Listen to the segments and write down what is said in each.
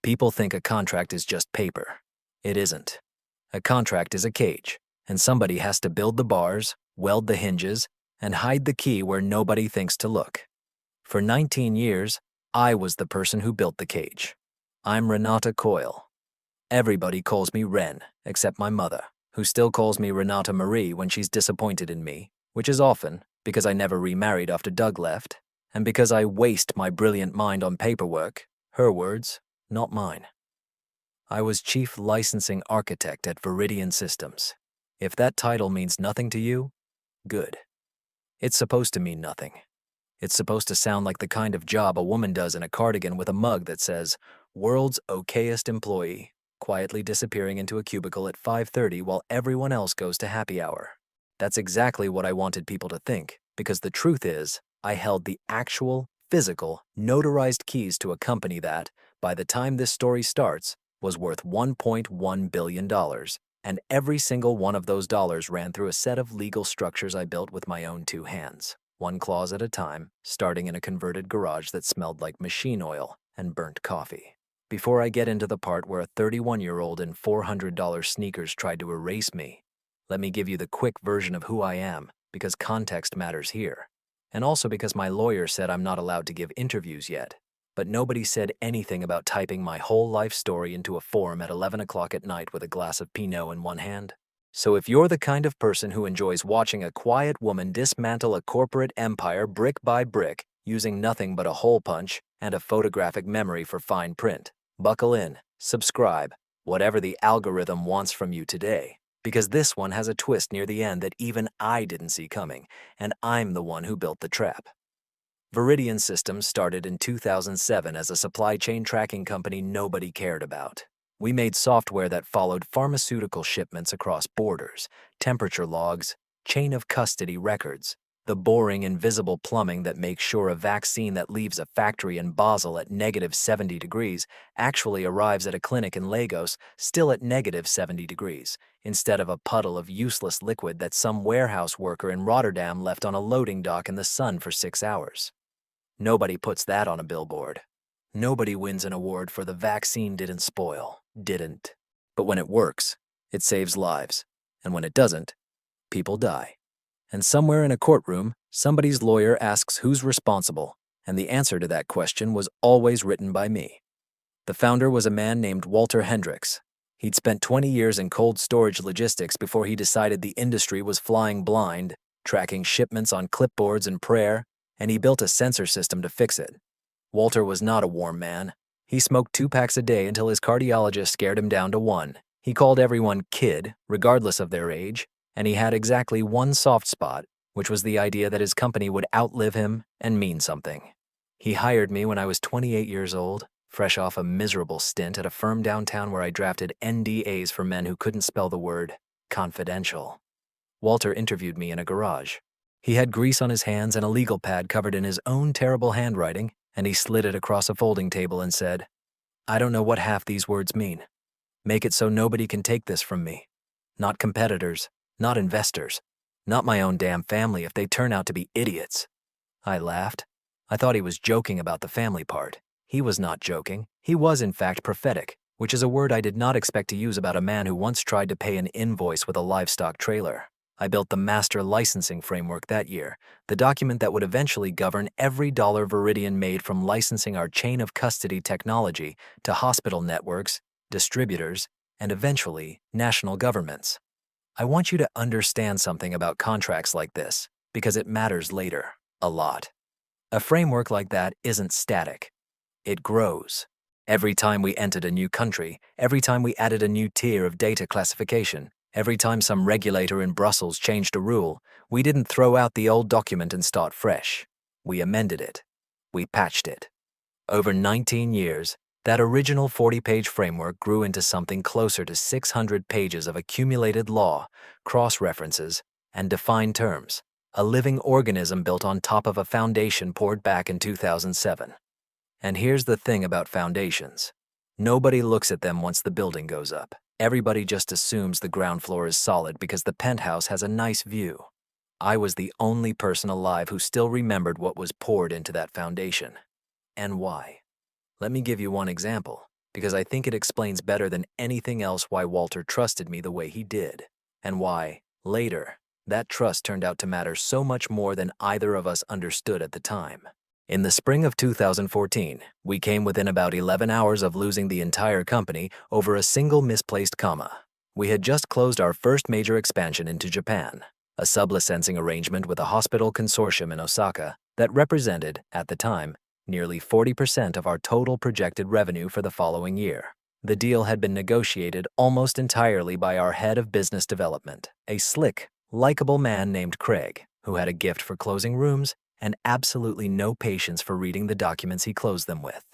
People think a contract is just paper. It isn't. A contract is a cage, and somebody has to build the bars, weld the hinges, and hide the key where nobody thinks to look. For 19 years, I was the person who built the cage. I'm Renata Coyle. Everybody calls me Ren, except my mother, who still calls me Renata Marie when she's disappointed in me, which is often because I never remarried after Doug left, and because I waste my brilliant mind on paperwork, her words, not mine. I was Chief Licensing Architect at Viridian Systems. If that title means nothing to you, good. It's supposed to mean nothing. It's supposed to sound like the kind of job a woman does in a cardigan with a mug that says, "World's okayest employee," quietly disappearing into a cubicle at 5:30 while everyone else goes to happy hour. That's exactly what I wanted people to think, because the truth is, I held the actual, physical, notarized keys to a company that, by the time this story starts, was worth $1.1 billion, and every single one of those dollars ran through a set of legal structures I built with my own two hands, one clause at a time, starting in a converted garage that smelled like machine oil and burnt coffee. Before I get into the part where a 31-year-old in $400 sneakers tried to erase me, let me give you the quick version of who I am, because context matters here. And also because my lawyer said I'm not allowed to give interviews yet. But nobody said anything about typing my whole life story into a form at 11 o'clock at night with a glass of Pinot in one hand. So if you're the kind of person who enjoys watching a quiet woman dismantle a corporate empire brick by brick using nothing but a hole punch and a photographic memory for fine print, buckle in, subscribe, whatever the algorithm wants from you today, because this one has a twist near the end that even I didn't see coming, and I'm the one who built the trap. Viridian Systems started in 2007 as a supply chain tracking company nobody cared about. We made software that followed pharmaceutical shipments across borders, temperature logs, chain of custody records, the boring invisible plumbing that makes sure a vaccine that leaves a factory in Basel at -70 degrees actually arrives at a clinic in Lagos still at -70 degrees, instead of a puddle of useless liquid that some warehouse worker in Rotterdam left on a loading dock in the sun for 6 hours. Nobody puts that on a billboard. Nobody wins an award for the vaccine didn't spoil. Didn't. But when it works, it saves lives. And when it doesn't, people die. And somewhere in a courtroom, somebody's lawyer asks who's responsible, and the answer to that question was always written by me. The founder was a man named Walter Hendricks. He'd spent 20 years in cold storage logistics before he decided the industry was flying blind, tracking shipments on clipboards and prayer, and he built a sensor system to fix it. Walter was not a warm man. He smoked 2 packs a day until his cardiologist scared him down to 1. He called everyone kid, regardless of their age, and he had exactly one soft spot, which was the idea that his company would outlive him and mean something. He hired me when I was 28 years old, fresh off a miserable stint at a firm downtown where I drafted NDAs for men who couldn't spell the word confidential. Walter interviewed me in a garage. He had grease on his hands and a legal pad covered in his own terrible handwriting, and he slid it across a folding table and said, "I don't know what half these words mean. Make it so nobody can take this from me. Not competitors, not investors, not my own damn family if they turn out to be idiots." I laughed. I thought he was joking about the family part. He was not joking. He was, in fact, prophetic, which is a word I did not expect to use about a man who once tried to pay an invoice with a livestock trailer. I built the master licensing framework that year, the document that would eventually govern every dollar Viridian made from licensing our chain of custody technology to hospital networks, distributors, and eventually national governments. I want you to understand something about contracts like this, because it matters later, a lot. A framework like that isn't static. It grows. Every time we entered a new country, every time we added a new tier of data classification, every time some regulator in Brussels changed a rule, we didn't throw out the old document and start fresh. We amended it. We patched it. Over 19 years, that original 40-page framework grew into something closer to 600 pages of accumulated law, cross-references, and defined terms, a living organism built on top of a foundation poured back in 2007. And here's the thing about foundations. Nobody looks at them once the building goes up. Everybody just assumes the ground floor is solid because the penthouse has a nice view. I was the only person alive who still remembered what was poured into that foundation. And why? Let me give you one example. because I think it explains better than anything else why Walter trusted me the way he did, and why, later, that trust turned out to matter so much more than either of us understood at the time. In the spring of 2014, we came within about 11 hours of losing the entire company over a single misplaced comma. We had just closed our first major expansion into Japan, a sublicensing arrangement with a hospital consortium in Osaka that represented, at the time, nearly 40% of our total projected revenue for the following year. The deal had been negotiated almost entirely by our head of business development, a slick, likable man named Craig, who had a gift for closing rooms and absolutely no patience for reading the documents he closed them with.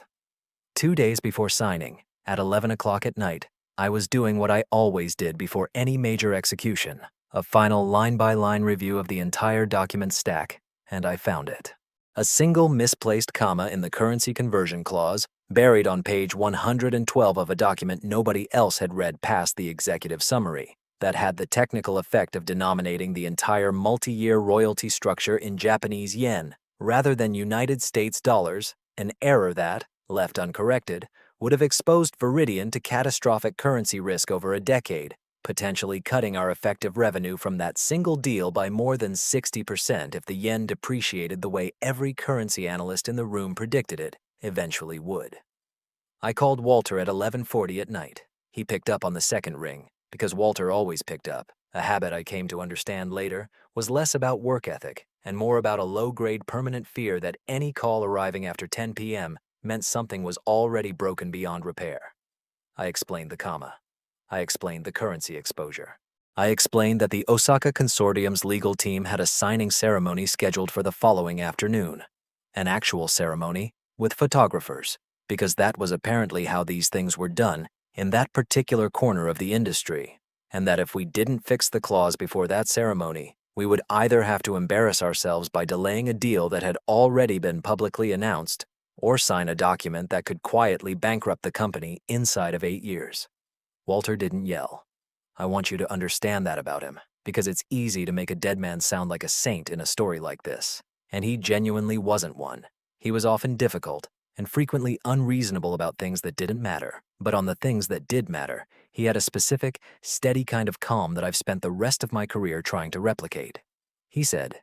2 days before signing, at 11 o'clock at night, I was doing what I always did before any major execution, a final line-by-line review of the entire document stack, and I found it. A single misplaced comma in the currency conversion clause, buried on page 112 of a document nobody else had read past the executive summary, that had the technical effect of denominating the entire multi-year royalty structure in Japanese yen rather than United States dollars, an error that, left uncorrected, would have exposed Viridian to catastrophic currency risk over a decade, potentially cutting our effective revenue from that single deal by more than 60% if the yen depreciated the way every currency analyst in the room predicted it eventually would. I called Walter at 11:40 at night. He picked up on the second ring, because Walter always picked up. A habit I came to understand later was less about work ethic and more about a low-grade permanent fear that any call arriving after 10 p.m. meant something was already broken beyond repair. I explained the comma. I explained the currency exposure. I explained that the Osaka Consortium's legal team had a signing ceremony scheduled for the following afternoon. An actual ceremony with photographers, because that was apparently how these things were done in that particular corner of the industry, and that if we didn't fix the clause before that ceremony, we would either have to embarrass ourselves by delaying a deal that had already been publicly announced, or sign a document that could quietly bankrupt the company inside of 8 years. Walter didn't yell. I want you to understand that about him, because it's easy to make a dead man sound like a saint in a story like this, and he genuinely wasn't one. He was often difficult and frequently unreasonable about things that didn't matter, but on the things that did matter, he had a specific, steady kind of calm that I've spent the rest of my career trying to replicate. He said,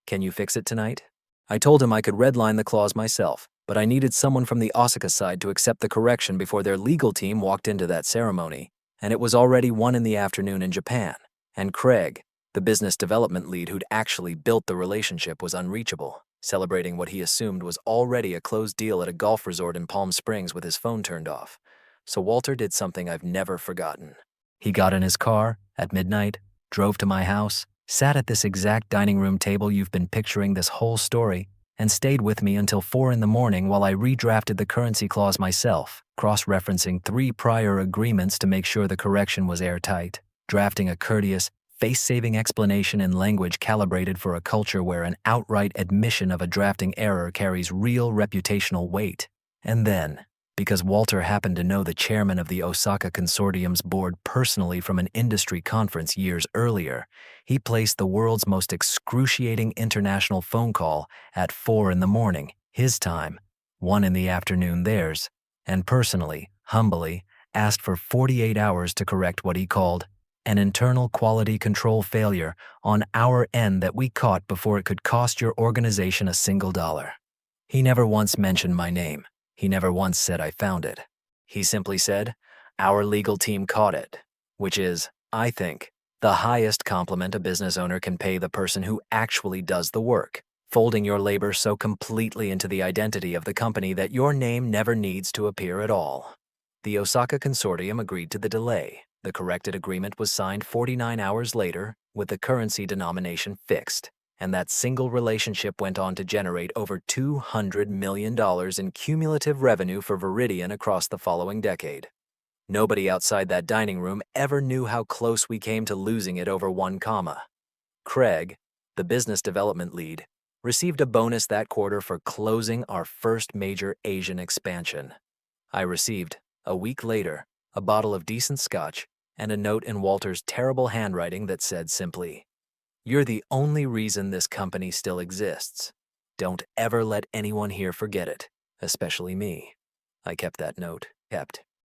"Can you fix it tonight?" I told him I could redline the clause myself, but I needed someone from the Osaka side to accept the correction before their legal team walked into that ceremony, and it was already 1 in the afternoon in Japan, and Craig, the business development lead who'd actually built the relationship, was unreachable, celebrating what he assumed was already a closed deal at a golf resort in Palm Springs with his phone turned off. So Walter did something I've never forgotten. He got in his car at midnight, drove to my house, sat at this exact dining room table you've been picturing this whole story, and stayed with me until 4 in the morning while I redrafted the currency clause myself, cross-referencing 3 prior agreements to make sure the correction was airtight, drafting a courteous, face-saving explanation in language calibrated for a culture where an outright admission of a drafting error carries real reputational weight. And then, because Walter happened to know the chairman of the Osaka Consortium's board personally from an industry conference years earlier, he placed the world's most excruciating international phone call at 4 in the morning, his time, 1 in the afternoon theirs, and personally, humbly, asked for 48 hours to correct what he called an internal quality control failure on our end that we caught before it could cost your organization a single dollar. He never once mentioned my name. He never once said I found it. He simply said, "Our legal team caught it," which is, I think, the highest compliment a business owner can pay the person who actually does the work, folding your labor so completely into the identity of the company that your name never needs to appear at all. The Osaka Consortium agreed to the delay. The corrected agreement was signed 49 hours later, with the currency denomination fixed, and that single relationship went on to generate over $200 million in cumulative revenue for Viridian across the following decade. Nobody outside that dining room ever knew how close we came to losing it over 1 comma. Craig, the business development lead, received a bonus that quarter for closing our first major Asian expansion. I received, a week later, a bottle of decent scotch and a note in Walter's terrible handwriting that said simply, "You're the only reason this company still exists. Don't ever let anyone here forget it, especially me." I kept that note.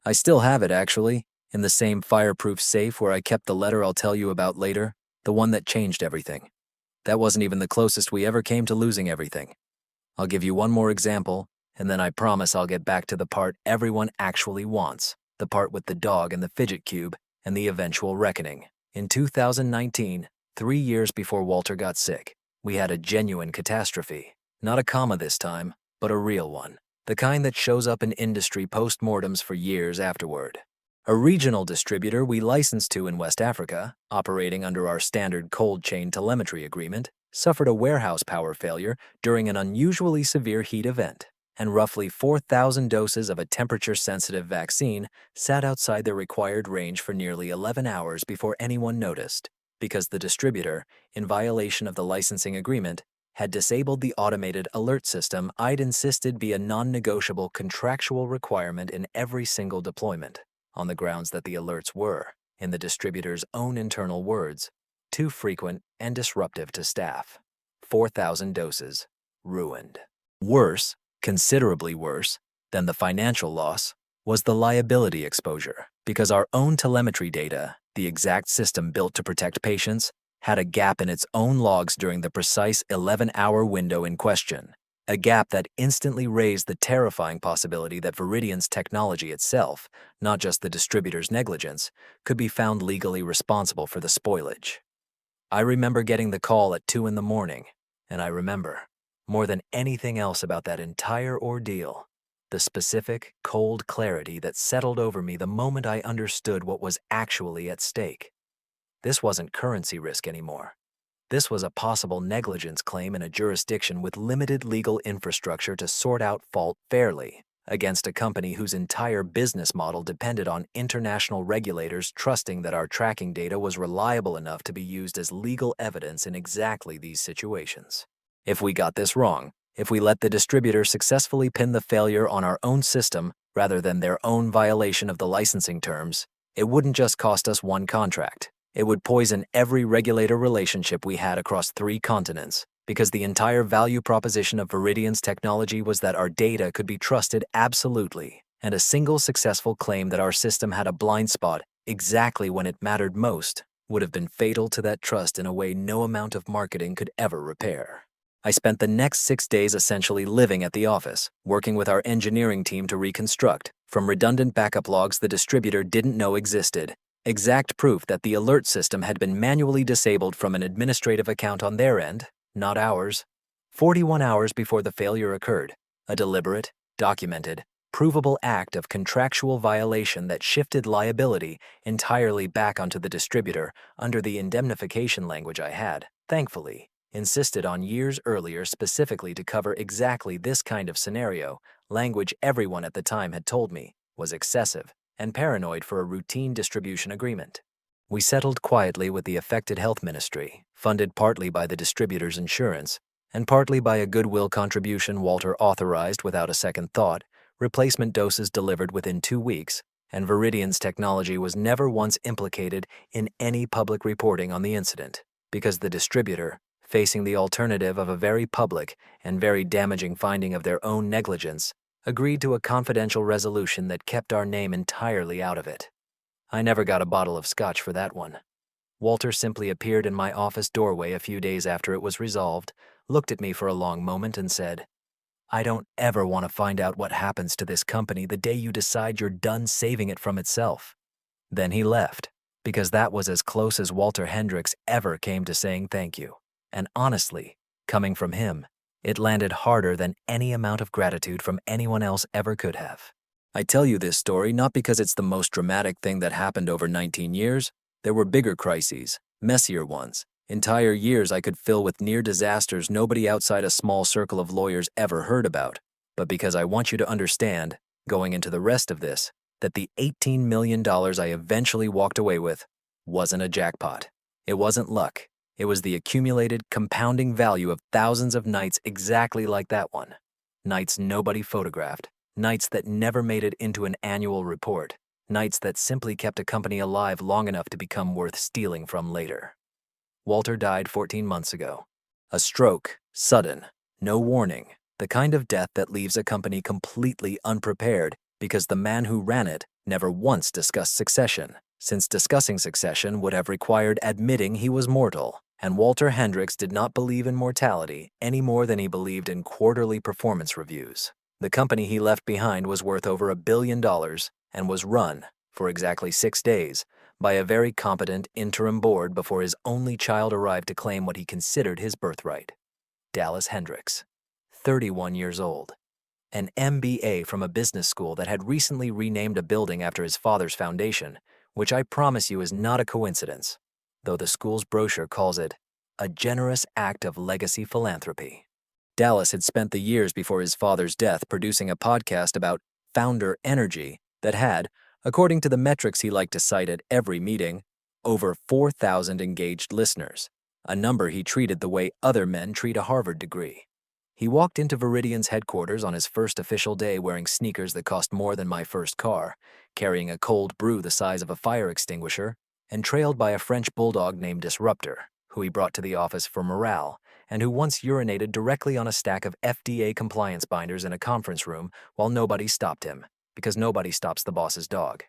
I still have it, actually, in the same fireproof safe where I kept the letter I'll tell you about later, the one that changed everything. That wasn't even the closest we ever came to losing everything. I'll give you one more example, and then I promise I'll get back to the part everyone actually wants, the part with the dog and the fidget cube and the eventual reckoning. In 2019, 3 years before Walter got sick, we had a genuine catastrophe. Not a comma this time, but a real one. The kind that shows up in industry post-mortems for years afterward. A regional distributor we licensed to in West Africa, operating under our standard cold chain telemetry agreement, suffered a warehouse power failure during an unusually severe heat event, and roughly 4,000 doses of a temperature-sensitive vaccine sat outside their required range for nearly 11 hours before anyone noticed, because the distributor, in violation of the licensing agreement, had disabled the automated alert system I'd insisted be a non-negotiable contractual requirement in every single deployment, on the grounds that the alerts were, in the distributor's own internal words, too frequent and disruptive to staff. 4,000 doses. Ruined. Worse, considerably worse, than the financial loss was the liability exposure, because our own telemetry data, the exact system built to protect patients, had a gap in its own logs during the precise 11-hour window in question, a gap that instantly raised the terrifying possibility that Viridian's technology itself, not just the distributor's negligence, could be found legally responsible for the spoilage. I remember getting the call at 2 in the morning, and I remember, more than anything else about that entire ordeal, the specific, cold clarity that settled over me the moment I understood what was actually at stake. This wasn't currency risk anymore. This was a possible negligence claim in a jurisdiction with limited legal infrastructure to sort out fault fairly, against a company whose entire business model depended on international regulators trusting that our tracking data was reliable enough to be used as legal evidence in exactly these situations. If we got this wrong, if we let the distributor successfully pin the failure on our own system rather than their own violation of the licensing terms, it wouldn't just cost us one contract. It would poison every regulator relationship we had across 3 continents, because the entire value proposition of Viridian's technology was that our data could be trusted absolutely, and a single successful claim that our system had a blind spot exactly when it mattered most would have been fatal to that trust in a way no amount of marketing could ever repair. I spent the next 6 days essentially living at the office, working with our engineering team to reconstruct, from redundant backup logs the distributor didn't know existed, exact proof that the alert system had been manually disabled from an administrative account on their end, not ours. 41 hours before the failure occurred, a deliberate, documented, provable act of contractual violation that shifted liability entirely back onto the distributor under the indemnification language I had, thankfully, insisted on years earlier specifically to cover exactly this kind of scenario, language everyone at the time had told me was excessive and paranoid for a routine distribution agreement. We settled quietly with the affected health ministry, funded partly by the distributor's insurance, and partly by a goodwill contribution Walter authorized without a second thought, replacement doses delivered within 2 weeks, and Viridian's technology was never once implicated in any public reporting on the incident, because the distributor, facing the alternative of a very public and very damaging finding of their own negligence, agreed to a confidential resolution that kept our name entirely out of it. I never got a bottle of scotch for that one. Walter simply appeared in my office doorway a few days after it was resolved, looked at me for a long moment and said, "I don't ever want to find out what happens to this company the day you decide you're done saving it from itself." Then he left, because that was as close as Walter Hendricks ever came to saying thank you. And honestly, coming from him, it landed harder than any amount of gratitude from anyone else ever could have. I tell you this story not because it's the most dramatic thing that happened over 19 years. There were bigger crises, messier ones, entire years I could fill with near disasters nobody outside a small circle of lawyers ever heard about, but because I want you to understand, going into the rest of this, that the $18 million I eventually walked away with wasn't a jackpot. It wasn't luck. It was the accumulated, compounding value of thousands of nights exactly like that one. Nights nobody photographed. Nights that never made it into an annual report. Nights that simply kept a company alive long enough to become worth stealing from later. Walter died 14 months ago. A stroke, sudden, no warning, the kind of death that leaves a company completely unprepared because the man who ran it never once discussed succession, since discussing succession would have required admitting he was mortal, and Walter Hendricks did not believe in mortality any more than he believed in quarterly performance reviews. The company he left behind was worth over $1 billion and was run, for exactly 6 days, by a very competent interim board before his only child arrived to claim what he considered his birthright. Dallas Hendricks, 31 years old, an MBA from a business school that had recently renamed a building after his father's foundation, which I promise you is not a coincidence, though the school's brochure calls it a generous act of legacy philanthropy. Dallas had spent the years before his father's death producing a podcast about founder energy that had, according to the metrics he liked to cite at every meeting, over 4,000 engaged listeners, a number he treated the way other men treat a Harvard degree. He walked into Viridian's headquarters on his first official day wearing sneakers that cost more than my first car, carrying a cold brew the size of a fire extinguisher, and trailed by a French bulldog named Disruptor, who he brought to the office for morale, and who once urinated directly on a stack of FDA compliance binders in a conference room while nobody stopped him, because nobody stops the boss's dog.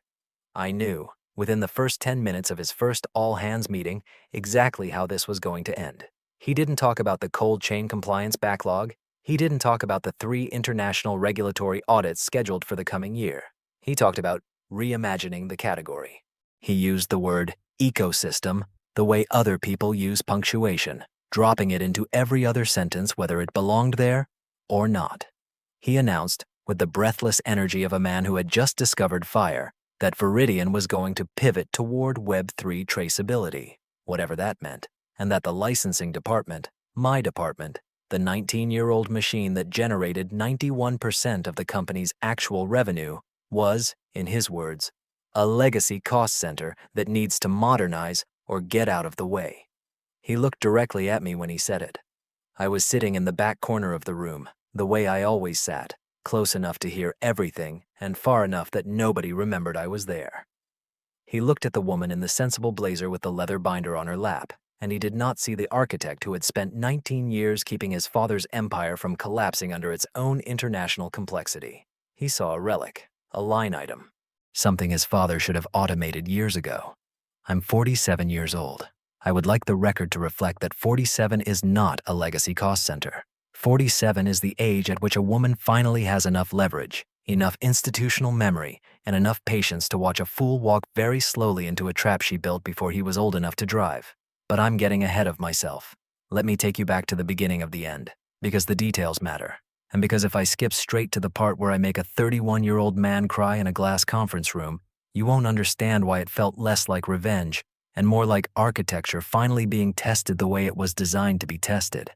I knew, within the first 10 minutes of his first all-hands meeting, exactly how this was going to end. He didn't talk about the cold chain compliance backlog. He didn't talk about the 3 international regulatory audits scheduled for the coming year. He talked about reimagining the category. He used the word ecosystem the way other people use punctuation, dropping it into every other sentence whether it belonged there or not. He announced, with the breathless energy of a man who had just discovered fire, that Viridian was going to pivot toward Web3 traceability, whatever that meant, and that the licensing department, my department, the 19-year-old machine that generated 91% of the company's actual revenue, was, in his words, a legacy cost center that needs to modernize or get out of the way. He looked directly at me when he said it. I was sitting in the back corner of the room, the way I always sat, close enough to hear everything and far enough that nobody remembered I was there. He looked at the woman in the sensible blazer with the leather binder on her lap, and he did not see the architect who had spent 19 years keeping his father's empire from collapsing under its own international complexity. He saw a relic, a line item, something his father should have automated years ago. I'm 47 years old. I would like the record to reflect that 47 is not a legacy cost center. 47 is the age at which a woman finally has enough leverage, enough institutional memory, and enough patience to watch a fool walk very slowly into a trap she built before he was old enough to drive. But I'm getting ahead of myself. Let me take you back to the beginning of the end, because the details matter. And because if I skip straight to the part where I make a 31-year-old man cry in a glass conference room, you won't understand why it felt less like revenge and more like architecture finally being tested the way it was designed to be tested.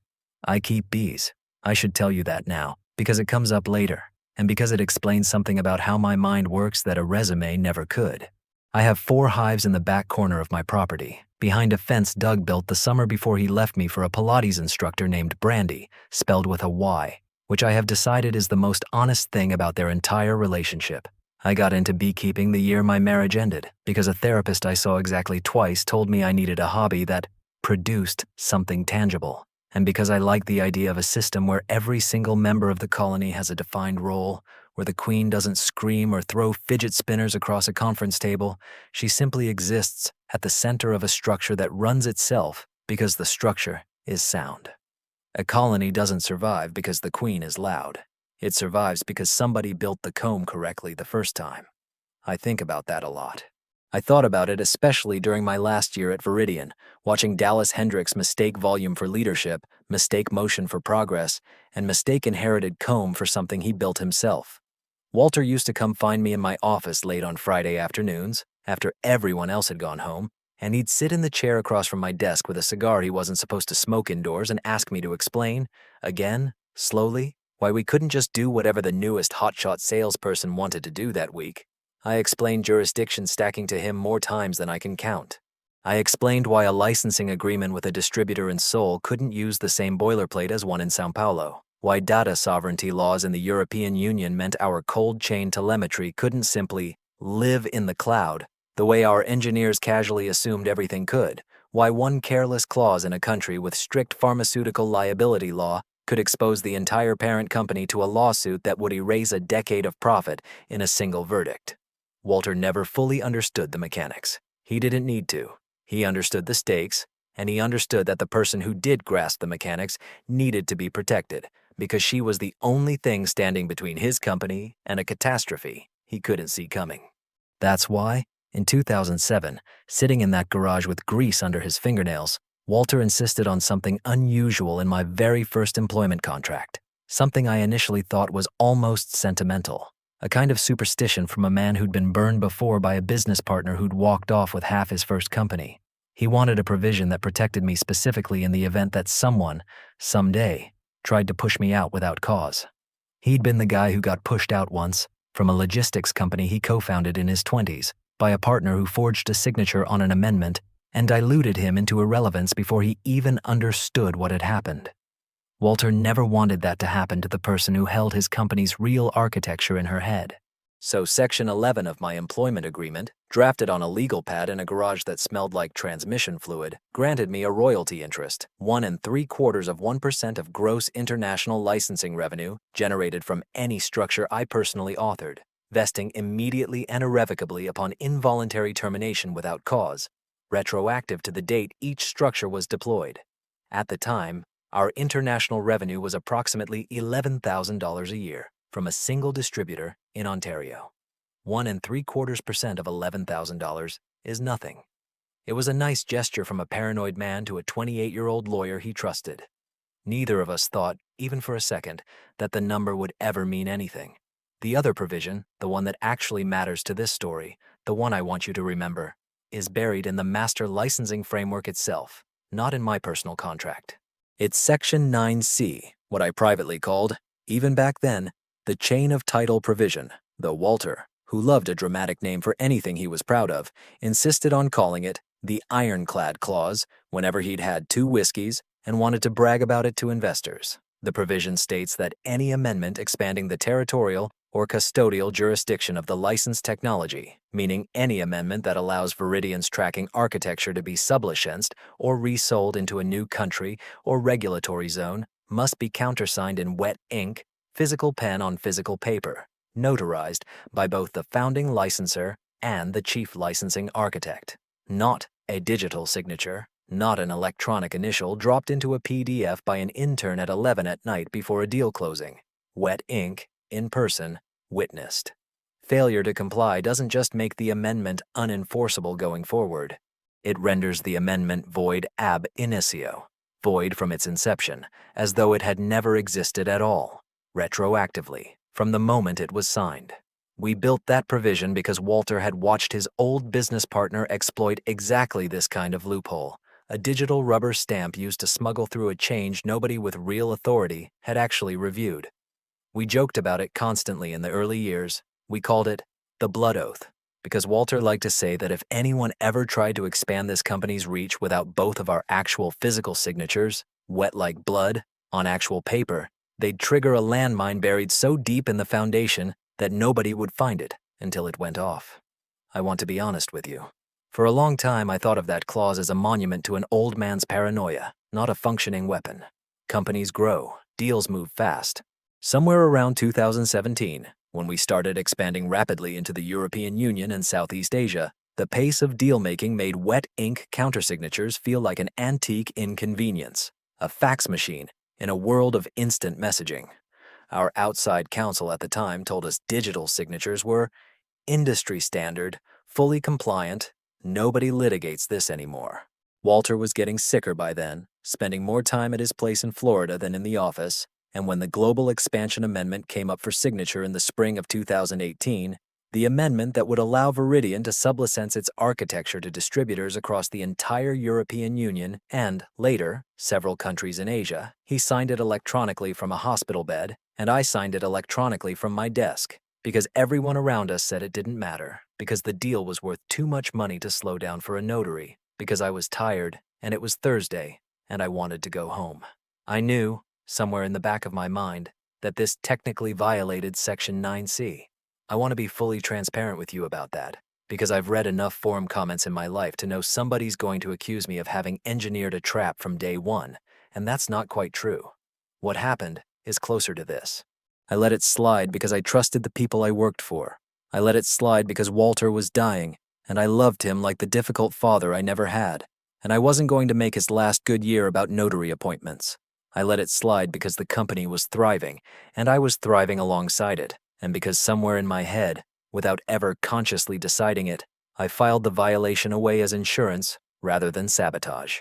I keep bees. I should tell you that now, because it comes up later, and because it explains something about how my mind works that a resume never could. I have 4 hives in the back corner of my property, behind a fence Doug built the summer before he left me for a Pilates instructor named Brandy, spelled with a Y, which I have decided is the most honest thing about their entire relationship. I got into beekeeping the year my marriage ended because a therapist I saw exactly twice told me I needed a hobby that produced something tangible, and because I liked the idea of a system where every single member of the colony has a defined role, where the queen doesn't scream or throw fidget spinners across a conference table. She simply exists at the center of a structure that runs itself because the structure is sound. A colony doesn't survive because the queen is loud. It survives because somebody built the comb correctly the first time. I think about that a lot. I thought about it especially during my last year at Viridian, watching Dallas Hendricks mistake volume for leadership, mistake motion for progress, and mistake inherited comb for something he built himself. Walter used to come find me in my office late on Friday afternoons, after everyone else had gone home, and he'd sit in the chair across from my desk with a cigar he wasn't supposed to smoke indoors and ask me to explain, again, slowly, why we couldn't just do whatever the newest hotshot salesperson wanted to do that week. I explained jurisdiction stacking to him more times than I can count. I explained why a licensing agreement with a distributor in Seoul couldn't use the same boilerplate as one in São Paulo, why data sovereignty laws in the European Union meant our cold chain telemetry couldn't simply live in the cloud the way our engineers casually assumed everything could, why one careless clause in a country with strict pharmaceutical liability law could expose the entire parent company to a lawsuit that would erase a decade of profit in a single verdict. Walter never fully understood the mechanics. He didn't need to. He understood the stakes, and he understood that the person who did grasp the mechanics needed to be protected because she was the only thing standing between his company and a catastrophe he couldn't see coming. That's why, in 2007, sitting in that garage with grease under his fingernails, Walter insisted on something unusual in my very first employment contract, something I initially thought was almost sentimental, a kind of superstition from a man who'd been burned before by a business partner who'd walked off with half his first company. He wanted a provision that protected me specifically in the event that someone, someday, tried to push me out without cause. He'd been the guy who got pushed out once, from a logistics company he co-founded in his 20s, by a partner who forged a signature on an amendment and diluted him into irrelevance before he even understood what had happened. Walter never wanted that to happen to the person who held his company's real architecture in her head. So Section 11 of my employment agreement, drafted on a legal pad in a garage that smelled like transmission fluid, granted me a royalty interest, 1 3/4% of gross international licensing revenue generated from any structure I personally authored, vesting immediately and irrevocably upon involuntary termination without cause, retroactive to the date each structure was deployed. At the time, our international revenue was approximately $11,000 a year from a single distributor in Ontario. 1 3/4% of $11,000 is nothing. It was a nice gesture from a paranoid man to a 28-year-old lawyer he trusted. Neither of us thought, even for a second, that the number would ever mean anything. The other provision, the one that actually matters to this story, the one I want you to remember, is buried in the master licensing framework itself, not in my personal contract. It's Section 9C, what I privately called, even back then, the chain of title provision, though Walter, who loved a dramatic name for anything he was proud of, insisted on calling it the Ironclad Clause whenever he'd had 2 whiskeys and wanted to brag about it to investors. The provision states that any amendment expanding the territorial or custodial jurisdiction of the licensed technology, meaning any amendment that allows Viridian's tracking architecture to be sublicensed or resold into a new country or regulatory zone, must be countersigned in wet ink, physical pen on physical paper, notarized by both the founding licensor and the chief licensing architect. Not a digital signature, not an electronic initial dropped into a PDF by an intern at 11 at night before a deal closing. Wet ink, in person, witnessed. Failure to comply doesn't just make the amendment unenforceable going forward. It renders the amendment void ab initio, void from its inception, as though it had never existed at all, retroactively, from the moment it was signed. We built that provision because Walter had watched his old business partner exploit exactly this kind of loophole, a digital rubber stamp used to smuggle through a change nobody with real authority had actually reviewed. We joked about it constantly in the early years. We called it the blood oath, because Walter liked to say that if anyone ever tried to expand this company's reach without both of our actual physical signatures, wet like blood, on actual paper, they'd trigger a landmine buried so deep in the foundation that nobody would find it until it went off. I want to be honest with you. For a long time, I thought of that clause as a monument to an old man's paranoia, not a functioning weapon. Companies grow, deals move fast. Somewhere around 2017, when we started expanding rapidly into the European Union and Southeast Asia, the pace of deal-making made wet ink countersignatures feel like an antique inconvenience, a fax machine in a world of instant messaging. Our outside counsel at the time told us digital signatures were industry standard, fully compliant. Nobody litigates this anymore. Walter was getting sicker by then, spending more time at his place in Florida than in the office, and when the Global Expansion Amendment came up for signature in the spring of 2018, the amendment that would allow Viridian to sublicense its architecture to distributors across the entire European Union and, later, several countries in Asia, he signed it electronically from a hospital bed, and I signed it electronically from my desk, because everyone around us said it didn't matter, because the deal was worth too much money to slow down for a notary, because I was tired, and it was Thursday, and I wanted to go home. I knew, somewhere in the back of my mind, that this technically violated Section 9C. I want to be fully transparent with you about that, because I've read enough forum comments in my life to know somebody's going to accuse me of having engineered a trap from day one, and that's not quite true. What happened is closer to this. I let it slide because I trusted the people I worked for. I let it slide because Walter was dying, and I loved him like the difficult father I never had, and I wasn't going to make his last good year about notary appointments. I let it slide because the company was thriving, and I was thriving alongside it, and because somewhere in my head, without ever consciously deciding it, I filed the violation away as insurance rather than sabotage.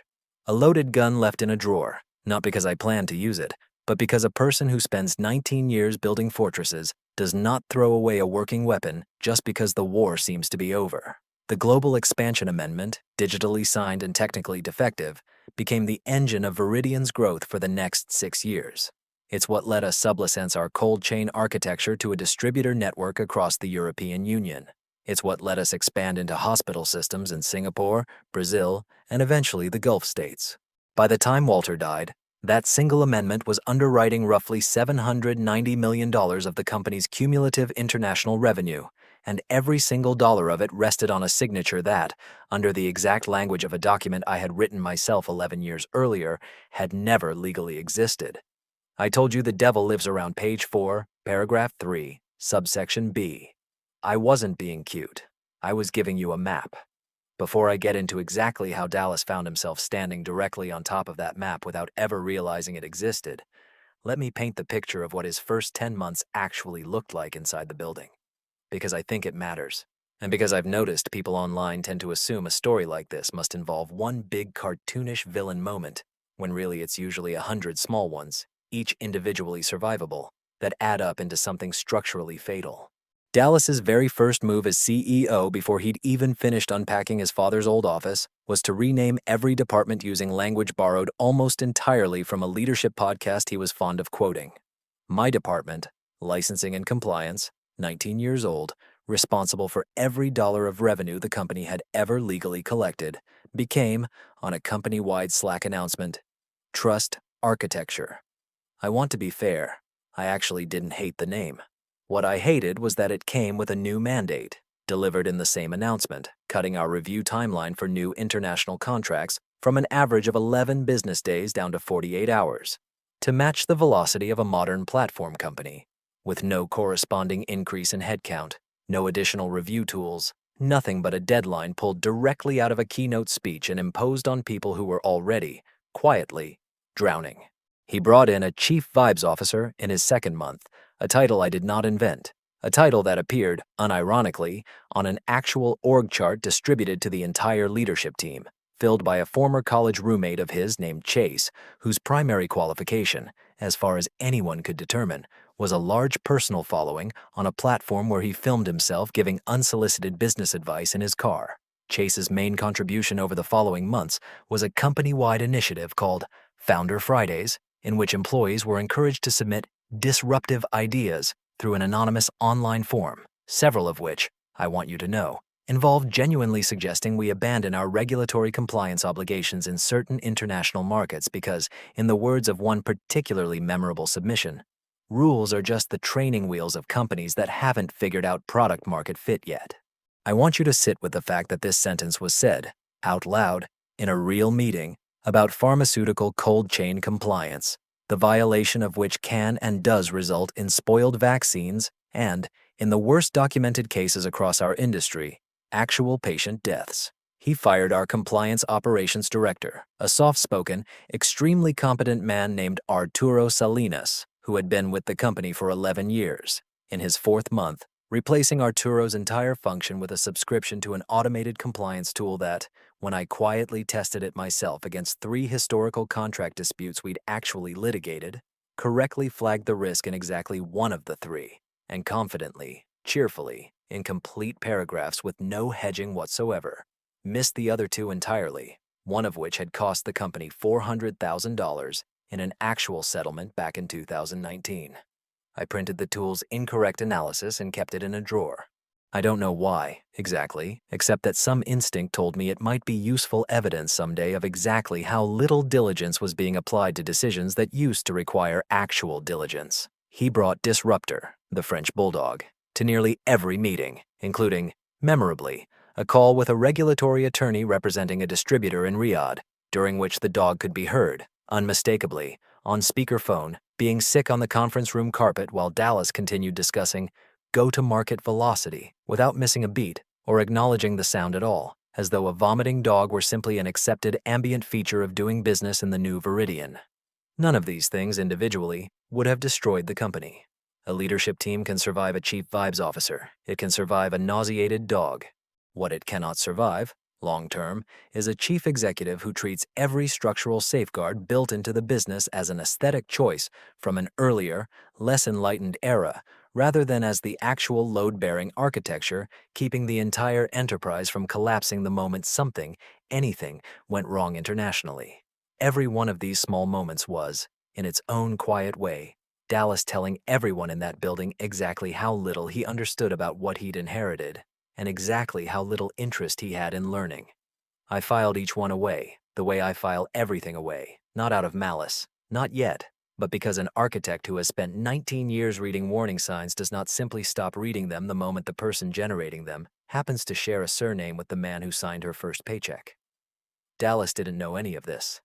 A loaded gun left in a drawer, not because I planned to use it, but because a person who spends 19 years building fortresses does not throw away a working weapon just because the war seems to be over. The Global Expansion Amendment, digitally signed and technically defective, became the engine of Viridian's growth for the next 6 years. It's what let us sublicense our cold chain architecture to a distributor network across the European Union. It's what let us expand into hospital systems in Singapore, Brazil, and eventually the Gulf states. By the time Walter died, that single amendment was underwriting roughly $790 million of the company's cumulative international revenue, and every single dollar of it rested on a signature that, under the exact language of a document I had written myself 11 years earlier, had never legally existed. I told you the devil lives around page 4, paragraph 3, subsection B. I wasn't being cute. I was giving you a map. Before I get into exactly how Dallas found himself standing directly on top of that map without ever realizing it existed, let me paint the picture of what his first 10 months actually looked like inside the building. Because I think it matters. And because I've noticed people online tend to assume a story like this must involve one big cartoonish villain moment, when really it's usually 100 small ones, each individually survivable, that add up into something structurally fatal. Dallas's very first move as CEO before he'd even finished unpacking his father's old office was to rename every department using language borrowed almost entirely from a leadership podcast he was fond of quoting. My department, licensing and compliance, 19 years old, responsible for every dollar of revenue the company had ever legally collected, became, on a company-wide Slack announcement, Trust Architecture. I want to be fair. I actually didn't hate the name. What I hated was that it came with a new mandate, delivered in the same announcement, cutting our review timeline for new international contracts from an average of 11 business days down to 48 hours, to match the velocity of a modern platform company, with no corresponding increase in headcount, no additional review tools, nothing but a deadline pulled directly out of a keynote speech and imposed on people who were already, quietly, drowning. He brought in a Chief Vibes Officer in his second month, a title I did not invent, a title that appeared, unironically, on an actual org chart distributed to the entire leadership team, filled by a former college roommate of his named Chase, whose primary qualification, as far as anyone could determine, was a large personal following on a platform where he filmed himself giving unsolicited business advice in his car. Chase's main contribution over the following months was a company-wide initiative called Founder Fridays, in which employees were encouraged to submit disruptive ideas through an anonymous online form, several of which, I want you to know, involved genuinely suggesting we abandon our regulatory compliance obligations in certain international markets because, in the words of one particularly memorable submission, rules are just the training wheels of companies that haven't figured out product market fit yet. I want you to sit with the fact that this sentence was said, out loud, in a real meeting, about pharmaceutical cold chain compliance, the violation of which can and does result in spoiled vaccines and, in the worst documented cases across our industry, actual patient deaths. He fired our compliance operations director, a soft-spoken, extremely competent man named Arturo Salinas, who had been with the company for 11 years. In his fourth month, replacing Arturo's entire function with a subscription to an automated compliance tool that, when I quietly tested it myself against 3 historical contract disputes we'd actually litigated, correctly flagged the risk in exactly one of the 3, and confidently, cheerfully, in complete paragraphs with no hedging whatsoever, missed the other 2 entirely, one of which had cost the company $400,000 in an actual settlement back in 2019. I printed the tool's incorrect analysis and kept it in a drawer. I don't know why, exactly, except that some instinct told me it might be useful evidence someday of exactly how little diligence was being applied to decisions that used to require actual diligence. He brought Disruptor, the French bulldog, to nearly every meeting, including, memorably, a call with a regulatory attorney representing a distributor in Riyadh, during which the dog could be heard, unmistakably, on speakerphone, being sick on the conference room carpet while Dallas continued discussing go-to-market velocity without missing a beat or acknowledging the sound at all, as though a vomiting dog were simply an accepted ambient feature of doing business in the new Viridian. None of these things individually would have destroyed the company. A leadership team can survive a chief vibes officer. It can survive a nauseated dog. What it cannot survive, long-term, is a chief executive who treats every structural safeguard built into the business as an aesthetic choice from an earlier, less enlightened era, rather than as the actual load-bearing architecture keeping the entire enterprise from collapsing the moment anything, went wrong internationally. Every one of these small moments was, in its own quiet way, Dallas telling everyone in that building exactly how little he understood about what he'd inherited, and exactly how little interest he had in learning. I filed each one away, the way I file everything away, not out of malice, not yet, but because an architect who has spent 19 years reading warning signs does not simply stop reading them the moment the person generating them happens to share a surname with the man who signed her first paycheck. Dallas didn't know any of this.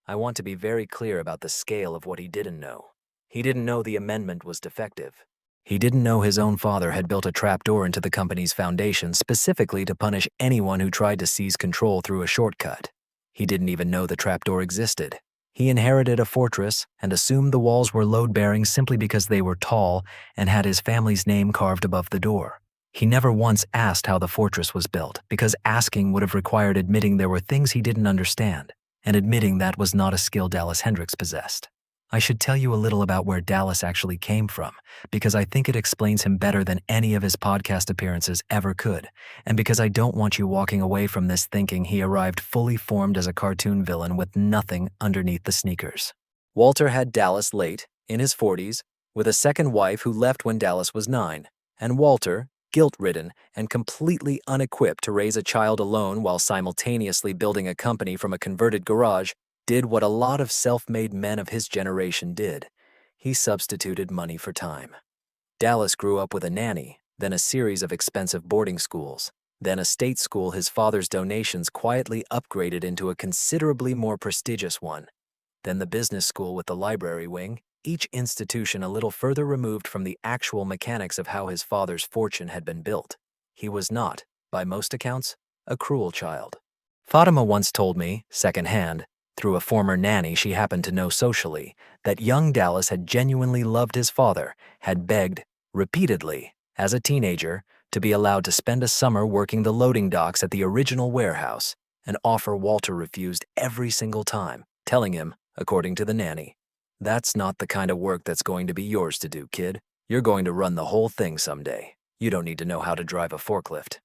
I want to be very clear about the scale of what he didn't know. He didn't know the amendment was defective. He didn't know his own father had built a trapdoor into the company's foundation specifically to punish anyone who tried to seize control through a shortcut. He didn't even know the trapdoor existed. He inherited a fortress and assumed the walls were load-bearing simply because they were tall and had his family's name carved above the door. He never once asked how the fortress was built, because asking would have required admitting there were things he didn't understand, and admitting that was not a skill Dallas Hendricks possessed. I should tell you a little about where Dallas actually came from, because I think it explains him better than any of his podcast appearances ever could, and because I don't want you walking away from this thinking he arrived fully formed as a cartoon villain with nothing underneath the sneakers. Walter had Dallas late, in his 40s, with a second wife who left when Dallas was 9, and Walter, guilt-ridden and completely unequipped to raise a child alone while simultaneously building a company from a converted garage, did what a lot of self-made men of his generation did. He substituted money for time. Dallas grew up with a nanny, then a series of expensive boarding schools, then a state school his father's donations quietly upgraded into a considerably more prestigious one, then the business school with the library wing, each institution a little further removed from the actual mechanics of how his father's fortune had been built. He was not, by most accounts, a cruel child. Fatima once told me, secondhand, through a former nanny she happened to know socially, that young Dallas had genuinely loved his father, had begged, repeatedly, as a teenager, to be allowed to spend a summer working the loading docks at the original warehouse, an offer Walter refused every single time, telling him, according to the nanny, "That's not the kind of work that's going to be yours to do, kid. You're going to run the whole thing someday. You don't need to know how to drive a forklift."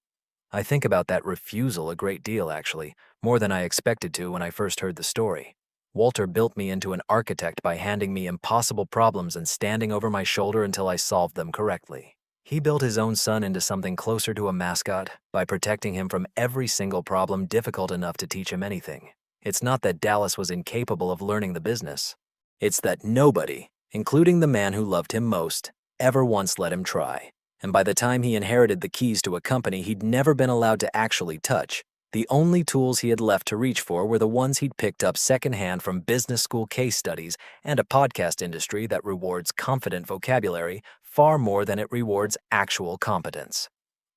I think about that refusal a great deal, actually, more than I expected to when I first heard the story. Walter built me into an architect by handing me impossible problems and standing over my shoulder until I solved them correctly. He built his own son into something closer to a mascot by protecting him from every single problem difficult enough to teach him anything. It's not that Dallas was incapable of learning the business. It's that nobody, including the man who loved him most, ever once let him try. And by the time he inherited the keys to a company he'd never been allowed to actually touch, the only tools he had left to reach for were the ones he'd picked up secondhand from business school case studies and a podcast industry that rewards confident vocabulary far more than it rewards actual competence.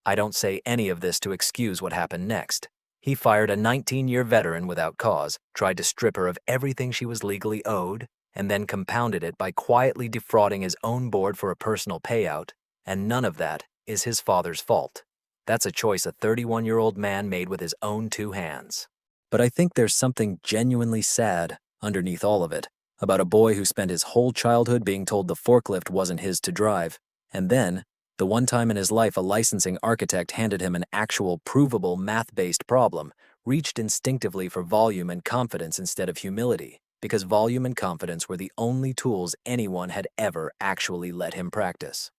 I don't say any of this to excuse what happened next. He fired a 19-year veteran without cause, tried to strip her of everything she was legally owed, and then compounded it by quietly defrauding his own board for a personal payout, and none of that is his father's fault. That's a choice a 31-year-old man made with his own 2 hands. But I think there's something genuinely sad underneath all of it, about a boy who spent his whole childhood being told the forklift wasn't his to drive, and then, the one time in his life a licensing architect handed him an actual provable math-based problem, reached instinctively for volume and confidence instead of humility, because volume and confidence were the only tools anyone had ever actually let him practice.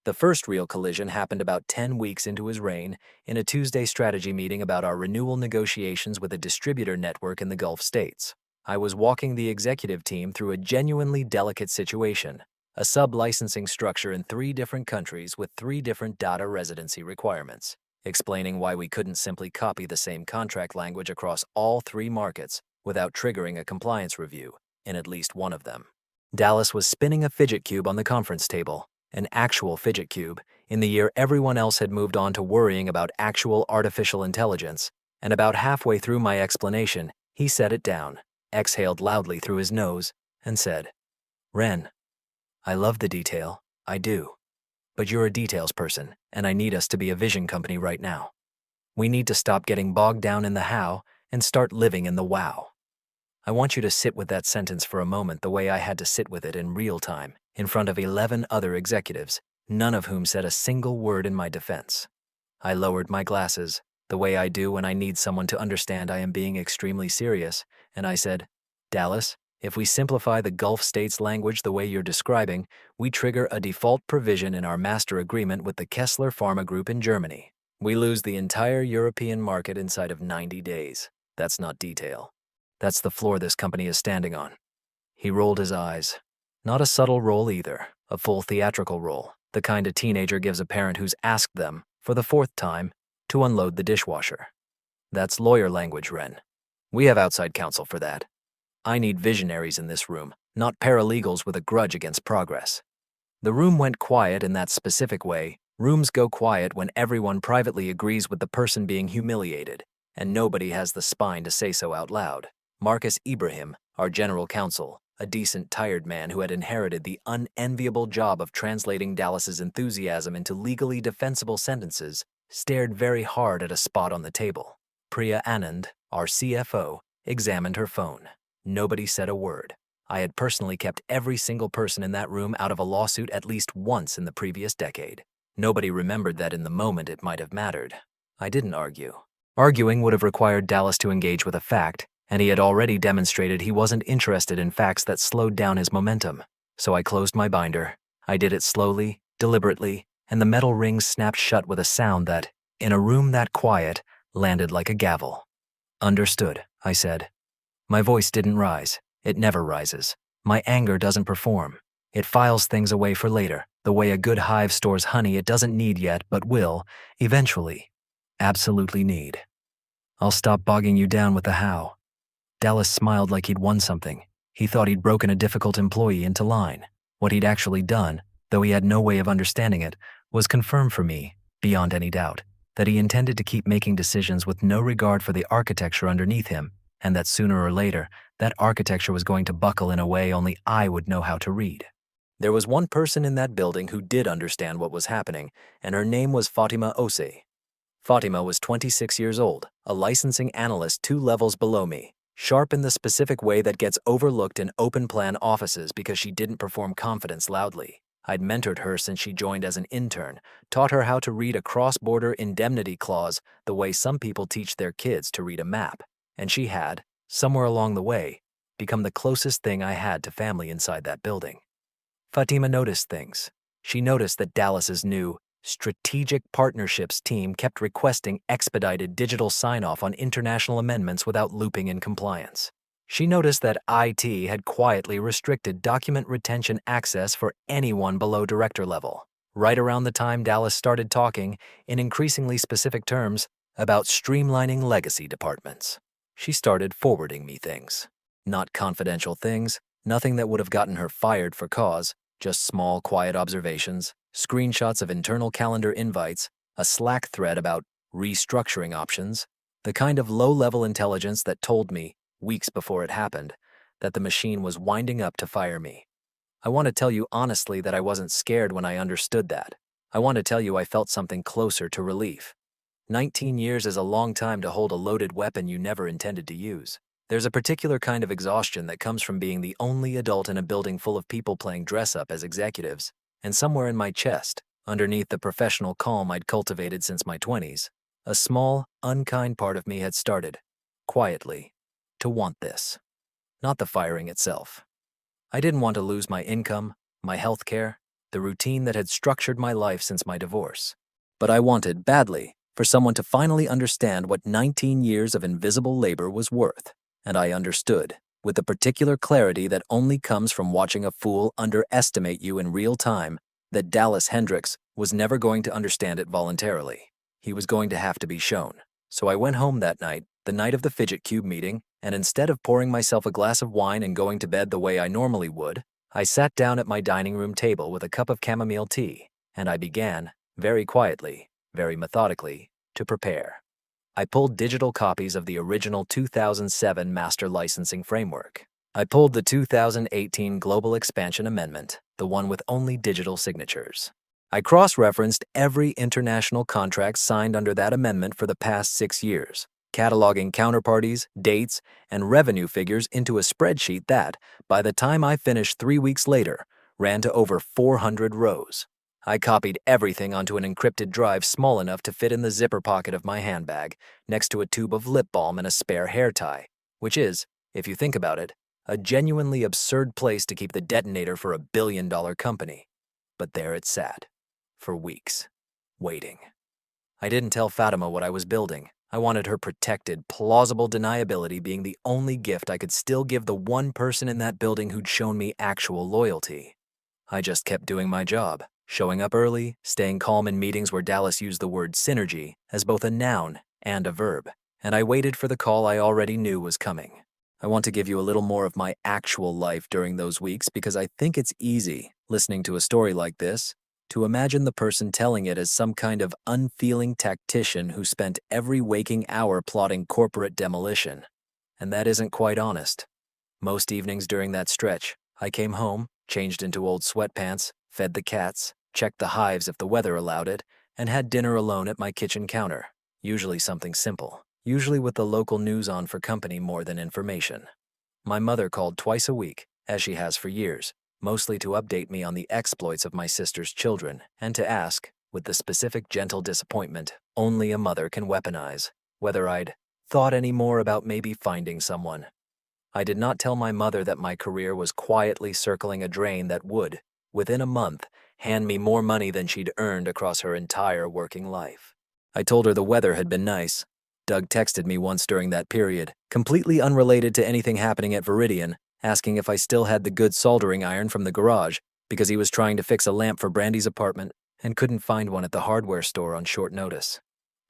The first real collision happened about 10 weeks into his reign in a Tuesday strategy meeting about our renewal negotiations with a distributor network in the Gulf states. I was walking the executive team through a genuinely delicate situation, a sub-licensing structure in 3 different countries with 3 different data residency requirements, explaining why we couldn't simply copy the same contract language across all 3 markets without triggering a compliance review in at least one of them. Dallas was spinning a fidget cube on the conference table, an actual fidget cube, in the year everyone else had moved on to worrying about actual artificial intelligence, and about halfway through my explanation, he set it down, exhaled loudly through his nose, and said, "Ren, I love the detail, I do. But you're a details person, and I need us to be a vision company right now. We need to stop getting bogged down in the how and start living in the wow." I want you to sit with that sentence for a moment the way I had to sit with it in real time, in front of 11 other executives, none of whom said a single word in my defense. I lowered my glasses, the way I do when I need someone to understand I am being extremely serious, and I said, "Dallas, if we simplify the Gulf states language the way you're describing, we trigger a default provision in our master agreement with the Kessler Pharma Group in Germany. We lose the entire European market inside of 90 days. That's not detail. That's the floor this company is standing on." He rolled his eyes. Not a subtle roll either, a full theatrical roll, the kind a teenager gives a parent who's asked them, for the 4th time, to unload the dishwasher. That's lawyer language, Ren. We have outside counsel for that. I need visionaries in this room, not paralegals with a grudge against progress. The room went quiet in that specific way. Rooms go quiet when everyone privately agrees with the person being humiliated, and nobody has the spine to say so out loud. Marcus Ibrahim, our general counsel, a decent, tired man who had inherited the unenviable job of translating Dallas's enthusiasm into legally defensible sentences, stared very hard at a spot on the table. Priya Anand, our CFO, examined her phone. Nobody said a word. I had personally kept every single person in that room out of a lawsuit at least once in the previous decade. Nobody remembered that in the moment it might have mattered. I didn't argue. Arguing would have required Dallas to engage with a fact, and he had already demonstrated he wasn't interested in facts that slowed down his momentum. So I closed my binder. I did it slowly, deliberately, and the metal rings snapped shut with a sound that, in a room that quiet, landed like a gavel. "Understood," I said. My voice didn't rise. It never rises. My anger doesn't perform. It files things away for later, the way a good hive stores honey it doesn't need yet but will, eventually, absolutely need. "I'll stop bogging you down with the how." Dallas smiled like he'd won something. He thought he'd broken a difficult employee into line. What he'd actually done, though he had no way of understanding it, was confirm for me, beyond any doubt, that he intended to keep making decisions with no regard for the architecture underneath him, and that sooner or later, that architecture was going to buckle in a way only I would know how to read. There was one person in that building who did understand what was happening, and her name was Fatima Ose. Fatima was 26 years old, a licensing analyst 2 levels below me, sharp in the specific way that gets overlooked in open-plan offices because she didn't perform confidence loudly. I'd mentored her since she joined as an intern, taught her how to read a cross-border indemnity clause the way some people teach their kids to read a map, and she had, somewhere along the way, become the closest thing I had to family inside that building. Fatima noticed things. She noticed that Dallas's new strategic partnerships team kept requesting expedited digital sign-off on international amendments without looping in compliance. She noticed that IT had quietly restricted document retention access for anyone below director level, right around the time Dallas started talking, in increasingly specific terms, about streamlining legacy departments. She started forwarding me things. Not confidential things, nothing that would have gotten her fired for cause, just small, quiet observations, screenshots of internal calendar invites, a Slack thread about restructuring options, the kind of low-level intelligence that told me, weeks before it happened, that the machine was winding up to fire me. I want to tell you honestly that I wasn't scared when I understood that. I want to tell you I felt something closer to relief. 19 years is a long time to hold a loaded weapon you never intended to use. There's a particular kind of exhaustion that comes from being the only adult in a building full of people playing dress-up as executives, and somewhere in my chest, underneath the professional calm I'd cultivated since my 20s, a small, unkind part of me had started, quietly, to want this. Not the firing itself. I didn't want to lose my income, my health care, the routine that had structured my life since my divorce. But I wanted, badly, for someone to finally understand what 19 years of invisible labor was worth. And I understood, with the particular clarity that only comes from watching a fool underestimate you in real time, that Dallas Hendricks was never going to understand it voluntarily. He was going to have to be shown. So I went home that night, the night of the Fidget Cube meeting, and instead of pouring myself a glass of wine and going to bed the way I normally would, I sat down at my dining room table with a cup of chamomile tea, and I began, very quietly, very methodically, to prepare. I pulled digital copies of the original 2007 Master Licensing Framework. I pulled the 2018 Global Expansion Amendment, the one with only digital signatures. I cross-referenced every international contract signed under that amendment for the past 6 years, cataloging counterparties, dates, and revenue figures into a spreadsheet that, by the time I finished 3 weeks later, ran to over 400 rows. I copied everything onto an encrypted drive small enough to fit in the zipper pocket of my handbag, next to a tube of lip balm and a spare hair tie, which is, if you think about it, a genuinely absurd place to keep the detonator for a billion-dollar company. But there it sat, for weeks, waiting. I didn't tell Fatima what I was building. I wanted her protected, plausible deniability being the only gift I could still give the one person in that building who'd shown me actual loyalty. I just kept doing my job, showing up early, staying calm in meetings where Dallas used the word synergy as both a noun and a verb, and I waited for the call I already knew was coming. I want to give you a little more of my actual life during those weeks because I think it's easy, listening to a story like this, to imagine the person telling it as some kind of unfeeling tactician who spent every waking hour plotting corporate demolition. And that isn't quite honest. Most evenings during that stretch, I came home, changed into old sweatpants, fed the cats, checked the hives if the weather allowed it, and had dinner alone at my kitchen counter, usually something simple, usually with the local news on for company more than information. My mother called twice a week, as she has for years, mostly to update me on the exploits of my sister's children and to ask, with the specific gentle disappointment only a mother can weaponize, whether I'd thought any more about maybe finding someone. I did not tell my mother that my career was quietly circling a drain that would, within a month, hand me more money than she'd earned across her entire working life. I told her the weather had been nice. Doug texted me once during that period, completely unrelated to anything happening at Veridian, asking if I still had the good soldering iron from the garage because he was trying to fix a lamp for Brandy's apartment and couldn't find one at the hardware store on short notice.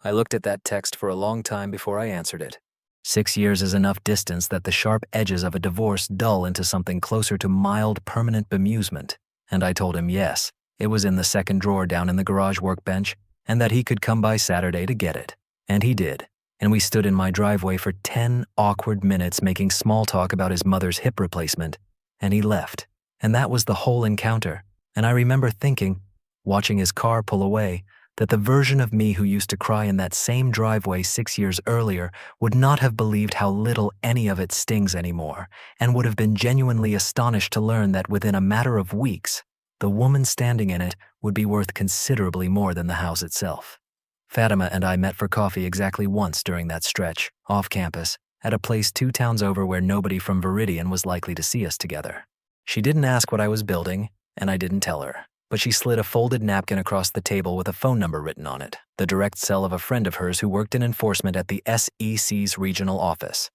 I looked at that text for a long time before I answered it. 6 years is enough distance that the sharp edges of a divorce dull into something closer to mild, permanent bemusement, and I told him yes, it was in the second drawer down in the garage workbench, and that he could come by Saturday to get it. And he did. And we stood in my driveway for 10 awkward minutes making small talk about his mother's hip replacement, and he left. And that was the whole encounter. And I remember thinking, watching his car pull away, that the version of me who used to cry in that same driveway 6 years earlier would not have believed how little any of it stings anymore, and would have been genuinely astonished to learn that within a matter of weeks, the woman standing in it would be worth considerably more than the house itself. Fatima and I met for coffee exactly once during that stretch, off campus, at a place 2 towns over where nobody from Veridian was likely to see us together. She didn't ask what I was building, and I didn't tell her, but she slid a folded napkin across the table with a phone number written on it, the direct cell of a friend of hers who worked in enforcement at the SEC's regional office.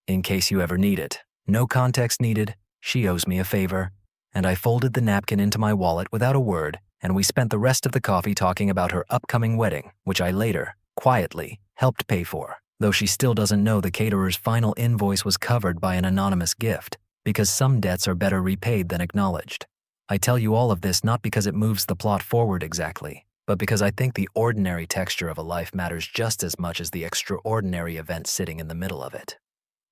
In case you ever need it. No context needed, she owes me a favor, and I folded the napkin into my wallet without a word, and we spent the rest of the coffee talking about her upcoming wedding, which I later, quietly, helped pay for, though she still doesn't know the caterer's final invoice was covered by an anonymous gift, because some debts are better repaid than acknowledged. I tell you all of this not because it moves the plot forward exactly, but because I think the ordinary texture of a life matters just as much as the extraordinary event sitting in the middle of it.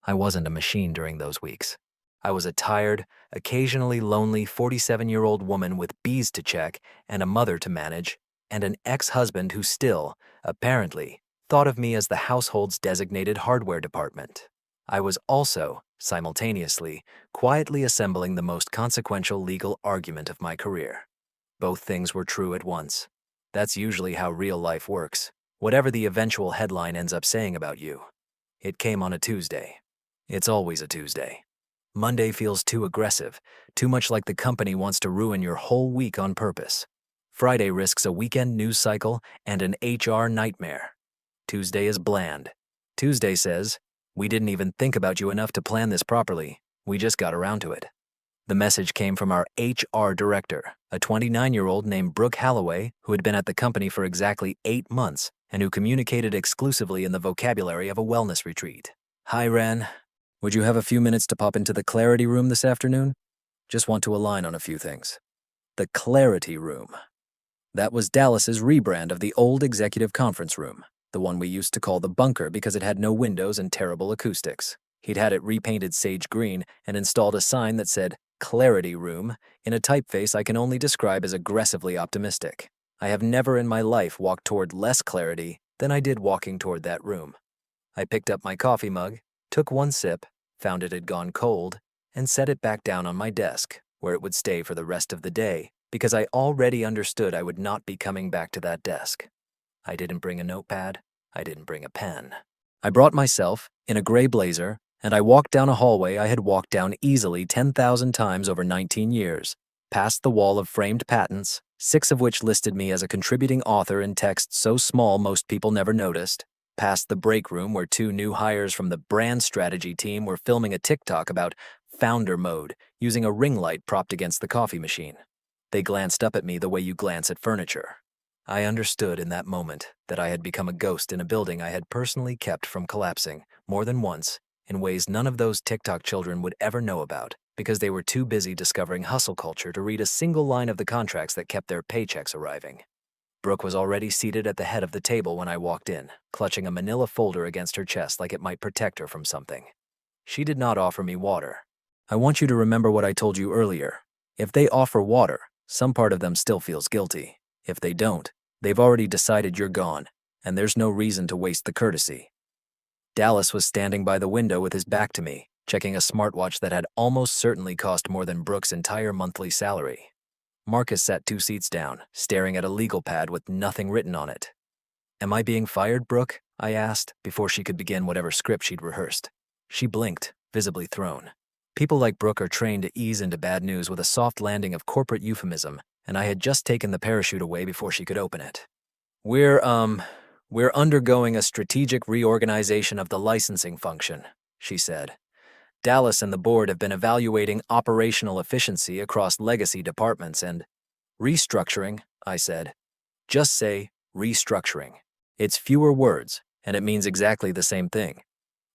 I wasn't a machine during those weeks. I was a tired, occasionally lonely 47-year-old woman with bees to check and a mother to manage, and an ex-husband who still, apparently, thought of me as the household's designated hardware department. I was also, simultaneously, quietly assembling the most consequential legal argument of my career. Both things were true at once. That's usually how real life works, whatever the eventual headline ends up saying about you. It came on a Tuesday. It's always a Tuesday. Monday feels too aggressive, too much like the company wants to ruin your whole week on purpose. Friday risks a weekend news cycle and an HR nightmare. Tuesday is bland. Tuesday says, "We didn't even think about you enough to plan this properly. We just got around to it." The message came from our HR director, a 29-year-old named Brooke Halloway who had been at the company for exactly 8 months and who communicated exclusively in the vocabulary of a wellness retreat. "Hi, Ren. Would you have a few minutes to pop into the Clarity Room this afternoon? Just want to align on a few things." The Clarity Room. That was Dallas's rebrand of the old executive conference room, the one we used to call the bunker because it had no windows and terrible acoustics. He'd had it repainted sage green and installed a sign that said, Clarity Room, in a typeface I can only describe as aggressively optimistic. I have never in my life walked toward less clarity than I did walking toward that room. I picked up my coffee mug, took one sip, found it had gone cold, and set it back down on my desk, where it would stay for the rest of the day, because I already understood I would not be coming back to that desk. I didn't bring a notepad. I didn't bring a pen. I brought myself, in a gray blazer, and I walked down a hallway I had walked down easily 10,000 times over 19 years, past the wall of framed patents, 6 of which listed me as a contributing author in text so small most people never noticed, past the break room where 2 new hires from the brand strategy team were filming a TikTok about founder mode using a ring light propped against the coffee machine. They glanced up at me the way you glance at furniture. I understood in that moment that I had become a ghost in a building I had personally kept from collapsing more than once in ways none of those TikTok children would ever know about because they were too busy discovering hustle culture to read a single line of the contracts that kept their paychecks arriving. Brooke was already seated at the head of the table when I walked in, clutching a manila folder against her chest like it might protect her from something. She did not offer me water. I want you to remember what I told you earlier. If they offer water, some part of them still feels guilty. If they don't, they've already decided you're gone, and there's no reason to waste the courtesy. Dallas was standing by the window with his back to me, checking a smartwatch that had almost certainly cost more than Brooke's entire monthly salary. Marcus sat 2 seats down, staring at a legal pad with nothing written on it. Am I being fired, Brooke? I asked, before she could begin whatever script she'd rehearsed. She blinked, visibly thrown. People like Brooke are trained to ease into bad news with a soft landing of corporate euphemism, and I had just taken the parachute away before she could open it. We're undergoing a strategic reorganization of the licensing function, she said. Dallas and the board have been evaluating operational efficiency across legacy departments and restructuring, I said. Just say restructuring. It's fewer words, and it means exactly the same thing.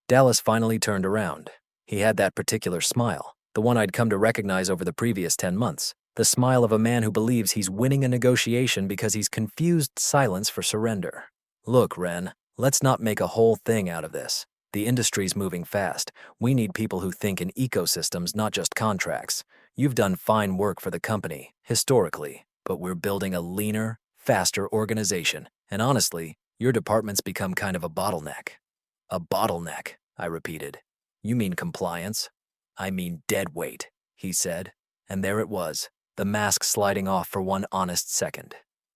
Dallas finally turned around. He had that particular smile, the one I'd come to recognize over the previous 10 months, the smile of a man who believes he's winning a negotiation because he's confused silence for surrender. Look, Ren, let's not make a whole thing out of this. The industry's moving fast. We need people who think in ecosystems, not just contracts. You've done fine work for the company, historically, but we're building a leaner, faster organization, and honestly, your department's become kind of a bottleneck. A bottleneck, I repeated. You mean compliance? I mean dead weight, he said, and there it was, the mask sliding off for one honest second.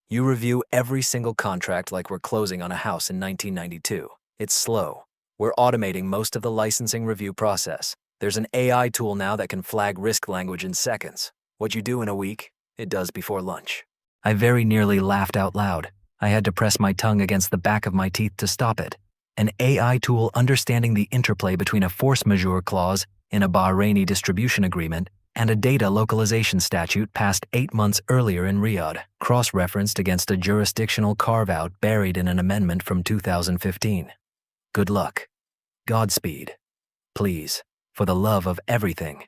You review every single contract like we're closing on a house in 1992. It's slow. We're automating most of the licensing review process. There's an AI tool now that can flag risk language in seconds. What you do in a week, it does before lunch. I very nearly laughed out loud. I had to press my tongue against the back of my teeth to stop it. An AI tool understanding the interplay between a force majeure clause in a Bahraini distribution agreement and a data localization statute passed 8 months earlier in Riyadh, cross-referenced against a jurisdictional carve-out buried in an amendment from 2015. Good luck. Godspeed. Please, for the love of everything,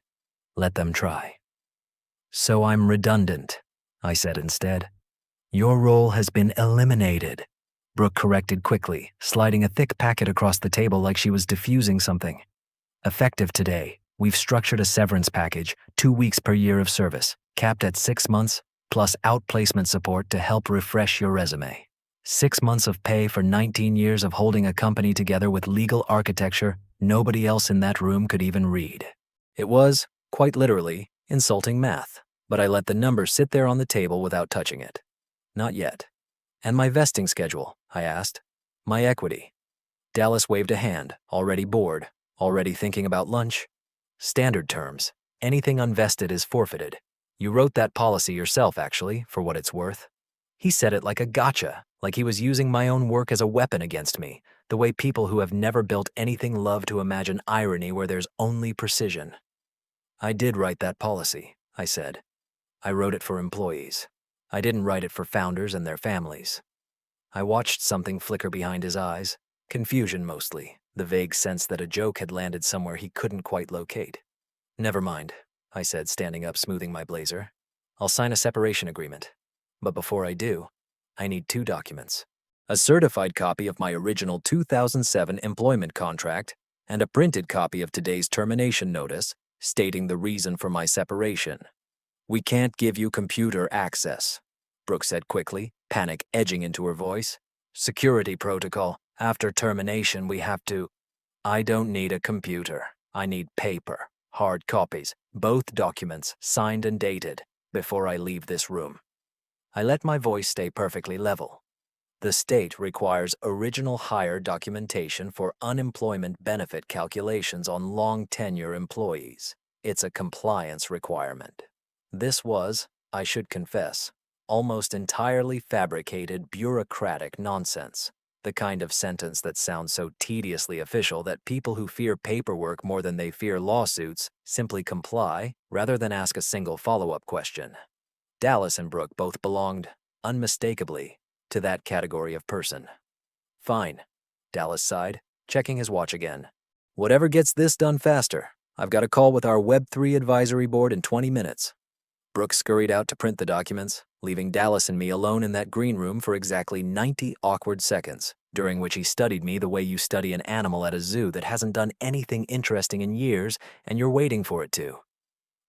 let them try. So I'm redundant, I said instead. Your role has been eliminated, Brooke corrected quickly, sliding a thick packet across the table like she was diffusing something. Effective today, we've structured a severance package, 2 weeks per year of service, capped at 6 months, plus outplacement support to help refresh your resume. 6 months of pay for 19 years of holding a company together with legal architecture nobody else in that room could even read. It was, quite literally, insulting math, but I let the number sit there on the table without touching it. Not yet. And my vesting schedule, I asked. My equity. Dallas waved a hand, already bored, already thinking about lunch. Standard terms. Anything unvested is forfeited. You wrote that policy yourself, actually, for what it's worth. He said it like a gotcha, like he was using my own work as a weapon against me, the way people who have never built anything love to imagine irony where there's only precision. I did write that policy, I said. I wrote it for employees. I didn't write it for founders and their families. I watched something flicker behind his eyes, confusion mostly, the vague sense that a joke had landed somewhere he couldn't quite locate. Never mind, I said, standing up, smoothing my blazer. I'll sign a separation agreement. But before I do, I need 2 documents. A certified copy of my original 2007 employment contract and a printed copy of today's termination notice stating the reason for my separation. We can't give you computer access, Brooke said quickly, panic edging into her voice. Security protocol. After termination, we have to. I don't need a computer. I need paper, hard copies, both documents, signed and dated, before I leave this room. I let my voice stay perfectly level. The state requires original hire documentation for unemployment benefit calculations on long tenure employees. It's a compliance requirement. This was, I should confess, almost entirely fabricated bureaucratic nonsense. The kind of sentence that sounds so tediously official that people who fear paperwork more than they fear lawsuits simply comply rather than ask a single follow-up question. Dallas and Brooke both belonged, unmistakably, to that category of person. Fine, Dallas sighed, checking his watch again. Whatever gets this done faster. I've got a call with our Web3 advisory board in 20 minutes. Brooke scurried out to print the documents, leaving Dallas and me alone in that green room for exactly 90 awkward seconds, during which he studied me the way you study an animal at a zoo that hasn't done anything interesting in years and you're waiting for it to.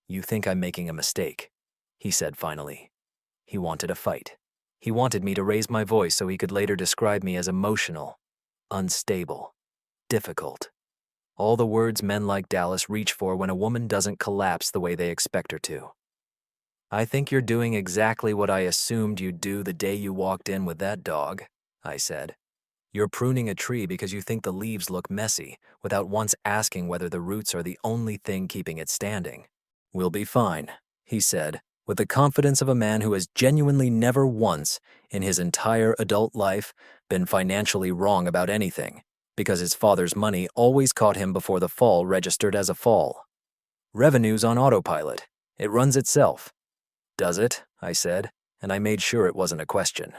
You think I'm making a mistake, he said finally. He wanted a fight. He wanted me to raise my voice so he could later describe me as emotional, unstable, difficult. All the words men like Dallas reach for when a woman doesn't collapse the way they expect her to. I think you're doing exactly what I assumed you'd do the day you walked in with that dog, I said. You're pruning a tree because you think the leaves look messy, without once asking whether the roots are the only thing keeping it standing. We'll be fine, he said, with the confidence of a man who has genuinely never once, in his entire adult life, been financially wrong about anything, because his father's money always caught him before the fall registered as a fall. Revenue's on autopilot. It runs itself. Does it? I said, and I made sure it wasn't a question.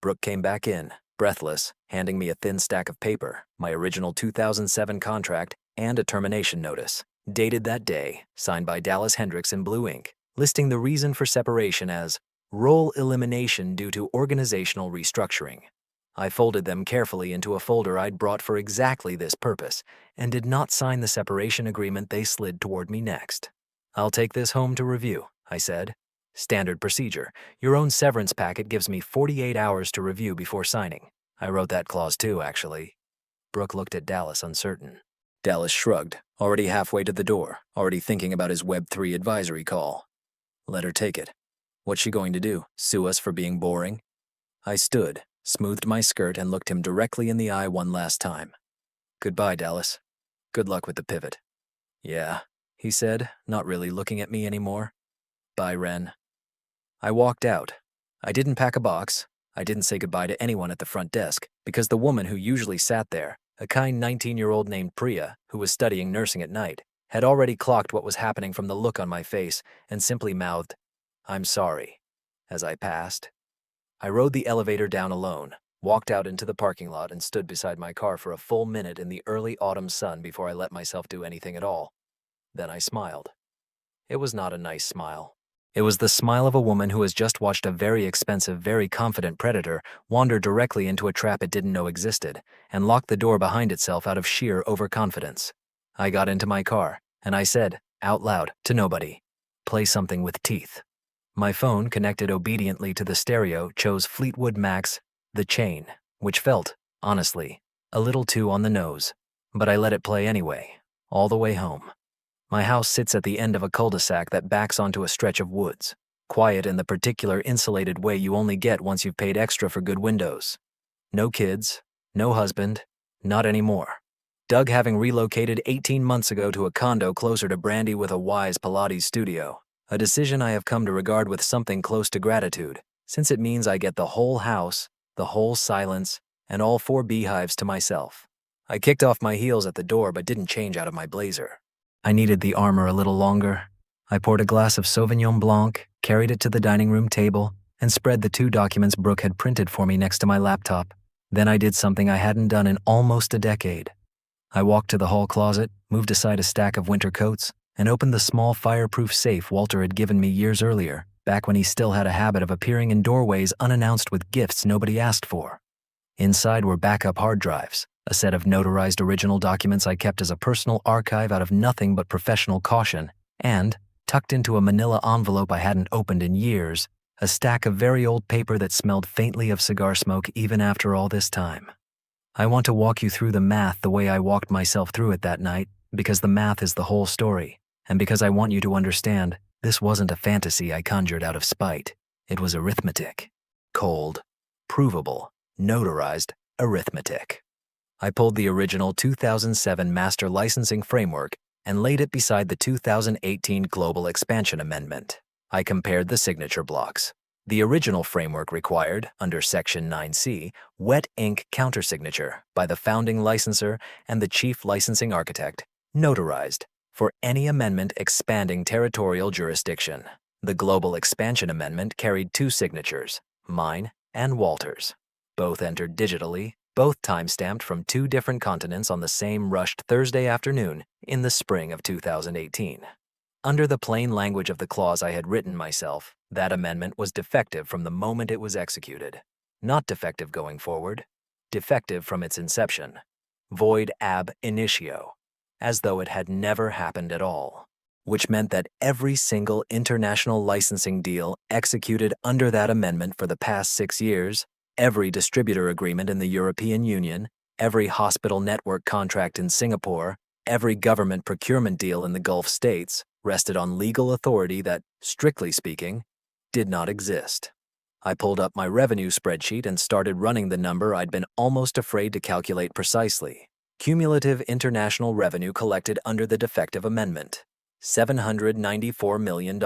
Brooke came back in, breathless, handing me a thin stack of paper, my original 2007 contract, and a termination notice, dated that day, signed by Dallas Hendricks in blue ink, listing the reason for separation as role elimination due to organizational restructuring. I folded them carefully into a folder I'd brought for exactly this purpose, and did not sign the separation agreement they slid toward me next. I'll take this home to review, I said. Standard procedure. Your own severance packet gives me 48 hours to review before signing. I wrote that clause too, actually. Brooke looked at Dallas uncertain. Dallas shrugged, already halfway to the door, already thinking about his Web3 advisory call. Let her take it. What's she going to do? Sue us for being boring? I stood, smoothed my skirt, and looked him directly in the eye one last time. Goodbye, Dallas. Good luck with the pivot. Yeah, he said, not really looking at me anymore. Bye, Ren. I walked out. I didn't pack a box. I didn't say goodbye to anyone at the front desk, because the woman who usually sat there, a kind 19-year-old named Priya, who was studying nursing at night, had already clocked what was happening from the look on my face and simply mouthed, "I'm sorry," as I passed. I rode the elevator down alone, walked out into the parking lot, and stood beside my car for a full minute in the early autumn sun before I let myself do anything at all. Then I smiled. It was not a nice smile. It was the smile of a woman who has just watched a very expensive, very confident predator wander directly into a trap it didn't know existed and lock the door behind itself out of sheer overconfidence. I got into my car, and I said, out loud, to nobody, "Play something with teeth." My phone, connected obediently to the stereo, chose Fleetwood Mac's The Chain, which felt, honestly, a little too on the nose, but I let it play anyway, all the way home. My house sits at the end of a cul-de-sac that backs onto a stretch of woods, quiet in the particular insulated way you only get once you've paid extra for good windows. No kids, no husband, not anymore. Doug having relocated 18 months ago to a condo closer to Brandy with a wise Pilates studio, a decision I have come to regard with something close to gratitude, since it means I get the whole house, the whole silence, and all 4 beehives to myself. I kicked off my heels at the door but didn't change out of my blazer. I needed the armor a little longer. I poured a glass of Sauvignon Blanc, carried it to the dining room table, and spread the 2 documents Brooke had printed for me next to my laptop. Then I did something I hadn't done in almost a decade. I walked to the hall closet, moved aside a stack of winter coats, and opened the small fireproof safe Walter had given me years earlier, back when he still had a habit of appearing in doorways unannounced with gifts nobody asked for. Inside were backup hard drives, a set of notarized original documents I kept as a personal archive out of nothing but professional caution, and, tucked into a manila envelope I hadn't opened in years, a stack of very old paper that smelled faintly of cigar smoke even after all this time. I want to walk you through the math the way I walked myself through it that night, because the math is the whole story, and because I want you to understand this wasn't a fantasy I conjured out of spite. It was arithmetic. Cold, provable, notarized arithmetic. I pulled the original 2007 Master Licensing Framework and laid it beside the 2018 Global Expansion Amendment. I compared the signature blocks. The original framework required, under Section 9C, wet ink countersignature by the founding licensor and the chief licensing architect, notarized, for any amendment expanding territorial jurisdiction. The Global Expansion Amendment carried two signatures, mine and Walter's. Both entered digitally, both time-stamped from two different continents on the same rushed Thursday afternoon in the spring of 2018. Under the plain language of the clause I had written myself, that amendment was defective from the moment it was executed. Not defective going forward, defective from its inception. Void ab initio, as though it had never happened at all. Which meant that every single international licensing deal executed under that amendment for the past 6 years, every distributor agreement in the European Union, every hospital network contract in Singapore, every government procurement deal in the Gulf states, rested on legal authority that, strictly speaking, did not exist. I pulled up my revenue spreadsheet and started running the number I'd been almost afraid to calculate precisely. Cumulative international revenue collected under the defective amendment. $794 million.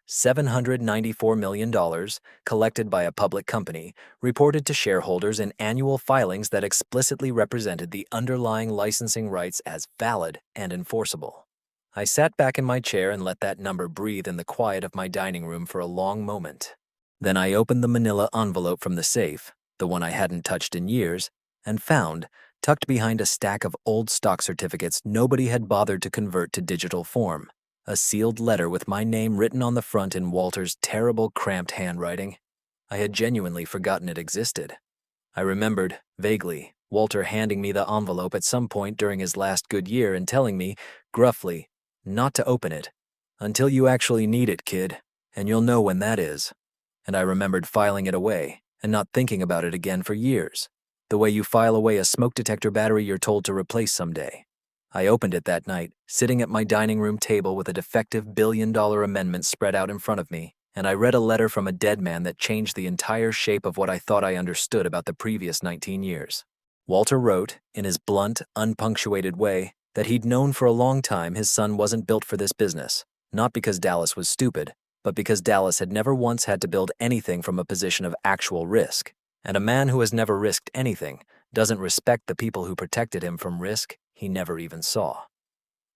$794 million collected by a public company, reported to shareholders in annual filings that explicitly represented the underlying licensing rights as valid and enforceable. I sat back in my chair and let that number breathe in the quiet of my dining room for a long moment. Then I opened the manila envelope from the safe, the one I hadn't touched in years, and found, tucked behind a stack of old stock certificates nobody had bothered to convert to digital form, a sealed letter with my name written on the front in Walter's terrible, cramped handwriting. I had genuinely forgotten it existed. I remembered, vaguely, Walter handing me the envelope at some point during his last good year and telling me, gruffly, not to open it, until you actually need it, kid, and you'll know when that is. And I remembered filing it away and not thinking about it again for years, the way you file away a smoke detector battery you're told to replace someday. I opened it that night, sitting at my dining room table with a defective billion-dollar amendment spread out in front of me, and I read a letter from a dead man that changed the entire shape of what I thought I understood about the previous 19 years. Walter wrote, in his blunt, unpunctuated way, that he'd known for a long time his son wasn't built for this business, not because Dallas was stupid, but because Dallas had never once had to build anything from a position of actual risk, and a man who has never risked anything doesn't respect the people who protected him from risk he never even saw.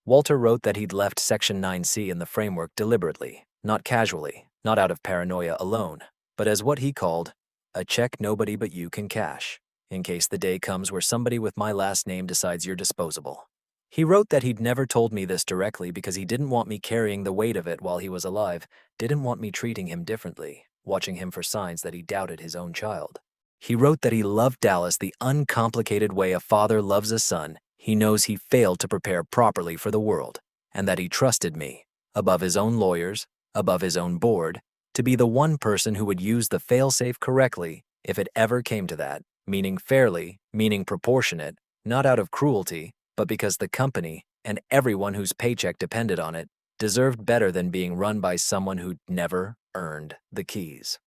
Walter wrote that he'd left Section 9C in the framework deliberately, not casually, not out of paranoia alone, but as what he called a check nobody but you can cash, in case the day comes where somebody with my last name decides you're disposable. He wrote that he'd never told me this directly because he didn't want me carrying the weight of it while he was alive, didn't want me treating him differently, watching him for signs that he doubted his own child. He wrote that he loved Dallas the uncomplicated way a father loves a son he knows he failed to prepare properly for the world, and that he trusted me, above his own lawyers, above his own board, to be the one person who would use the failsafe correctly if it ever came to that, meaning fairly, meaning proportionate, not out of cruelty, but because the company, and everyone whose paycheck depended on it, deserved better than being run by someone who'd never earned the keys.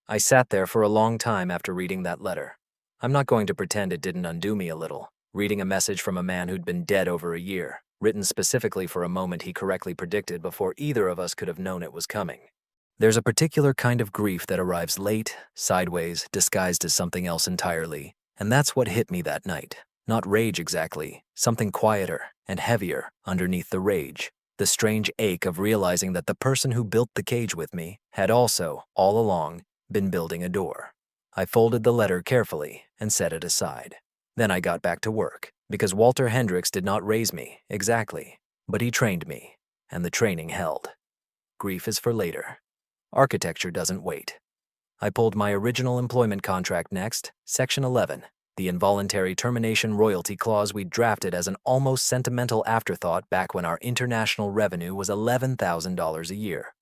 I sat there for a long time after reading that letter. I'm not going to pretend it didn't undo me a little, reading a message from a man who'd been dead over a year, written specifically for a moment he correctly predicted before either of us could have known it was coming. There's a particular kind of grief that arrives late, sideways, disguised as something else entirely, and that's what hit me that night. Not rage exactly, something quieter and heavier underneath the rage, the strange ache of realizing that the person who built the cage with me had also, all along, been building a door. I folded the letter carefully and set it aside. Then I got back to work, because Walter Hendricks did not raise me, exactly, but he trained me, and the training held. Grief is for later. Architecture doesn't wait. I pulled my original employment contract next, Section 11, the involuntary termination royalty clause we drafted as an almost sentimental afterthought back when our international revenue was $11,000 a year.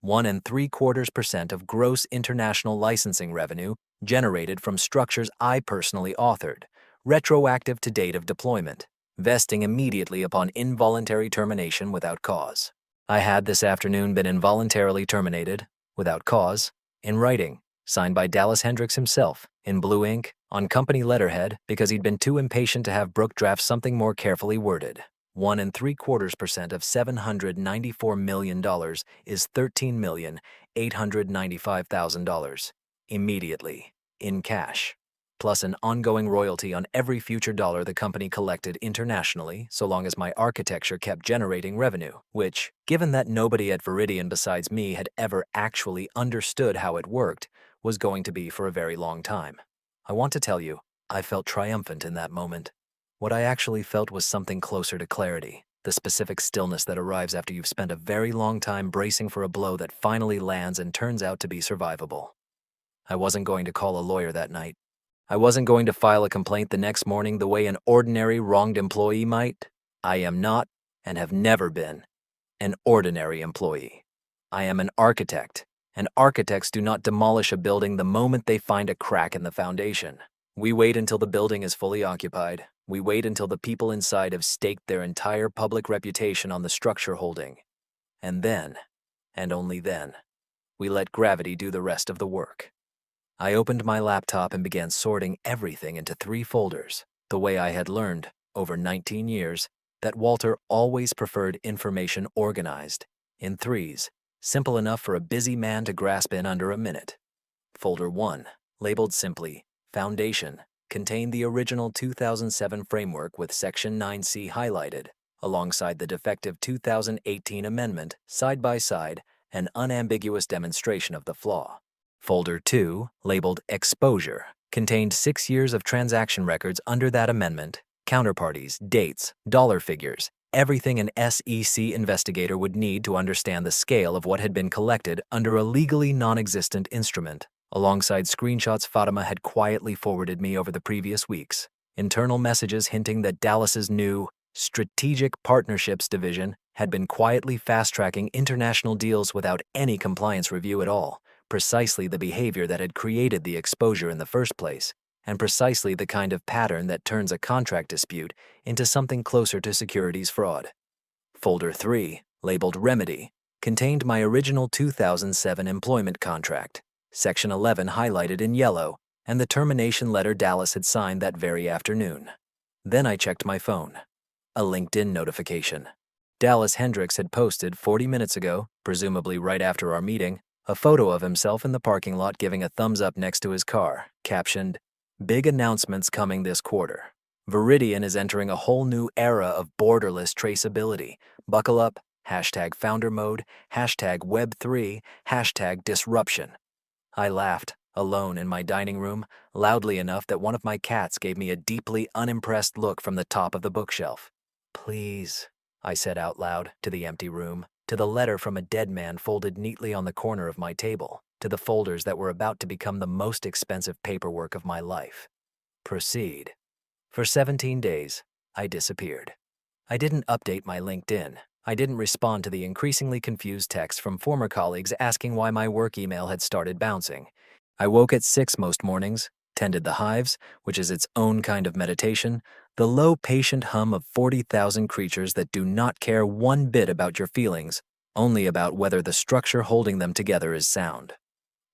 1.75% of gross international licensing revenue generated from structures I personally authored, retroactive to date of deployment, vesting immediately upon involuntary termination without cause. I had this afternoon been involuntarily terminated, without cause, in writing, signed by Dallas Hendricks himself, in blue ink, on company letterhead because he'd been too impatient to have Brooke draft something more carefully worded. 1.75% of $794 million is $13,895,000, immediately, in cash, plus an ongoing royalty on every future dollar the company collected internationally so long as my architecture kept generating revenue, which, given that nobody at Viridian besides me had ever actually understood how it worked, was going to be for a very long time. I want to tell you, I felt triumphant in that moment. What I actually felt was something closer to clarity, the specific stillness that arrives after you've spent a very long time bracing for a blow that finally lands and turns out to be survivable. I wasn't going to call a lawyer that night. I wasn't going to file a complaint the next morning the way an ordinary wronged employee might. I am not, and have never been, an ordinary employee. I am an architect, and architects do not demolish a building the moment they find a crack in the foundation. We wait until the building is fully occupied. We wait until the people inside have staked their entire public reputation on the structure holding. And then, and only then, we let gravity do the rest of the work. I opened my laptop and began sorting everything into 3 folders, the way I had learned, over 19 years, that Walter always preferred information organized, in 3s, simple enough for a busy man to grasp in under a minute. Folder 1, labeled simply Foundation, contained the original 2007 framework with Section 9C highlighted, alongside the defective 2018 amendment, side by side, an unambiguous demonstration of the flaw. Folder 2, labeled Exposure, contained 6 years of transaction records under that amendment, counterparties, dates, dollar figures, everything an SEC investigator would need to understand the scale of what had been collected under a legally non-existent instrument, alongside screenshots Fatima had quietly forwarded me over the previous weeks, internal messages hinting that Dallas's new Strategic Partnerships Division had been quietly fast-tracking international deals without any compliance review at all, precisely the behavior that had created the exposure in the first place, and precisely the kind of pattern that turns a contract dispute into something closer to securities fraud. Folder 3, labeled Remedy, contained my original 2007 employment contract, Section 11 highlighted in yellow, and the termination letter Dallas had signed that very afternoon. Then I checked my phone. A LinkedIn notification. Dallas Hendricks had posted 40 minutes ago, presumably right after our meeting, a photo of himself in the parking lot giving a thumbs up next to his car, captioned, "Big announcements coming this quarter. Viridian is entering a whole new era of borderless traceability. Buckle up, #founder mode, #Web3, #disruption." I laughed, alone in my dining room, loudly enough that one of my cats gave me a deeply unimpressed look from the top of the bookshelf. "Please," I said out loud to the empty room, to the letter from a dead man folded neatly on the corner of my table, to the folders that were about to become the most expensive paperwork of my life. Proceed. For 17 days, I disappeared. I didn't update my LinkedIn. I didn't respond to the increasingly confused texts from former colleagues asking why my work email had started bouncing. I woke at 6 most mornings, tended the hives, which is its own kind of meditation, the low patient hum of 40,000 creatures that do not care one bit about your feelings, only about whether the structure holding them together is sound.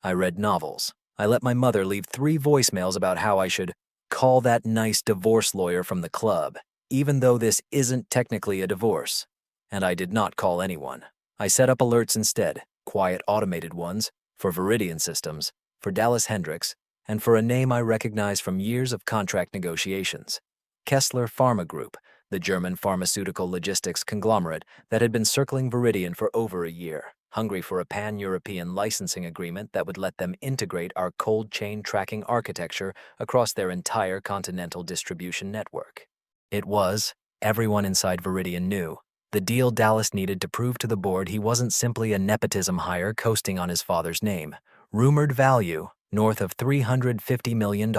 I read novels. I let my mother leave 3 voicemails about how I should call that nice divorce lawyer from the club, even though this isn't technically a divorce. And I did not call anyone. I set up alerts instead, quiet automated ones, for Viridian Systems, for Dallas Hendricks, and for a name I recognize from years of contract negotiations. Kessler Pharma Group, the German pharmaceutical logistics conglomerate that had been circling Viridian for over a year, hungry for a pan-European licensing agreement that would let them integrate our cold chain tracking architecture across their entire continental distribution network. It was, everyone inside Viridian knew, The deal Dallas needed to prove to the board he wasn't simply a nepotism hire coasting on his father's name. Rumored value north of $350 million.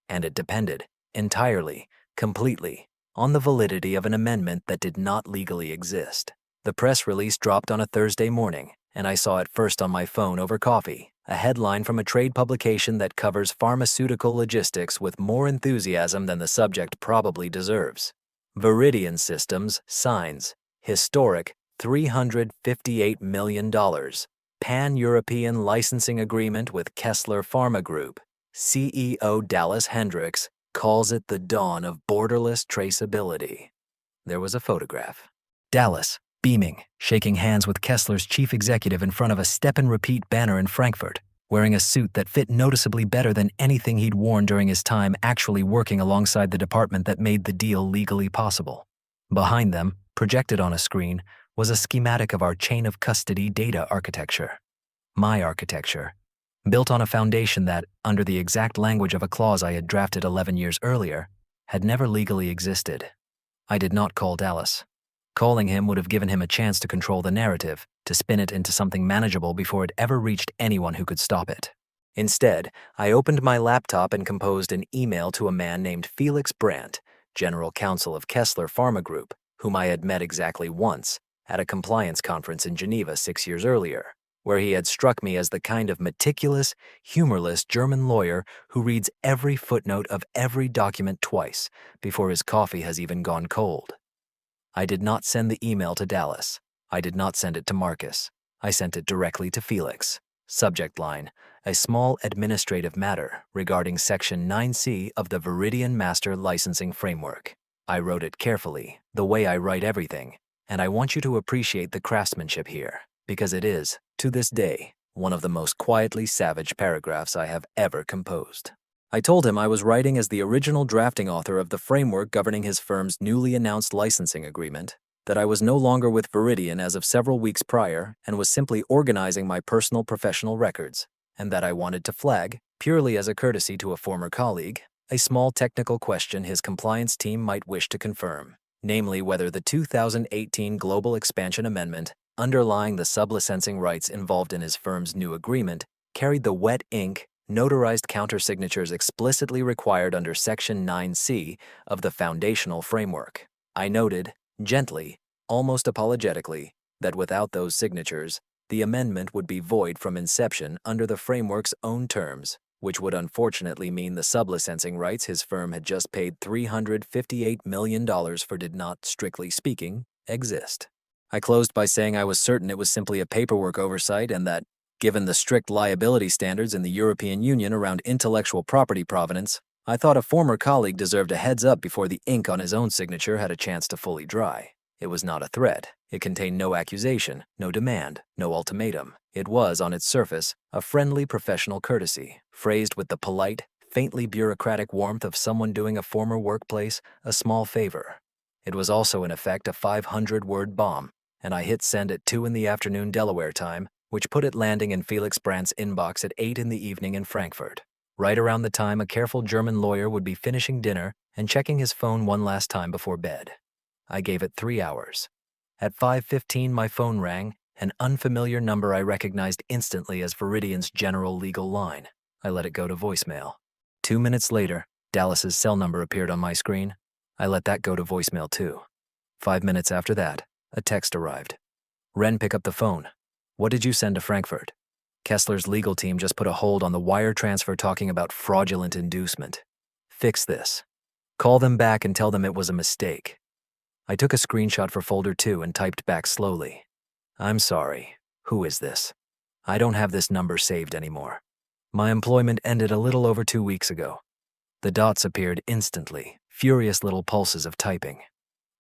And it depended, entirely, completely, on the validity of an amendment that did not legally exist. The press release dropped on a Thursday morning, and I saw it first on my phone over coffee, a headline from a trade publication that covers pharmaceutical logistics with more enthusiasm than the subject probably deserves. Viridian Systems signs historic $358 million pan-European licensing agreement with Kessler Pharma Group. CEO Dallas Hendricks calls it the dawn of borderless traceability. There was a photograph. Dallas, beaming, shaking hands with Kessler's chief executive in front of a step-and-repeat banner in Frankfurt, wearing a suit that fit noticeably better than anything he'd worn during his time actually working alongside the department that made the deal legally possible. Behind them, projected on a screen, was a schematic of our chain of custody data architecture. My architecture, built on a foundation that, under the exact language of a clause I had drafted 11 years earlier, had never legally existed. I did not call Dallas. Calling him would have given him a chance to control the narrative, to spin it into something manageable before it ever reached anyone who could stop it. Instead, I opened my laptop and composed an email to a man named Felix Brandt, general counsel of Kessler Pharma Group, whom I had met exactly once, at a compliance conference in Geneva 6 years earlier, where he had struck me as the kind of meticulous, humorless German lawyer who reads every footnote of every document twice before his coffee has even gone cold. I did not send the email to Dallas. I did not send it to Marcus. I sent it directly to Felix. Subject line, a small administrative matter regarding Section 9C of the Viridian Master Licensing Framework. I wrote it carefully, the way I write everything, and I want you to appreciate the craftsmanship here, because it is, to this day, one of the most quietly savage paragraphs I have ever composed. I told him I was writing as the original drafting author of the framework governing his firm's newly announced licensing agreement, that I was no longer with Viridian as of several weeks prior and was simply organizing my personal professional records, and that I wanted to flag, purely as a courtesy to a former colleague, a small technical question his compliance team might wish to confirm, namely whether the 2018 Global Expansion Amendment underlying the sublicensing rights involved in his firm's new agreement carried the wet ink, notarized countersignatures explicitly required under Section 9C of the foundational framework. I noted, gently, almost apologetically, that without those signatures, the amendment would be void from inception under the framework's own terms, which would unfortunately mean the sublicensing rights his firm had just paid $358 million for did not, strictly speaking, exist. I closed by saying I was certain it was simply a paperwork oversight and that, given the strict liability standards in the European Union around intellectual property provenance, I thought a former colleague deserved a heads up before the ink on his own signature had a chance to fully dry. It was not a threat. It contained no accusation, no demand, no ultimatum. It was, on its surface, a friendly professional courtesy, phrased with the polite, faintly bureaucratic warmth of someone doing a former workplace a small favor. It was also, in effect, a 500-word bomb, and I hit send at 2 in the afternoon Delaware time, which put it landing in Felix Brandt's inbox at 8 in the evening in Frankfurt, right around the time a careful German lawyer would be finishing dinner and checking his phone one last time before bed. I gave it 3 hours. At 5:15, my phone rang, an unfamiliar number I recognized instantly as Viridian's general legal line. I let it go to voicemail. 2 minutes later, Dallas's cell number appeared on my screen. I let that go to voicemail too. 5 minutes after that, a text arrived. Ren, pick up the phone. What did you send to Frankfurt? Kessler's legal team just put a hold on the wire transfer talking about fraudulent inducement. Fix this. Call them back and tell them it was a mistake. I took a screenshot for folder 2 and typed back slowly. I'm sorry. Who is this? I don't have this number saved anymore. My employment ended a little over 2 weeks ago. The dots appeared instantly, furious little pulses of typing.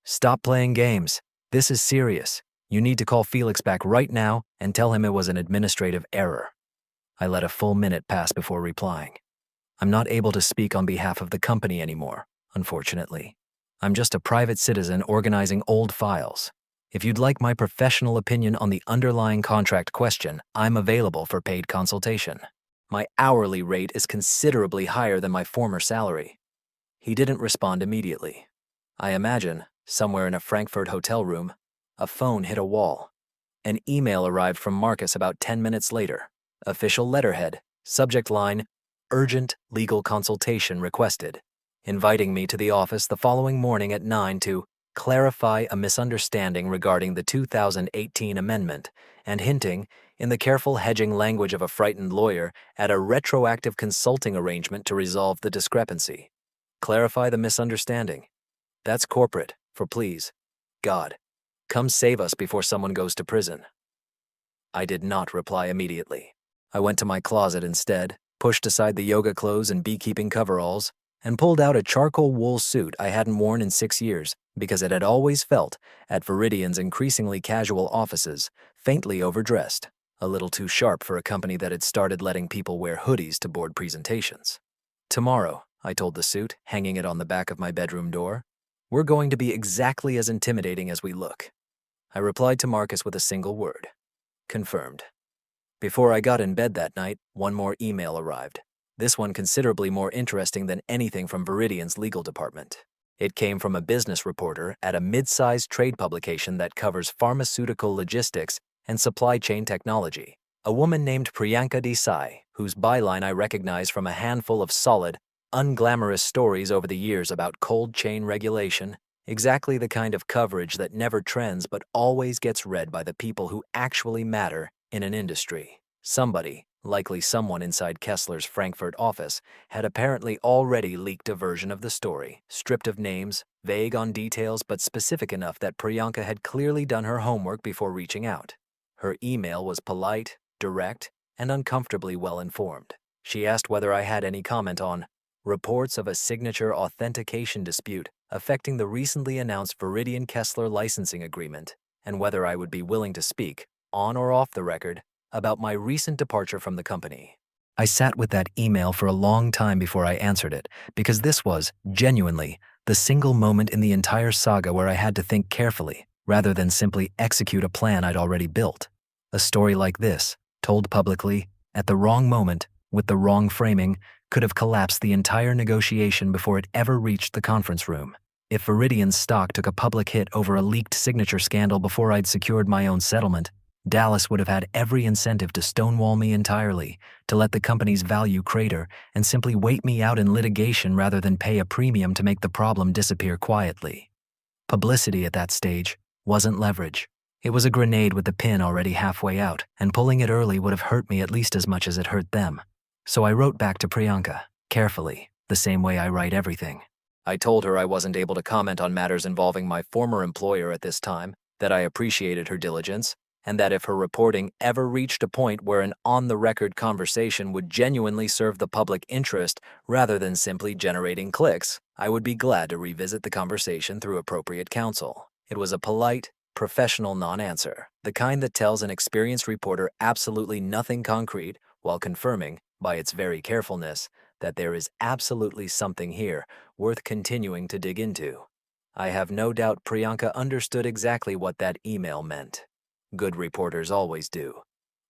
Stop playing games. This is serious. You need to call Felix back right now and tell him it was an administrative error. I let a full minute pass before replying. I'm not able to speak on behalf of the company anymore, unfortunately. I'm just a private citizen organizing old files. If you'd like my professional opinion on the underlying contract question, I'm available for paid consultation. My hourly rate is considerably higher than my former salary. He didn't respond immediately. I imagine, somewhere in a Frankfurt hotel room, A phone hit a wall. An email arrived from Marcus about 10 minutes later. Official letterhead, subject line, urgent legal consultation requested, inviting me to the office the following morning at 9 to clarify a misunderstanding regarding the 2018 amendment and hinting, in the careful hedging language of a frightened lawyer, at a retroactive consulting arrangement to resolve the discrepancy. Clarify the misunderstanding. That's corporate, for please, God, come save us before someone goes to prison. I did not reply immediately. I went to my closet instead, pushed aside the yoga clothes and beekeeping coveralls, and pulled out a charcoal wool suit I hadn't worn in 6 years because it had always felt, at Viridian's increasingly casual offices, faintly overdressed, a little too sharp for a company that had started letting people wear hoodies to board presentations. Tomorrow, I told the suit, hanging it on the back of my bedroom door, we're going to be exactly as intimidating as we look. I replied to Marcus with a single word. Confirmed. Before I got in bed that night, one more email arrived. This one considerably more interesting than anything from Viridian's legal department. It came from a business reporter at a mid-sized trade publication that covers pharmaceutical logistics and supply chain technology. A woman named Priyanka Desai, whose byline I recognize from a handful of solid, unglamorous stories over the years about cold chain regulation, exactly the kind of coverage that never trends but always gets read by the people who actually matter in an industry. Somebody, likely someone inside Kessler's Frankfurt office, had apparently already leaked a version of the story, stripped of names, vague on details but specific enough that Priyanka had clearly done her homework before reaching out. Her email was polite, direct, and uncomfortably well-informed. She asked whether I had any comment on reports of a signature authentication dispute affecting the recently announced Viridian Kessler licensing agreement, and whether I would be willing to speak, on or off the record, about my recent departure from the company. I sat with that email for a long time before I answered it, because this was, genuinely, the single moment in the entire saga where I had to think carefully, rather than simply execute a plan I'd already built. A story like this, told publicly, at the wrong moment, with the wrong framing, could have collapsed the entire negotiation before it ever reached the conference room. If Viridian's stock took a public hit over a leaked signature scandal before I'd secured my own settlement, Dallas would have had every incentive to stonewall me entirely, to let the company's value crater, and simply wait me out in litigation rather than pay a premium to make the problem disappear quietly. Publicity at that stage wasn't leverage. It was a grenade with the pin already halfway out, and pulling it early would have hurt me at least as much as it hurt them. So I wrote back to Priyanka, carefully, the same way I write everything. I told her I wasn't able to comment on matters involving my former employer at this time, that I appreciated her diligence, and that if her reporting ever reached a point where an on-the-record conversation would genuinely serve the public interest rather than simply generating clicks, I would be glad to revisit the conversation through appropriate counsel. It was a polite, professional non-answer, the kind that tells an experienced reporter absolutely nothing concrete while confirming, by its very carefulness, that there is absolutely something here worth continuing to dig into. I have no doubt Priyanka understood exactly what that email meant. Good reporters always do.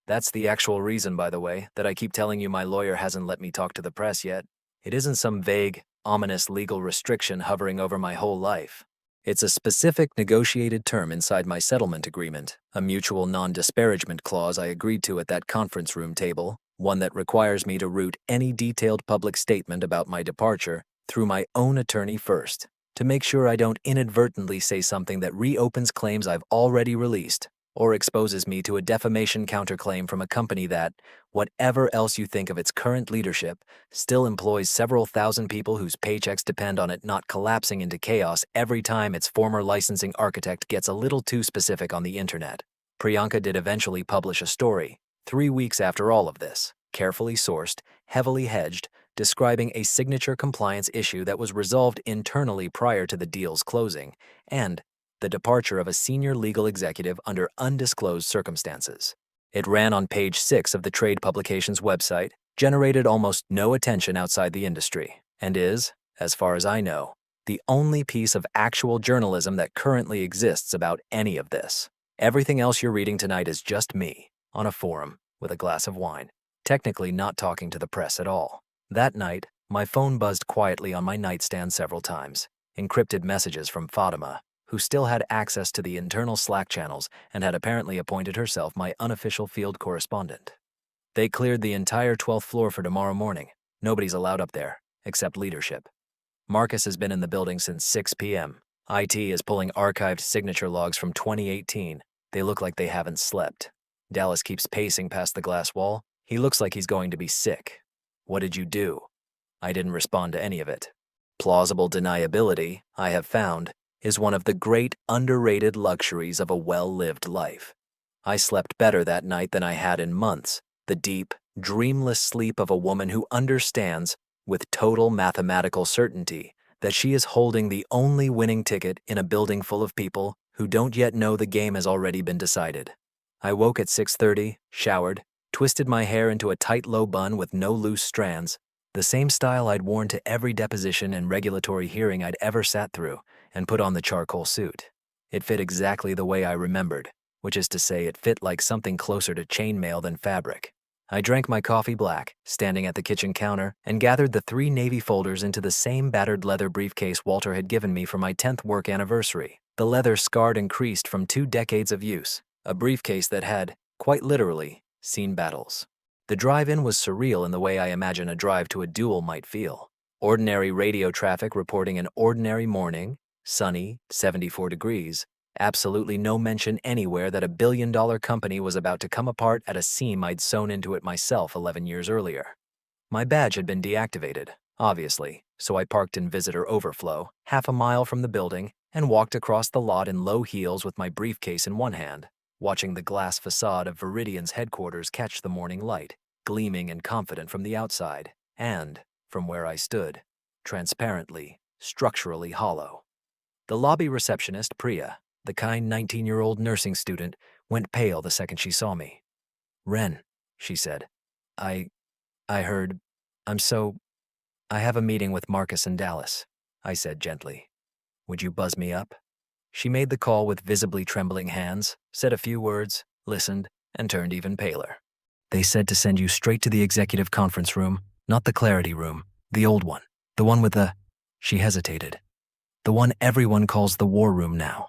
That's the actual reason, by the way, that I keep telling you my lawyer hasn't let me talk to the press yet. It isn't some vague, ominous legal restriction hovering over my whole life. It's a specific negotiated term inside my settlement agreement, a mutual non-disparagement clause I agreed to at that conference room table, one that requires me to route any detailed public statement about my departure through my own attorney first, to make sure I don't inadvertently say something that reopens claims I've already released, or exposes me to a defamation counterclaim from a company that, whatever else you think of its current leadership, still employs several thousand people whose paychecks depend on it not collapsing into chaos every time its former licensing architect gets a little too specific on the internet. Priyanka did eventually publish a story, 3 weeks after all of this, carefully sourced, heavily hedged, describing a signature compliance issue that was resolved internally prior to the deal's closing, and the departure of a senior legal executive under undisclosed circumstances. It ran on page 6 of the trade publication's website, generated almost no attention outside the industry, and is, as far as I know, the only piece of actual journalism that currently exists about any of this. Everything else you're reading tonight is just me, on a forum, with a glass of wine, technically not talking to the press at all. That night, my phone buzzed quietly on my nightstand several times, encrypted messages from Fatima, who still had access to the internal Slack channels and had apparently appointed herself my unofficial field correspondent. They cleared the entire 12th floor for tomorrow morning. Nobody's allowed up there, except leadership. Marcus has been in the building since 6 p.m. IT is pulling archived signature logs from 2018. They look like they haven't slept. Dallas keeps pacing past the glass wall. He looks like he's going to be sick. What did you do? I didn't respond to any of it. Plausible deniability, I have found, is one of the great underrated luxuries of a well-lived life. I slept better that night than I had in months, the deep, dreamless sleep of a woman who understands, with total mathematical certainty, that she is holding the only winning ticket in a building full of people who don't yet know the game has already been decided. I woke at 6:30, showered, twisted my hair into a tight low bun with no loose strands, the same style I'd worn to every deposition and regulatory hearing I'd ever sat through, and put on the charcoal suit. It fit exactly the way I remembered, which is to say it fit like something closer to chainmail than fabric. I drank my coffee black, standing at the kitchen counter, and gathered the 3 navy folders into the same battered leather briefcase Walter had given me for my 10th work anniversary, the leather scarred and creased from 2 decades of use, a briefcase that had, quite literally, seen battles. The drive-in was surreal in the way I imagine a drive to a duel might feel. Ordinary radio traffic reporting an ordinary morning, sunny, 74 degrees, absolutely no mention anywhere that a billion-dollar company was about to come apart at a seam I'd sewn into it myself 11 years earlier. My badge had been deactivated, obviously, so I parked in visitor overflow, half a mile from the building, and walked across the lot in low heels with my briefcase in one hand, watching the glass facade of Viridian's headquarters catch the morning light, gleaming and confident from the outside, and, from where I stood, transparently, structurally hollow. The lobby receptionist, Priya, the kind 19-year-old nursing student, went pale the second she saw me. "Ren," she said. I heard, I have a meeting with Marcus and Dallas," I said gently. "Would you buzz me up?" She made the call with visibly trembling hands, said a few words, listened, and turned even paler. "They said to send you straight to the executive conference room, not the Clarity room, the old one, the one with the—" She hesitated. "The one everyone calls the war room now."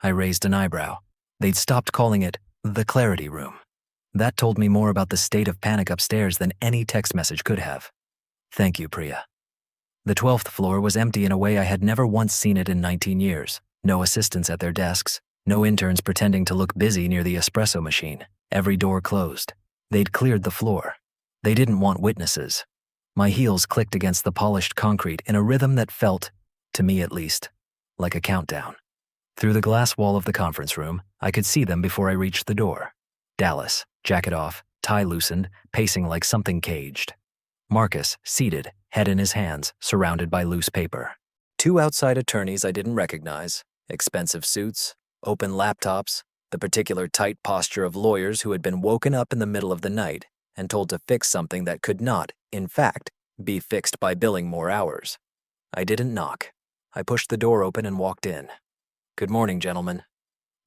I raised an eyebrow. They'd stopped calling it the Clarity room. That told me more about the state of panic upstairs than any text message could have. "Thank you, Priya." The 12th floor was empty in a way I had never once seen it in 19 years. No assistants at their desks, no interns pretending to look busy near the espresso machine. Every door closed. They'd cleared the floor. They didn't want witnesses. My heels clicked against the polished concrete in a rhythm that felt, to me at least, like a countdown. Through the glass wall of the conference room, I could see them before I reached the door. Dallas, jacket off, tie loosened, pacing like something caged. Marcus, seated, head in his hands, surrounded by loose paper. 2 outside attorneys I didn't recognize, expensive suits, open laptops, the particular tight posture of lawyers who had been woken up in the middle of the night and told to fix something that could not, in fact, be fixed by billing more hours. I didn't knock. I pushed the door open and walked in. "Good morning, gentlemen."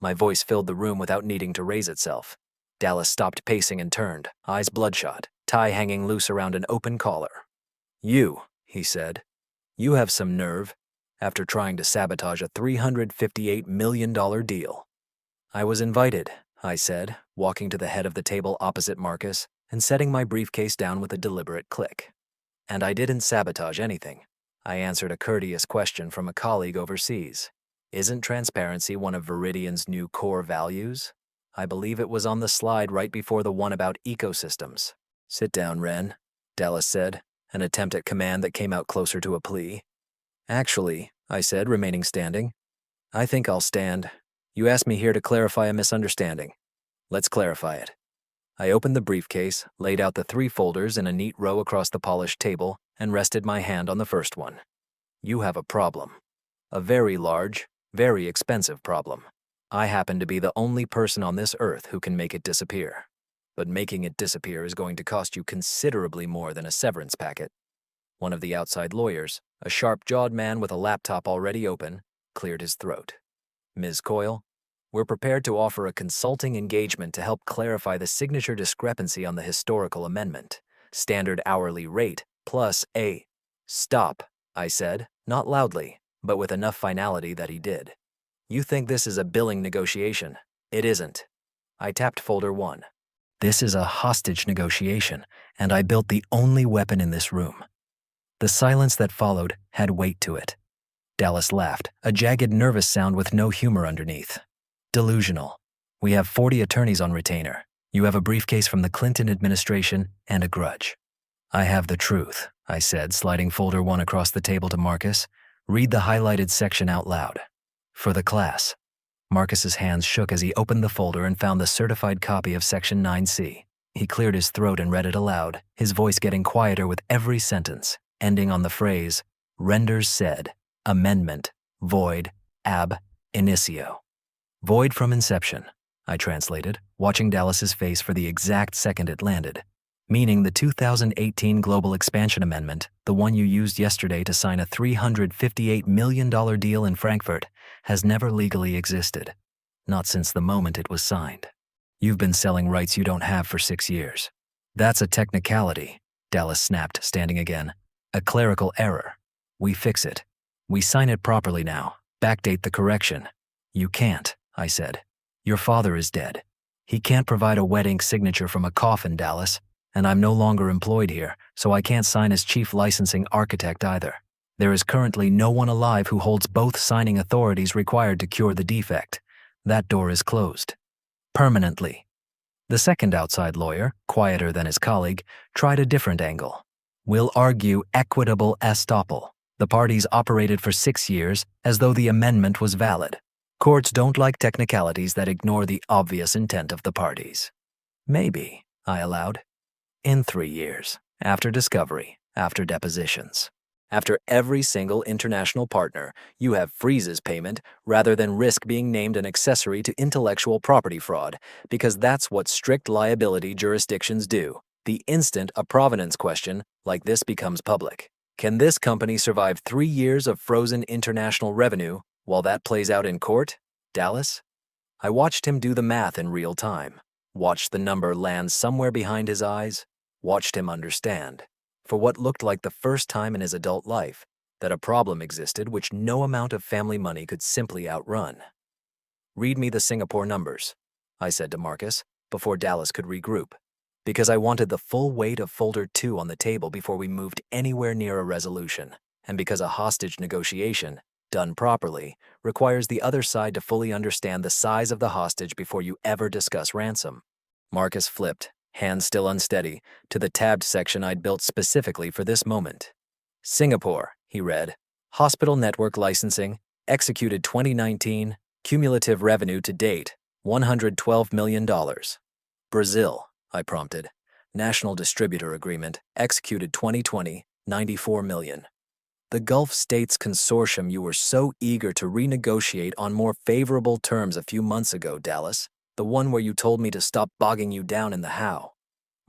My voice filled the room without needing to raise itself. Dallas stopped pacing and turned, eyes bloodshot, tie hanging loose around an open collar. "You," he said, "you have some nerve, after trying to sabotage a $358 million deal." "I was invited," I said, walking to the head of the table opposite Marcus and setting my briefcase down with a deliberate click. "And I didn't sabotage anything." I answered a courteous question from a colleague overseas. "Isn't transparency one of Viridian's new core values?" I believe it was on the slide right before the one about ecosystems. "Sit down, Ren," Dallas said, an attempt at command that came out closer to a plea. "Actually," I said, remaining standing, "I think I'll stand. You asked me here to clarify a misunderstanding. Let's clarify it." I opened the briefcase, laid out the 3 folders in a neat row across the polished table, and rested my hand on the first one. "You have a problem. A very large, very expensive problem. I happen to be the only person on this earth who can make it disappear. But making it disappear is going to cost you considerably more than a severance packet." One of the outside lawyers, a sharp-jawed man with a laptop already open, cleared his throat. "Ms. Coyle, we're prepared to offer a consulting engagement to help clarify the signature discrepancy on the historical amendment. Standard hourly rate plus a—" "Stop," I said, not loudly, but with enough finality that he did. You think this is a billing negotiation. It isn't. I tapped folder 1. This is a hostage negotiation, and I built the only weapon in this room. The silence that followed had weight to it. Dallas laughed, a jagged, nervous sound with no humor underneath. Delusional. We have 40 attorneys on retainer. You have a briefcase from the Clinton administration and a grudge. I have the truth, I said, sliding folder 1 across the table to Marcus. Read the highlighted section out loud. For the class. Marcus's hands shook as he opened the folder and found the certified copy of section 9C. He cleared his throat and read it aloud, his voice getting quieter with every sentence, ending on the phrase, renders said, amendment, void, ab initio. Void from inception, I translated, watching Dallas's face for the exact second it landed. Meaning the 2018 Global Expansion Amendment, the one you used yesterday to sign a $358 million deal in Frankfurt, has never legally existed. Not since the moment it was signed. You've been selling rights you don't have for 6 years. That's a technicality, Dallas snapped, standing again. A clerical error. We fix it. We sign it properly now. Backdate the correction. You can't, I said. Your father is dead. He can't provide a wet ink signature from a coffin, Dallas. And I'm no longer employed here, so I can't sign as chief licensing architect either. There is currently no one alive who holds both signing authorities required to cure the defect. That door is closed. Permanently. The second outside lawyer, quieter than his colleague, tried a different angle. We'll argue equitable estoppel. The parties operated for 6 years as though the amendment was valid. Courts don't like technicalities that ignore the obvious intent of the parties. Maybe, I allowed. In 3 years, after discovery, after depositions, after every single international partner, you have freezes payment rather than risk being named an accessory to intellectual property fraud, because that's what strict liability jurisdictions do, the instant a provenance question like this becomes public. Can this company survive 3 years of frozen international revenue while that plays out in court, Dallas? I watched him do the math in real time, watched the number land somewhere behind his eyes, watched him understand, for what looked like the first time in his adult life, that a problem existed which no amount of family money could simply outrun. Read me the Singapore numbers, I said to Marcus, before Dallas could regroup, because I wanted the full weight of folder 2 on the table before we moved anywhere near a resolution, and because a hostage negotiation, done properly, requires the other side to fully understand the size of the hostage before you ever discuss ransom. Marcus flipped, hands still unsteady, to the tabbed section I'd built specifically for this moment. Singapore, he read. Hospital network licensing, executed 2019, cumulative revenue to date, $112 million. Brazil, I prompted. National distributor agreement, executed 2020, $94 million. The Gulf States Consortium you were so eager to renegotiate on more favorable terms a few months ago, Dallas. The one where you told me to stop bogging you down in the how.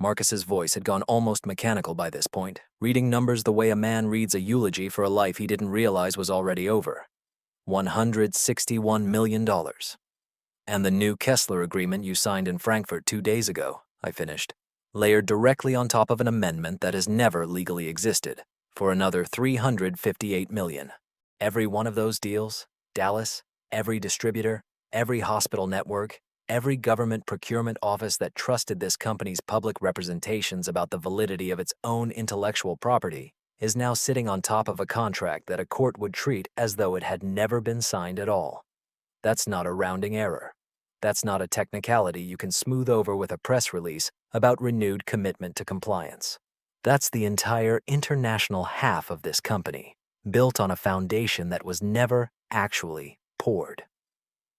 Marcus's voice had gone almost mechanical by this point, reading numbers the way a man reads a eulogy for a life he didn't realize was already over. $161 million. And the new Kessler agreement you signed in Frankfurt 2 days ago, I finished, layered directly on top of an amendment that has never legally existed, for another $358 million. Every one of those deals, Dallas, every distributor, every hospital network, every government procurement office that trusted this company's public representations about the validity of its own intellectual property is now sitting on top of a contract that a court would treat as though it had never been signed at all. That's not a rounding error. That's not a technicality you can smooth over with a press release about renewed commitment to compliance. That's the entire international half of this company, built on a foundation that was never actually poured.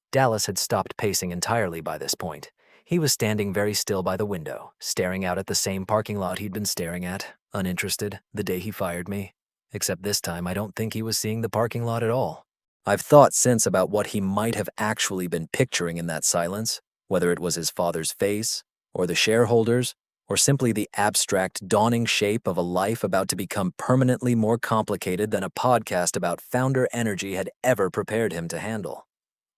Dallas had stopped pacing entirely by this point. He was standing very still by the window, staring out at the same parking lot he'd been staring at, uninterested, the day he fired me. Except this time I don't think he was seeing the parking lot at all. I've thought since about what he might have actually been picturing in that silence, whether it was his father's face, or the shareholders, or simply the abstract, dawning shape of a life about to become permanently more complicated than a podcast about founder energy had ever prepared him to handle.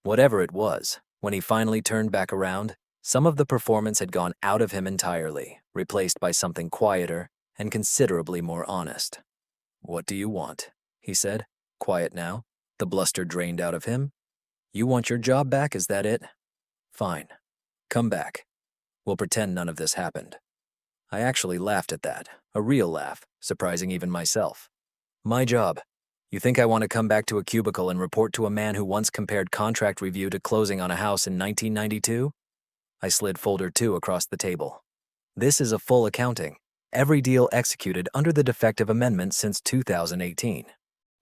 Whatever it was, when he finally turned back around, some of the performance had gone out of him entirely, replaced by something quieter and considerably more honest. "What do you want?" he said, quiet now, the bluster drained out of him. You want your job back, is that it? Fine. Come back. We'll pretend none of this happened. I actually laughed at that, a real laugh, surprising even myself. My job. You think I want to come back to a cubicle and report to a man who once compared contract review to closing on a house in 1992? I slid folder 2 across the table. This is a full accounting. Every deal executed under the defective amendment since 2018.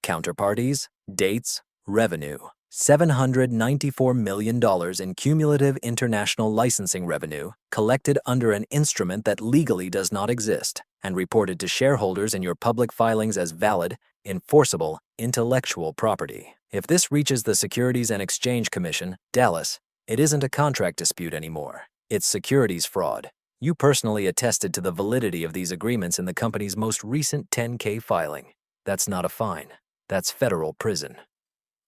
Counterparties, dates, revenue. $794 million in cumulative international licensing revenue collected under an instrument that legally does not exist and reported to shareholders in your public filings as valid, enforceable, intellectual property. If this reaches the Securities and Exchange Commission, Dallas, it isn't a contract dispute anymore. It's securities fraud. You personally attested to the validity of these agreements in the company's most recent 10-K filing. That's not a fine. That's federal prison.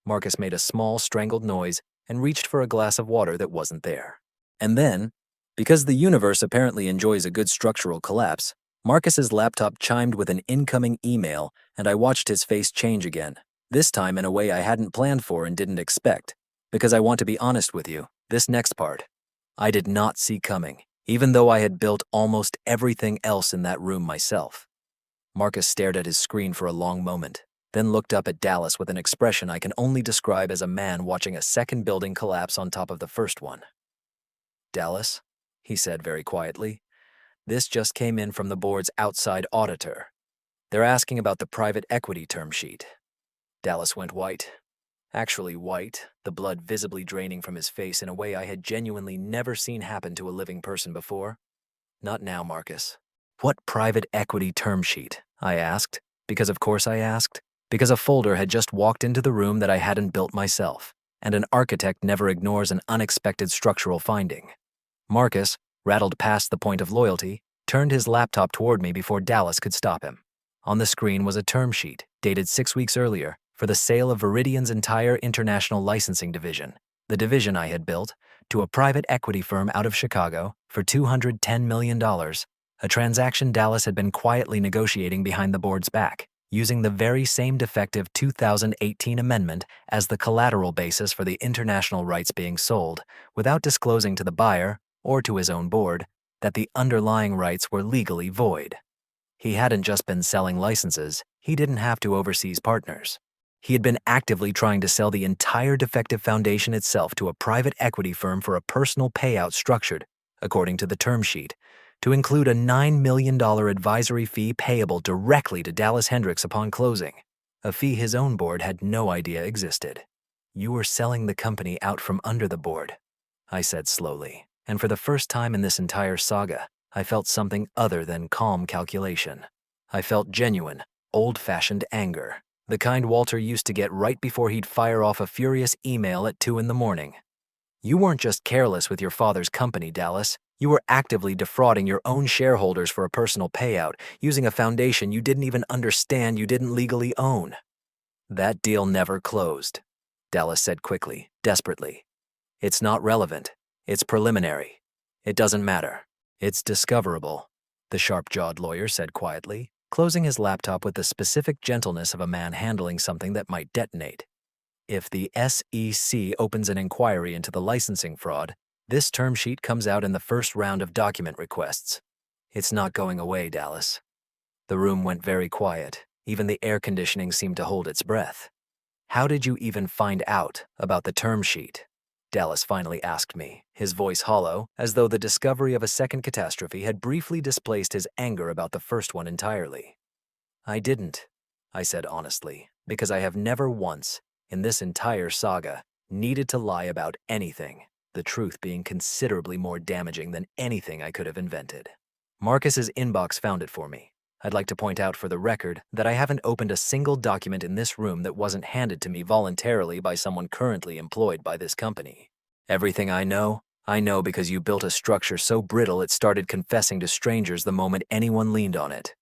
Marcus made a small, strangled noise and reached for a glass of water that wasn't there. And then, because the universe apparently enjoys a good structural collapse, Marcus's laptop chimed with an incoming email, and I watched his face change again, this time in a way I hadn't planned for and didn't expect. Because I want to be honest with you, this next part, I did not see coming, even though I had built almost everything else in that room myself. Marcus stared at his screen for a long moment, then looked up at Dallas with an expression I can only describe as a man watching a second building collapse on top of the first one. Dallas, he said very quietly, this just came in from the board's outside auditor. They're asking about the private equity term sheet. Dallas went white. Actually white, the blood visibly draining from his face in a way I had genuinely never seen happen to a living person before. Not now, Marcus. What private equity term sheet? I asked, because of course I asked. Because a folder had just walked into the room that I hadn't built myself, and an architect never ignores an unexpected structural finding. Marcus, rattled past the point of loyalty, turned his laptop toward me before Dallas could stop him. On the screen was a term sheet, dated 6 weeks earlier, for the sale of Viridian's entire international licensing division, the division I had built, to a private equity firm out of Chicago for $210 million, a transaction Dallas had been quietly negotiating behind the board's back, using the very same defective 2018 amendment as the collateral basis for the international rights being sold, without disclosing to the buyer, or to his own board, that the underlying rights were legally void. He hadn't just been selling licenses, he didn't have to overseas partners. He had been actively trying to sell the entire defective foundation itself to a private equity firm for a personal payout structured, according to the term sheet, to include a $9 million advisory fee payable directly to Dallas Hendricks upon closing, a fee his own board had no idea existed. You were selling the company out from under the board, I said slowly, and for the first time in this entire saga, I felt something other than calm calculation. I felt genuine, old-fashioned anger, the kind Walter used to get right before he'd fire off a furious email at 2 a.m. You weren't just careless with your father's company, Dallas. You were actively defrauding your own shareholders for a personal payout, using a foundation you didn't even understand you didn't legally own. That deal never closed, Dallas said quickly, desperately. It's not relevant. It's preliminary. It doesn't matter. It's discoverable, the sharp-jawed lawyer said quietly, closing his laptop with the specific gentleness of a man handling something that might detonate. If the SEC opens an inquiry into the licensing fraud, this term sheet comes out in the first round of document requests. It's not going away, Dallas. The room went very quiet. Even the air conditioning seemed to hold its breath. How did you even find out about the term sheet? Dallas finally asked me, his voice hollow, as though the discovery of a second catastrophe had briefly displaced his anger about the first one entirely. I didn't, I said honestly, because I have never once, in this entire saga, needed to lie about anything, the truth being considerably more damaging than anything I could have invented. Marcus's inbox found it for me. I'd like to point out for the record that I haven't opened a single document in this room that wasn't handed to me voluntarily by someone currently employed by this company. Everything I know because you built a structure so brittle it started confessing to strangers the moment anyone leaned on it.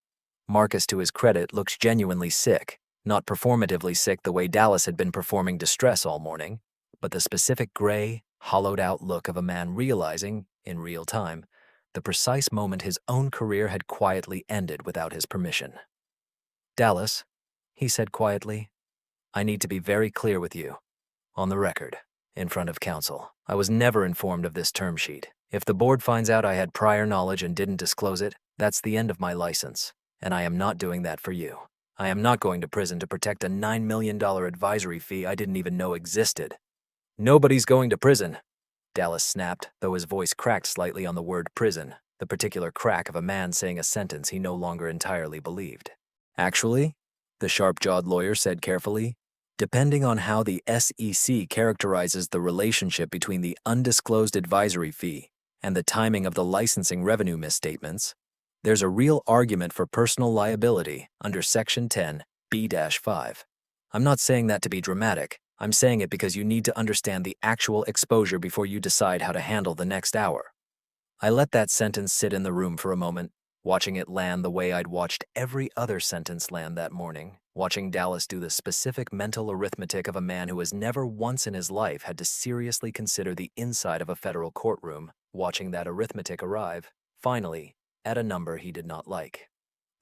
Marcus, to his credit, looks genuinely sick, not performatively sick the way Dallas had been performing distress all morning, but the specific gray, hollowed-out look of a man realizing, in real time, the precise moment his own career had quietly ended without his permission. Dallas, he said quietly, I need to be very clear with you. On the record, in front of counsel. I was never informed of this term sheet. If the board finds out I had prior knowledge and didn't disclose it, that's the end of my license. And I am not doing that for you. I am not going to prison to protect a $9 million advisory fee I didn't even know existed. Nobody's going to prison, Dallas snapped, though his voice cracked slightly on the word prison, the particular crack of a man saying a sentence he no longer entirely believed. Actually, the sharp-jawed lawyer said carefully, depending on how the SEC characterizes the relationship between the undisclosed advisory fee and the timing of the licensing revenue misstatements, there's a real argument for personal liability under Section 10(b)(5). I'm not saying that to be dramatic. I'm saying it because you need to understand the actual exposure before you decide how to handle the next hour. I let that sentence sit in the room for a moment, watching it land the way I'd watched every other sentence land that morning, watching Dallas do the specific mental arithmetic of a man who has never once in his life had to seriously consider the inside of a federal courtroom, watching that arithmetic arrive, finally, at a number he did not like.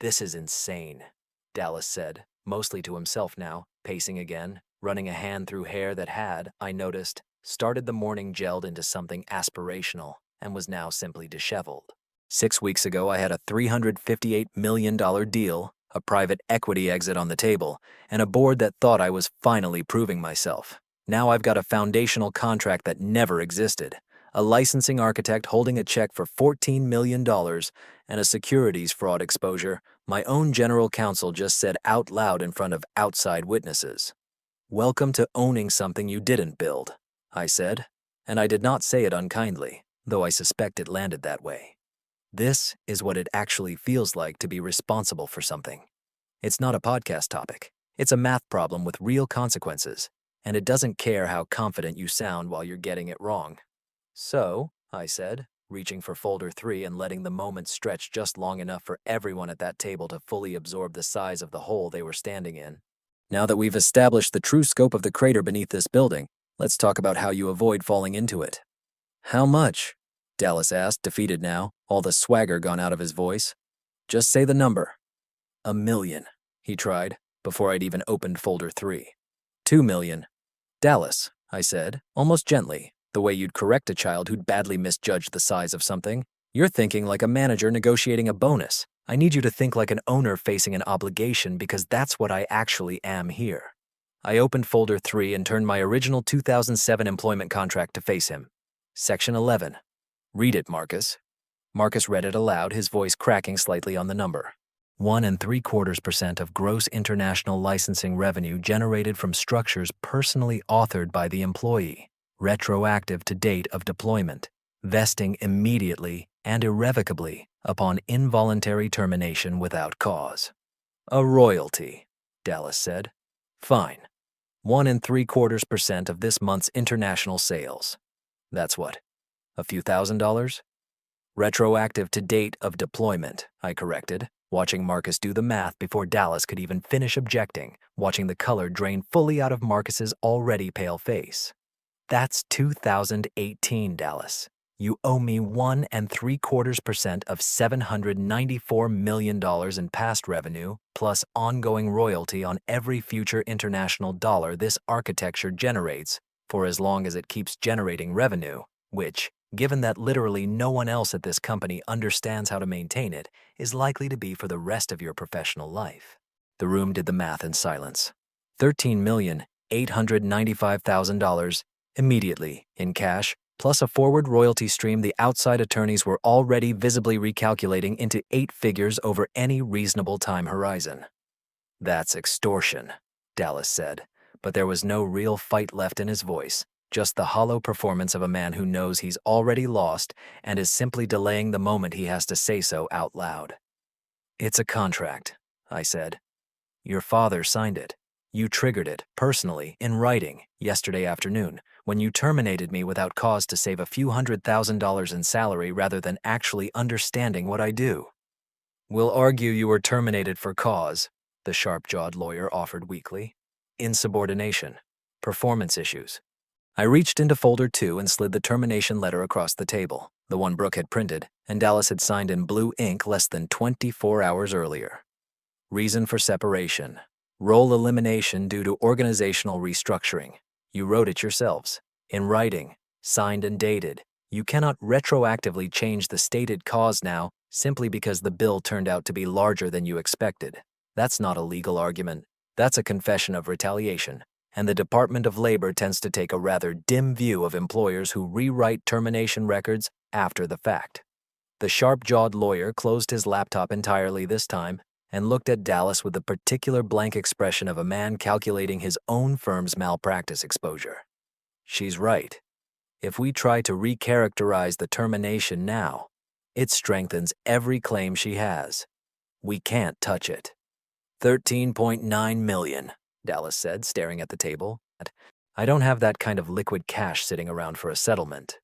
"This is insane," Dallas said, mostly to himself now, pacing again, running a hand through hair that had, I noticed, started the morning gelled into something aspirational and was now simply disheveled. 6 weeks ago, I had a $358 million deal, a private equity exit on the table, and a board that thought I was finally proving myself. Now I've got a foundational contract that never existed, a licensing architect holding a check for $14 million, and a securities fraud exposure my own general counsel just said out loud in front of outside witnesses. "Welcome to owning something you didn't build," I said, and I did not say it unkindly, though I suspect it landed that way. This is what it actually feels like to be responsible for something. It's not a podcast topic. It's a math problem with real consequences, and it doesn't care how confident you sound while you're getting it wrong. "So," I said, reaching for folder 3 and letting the moment stretch just long enough for everyone at that table to fully absorb the size of the hole they were standing in. "Now that we've established the true scope of the crater beneath this building, let's talk about how you avoid falling into it." "How much?" Dallas asked, defeated now, all the swagger gone out of his voice. "Just say the number." $1 million, he tried, before I'd even opened folder 3. $2 million. "Dallas," I said, almost gently, the way you'd correct a child who'd badly misjudged the size of something. "You're thinking like a manager negotiating a bonus. I need you to think like an owner facing an obligation because that's what I actually am here." I opened folder 3 and turned my original 2007 employment contract to face him. Section 11. "Read it, Marcus." Marcus read it aloud, his voice cracking slightly on the number. 1.75% of gross international licensing revenue generated from structures personally authored by the employee, retroactive to date of deployment, vesting immediately and irrevocably upon involuntary termination without cause. "A royalty," Dallas said. "Fine. 1.75% of this month's international sales. That's what? A few $1,000s? Retroactive to date of deployment," I corrected, watching Marcus do the math before Dallas could even finish objecting, watching the color drain fully out of Marcus's already pale face. "That's 2018, Dallas. You owe me 1.75% of $794 million in past revenue, plus ongoing royalty on every future international dollar this architecture generates, for as long as it keeps generating revenue, which, given that literally no one else at this company understands how to maintain it, is likely to be for the rest of your professional life." The room did the math in silence. $13,895,000 immediately in cash, plus a forward royalty stream the outside attorneys were already visibly recalculating into 8 figures over any reasonable time horizon. "That's extortion," Dallas said, but there was no real fight left in his voice, just the hollow performance of a man who knows he's already lost and is simply delaying the moment he has to say so out loud. "It's a contract," I said. "Your father signed it. You triggered it, personally, in writing, yesterday afternoon, when you terminated me without cause to save a few $100,000 in salary rather than actually understanding what I do." "We'll argue you were terminated for cause," the sharp-jawed lawyer offered weakly. "Insubordination. Performance issues." I reached into folder 2 and slid the termination letter across the table, the one Brooke had printed, and Dallas had signed in blue ink less than 24 hours earlier. "Reason for separation. Role elimination due to organizational restructuring. You wrote it yourselves. In writing, signed and dated. You cannot retroactively change the stated cause now simply because the bill turned out to be larger than you expected. That's not a legal argument. That's a confession of retaliation. And the Department of Labor tends to take a rather dim view of employers who rewrite termination records after the fact. The sharp-jawed lawyer closed his laptop entirely this time and looked at Dallas with the particular blank expression of a man calculating his own firm's malpractice exposure. She's right. If we try to recharacterize the termination now, it strengthens every claim she has. We can't touch it. $13.9 million, Dallas said, staring at the table. I don't have that kind of liquid cash sitting around for a settlement.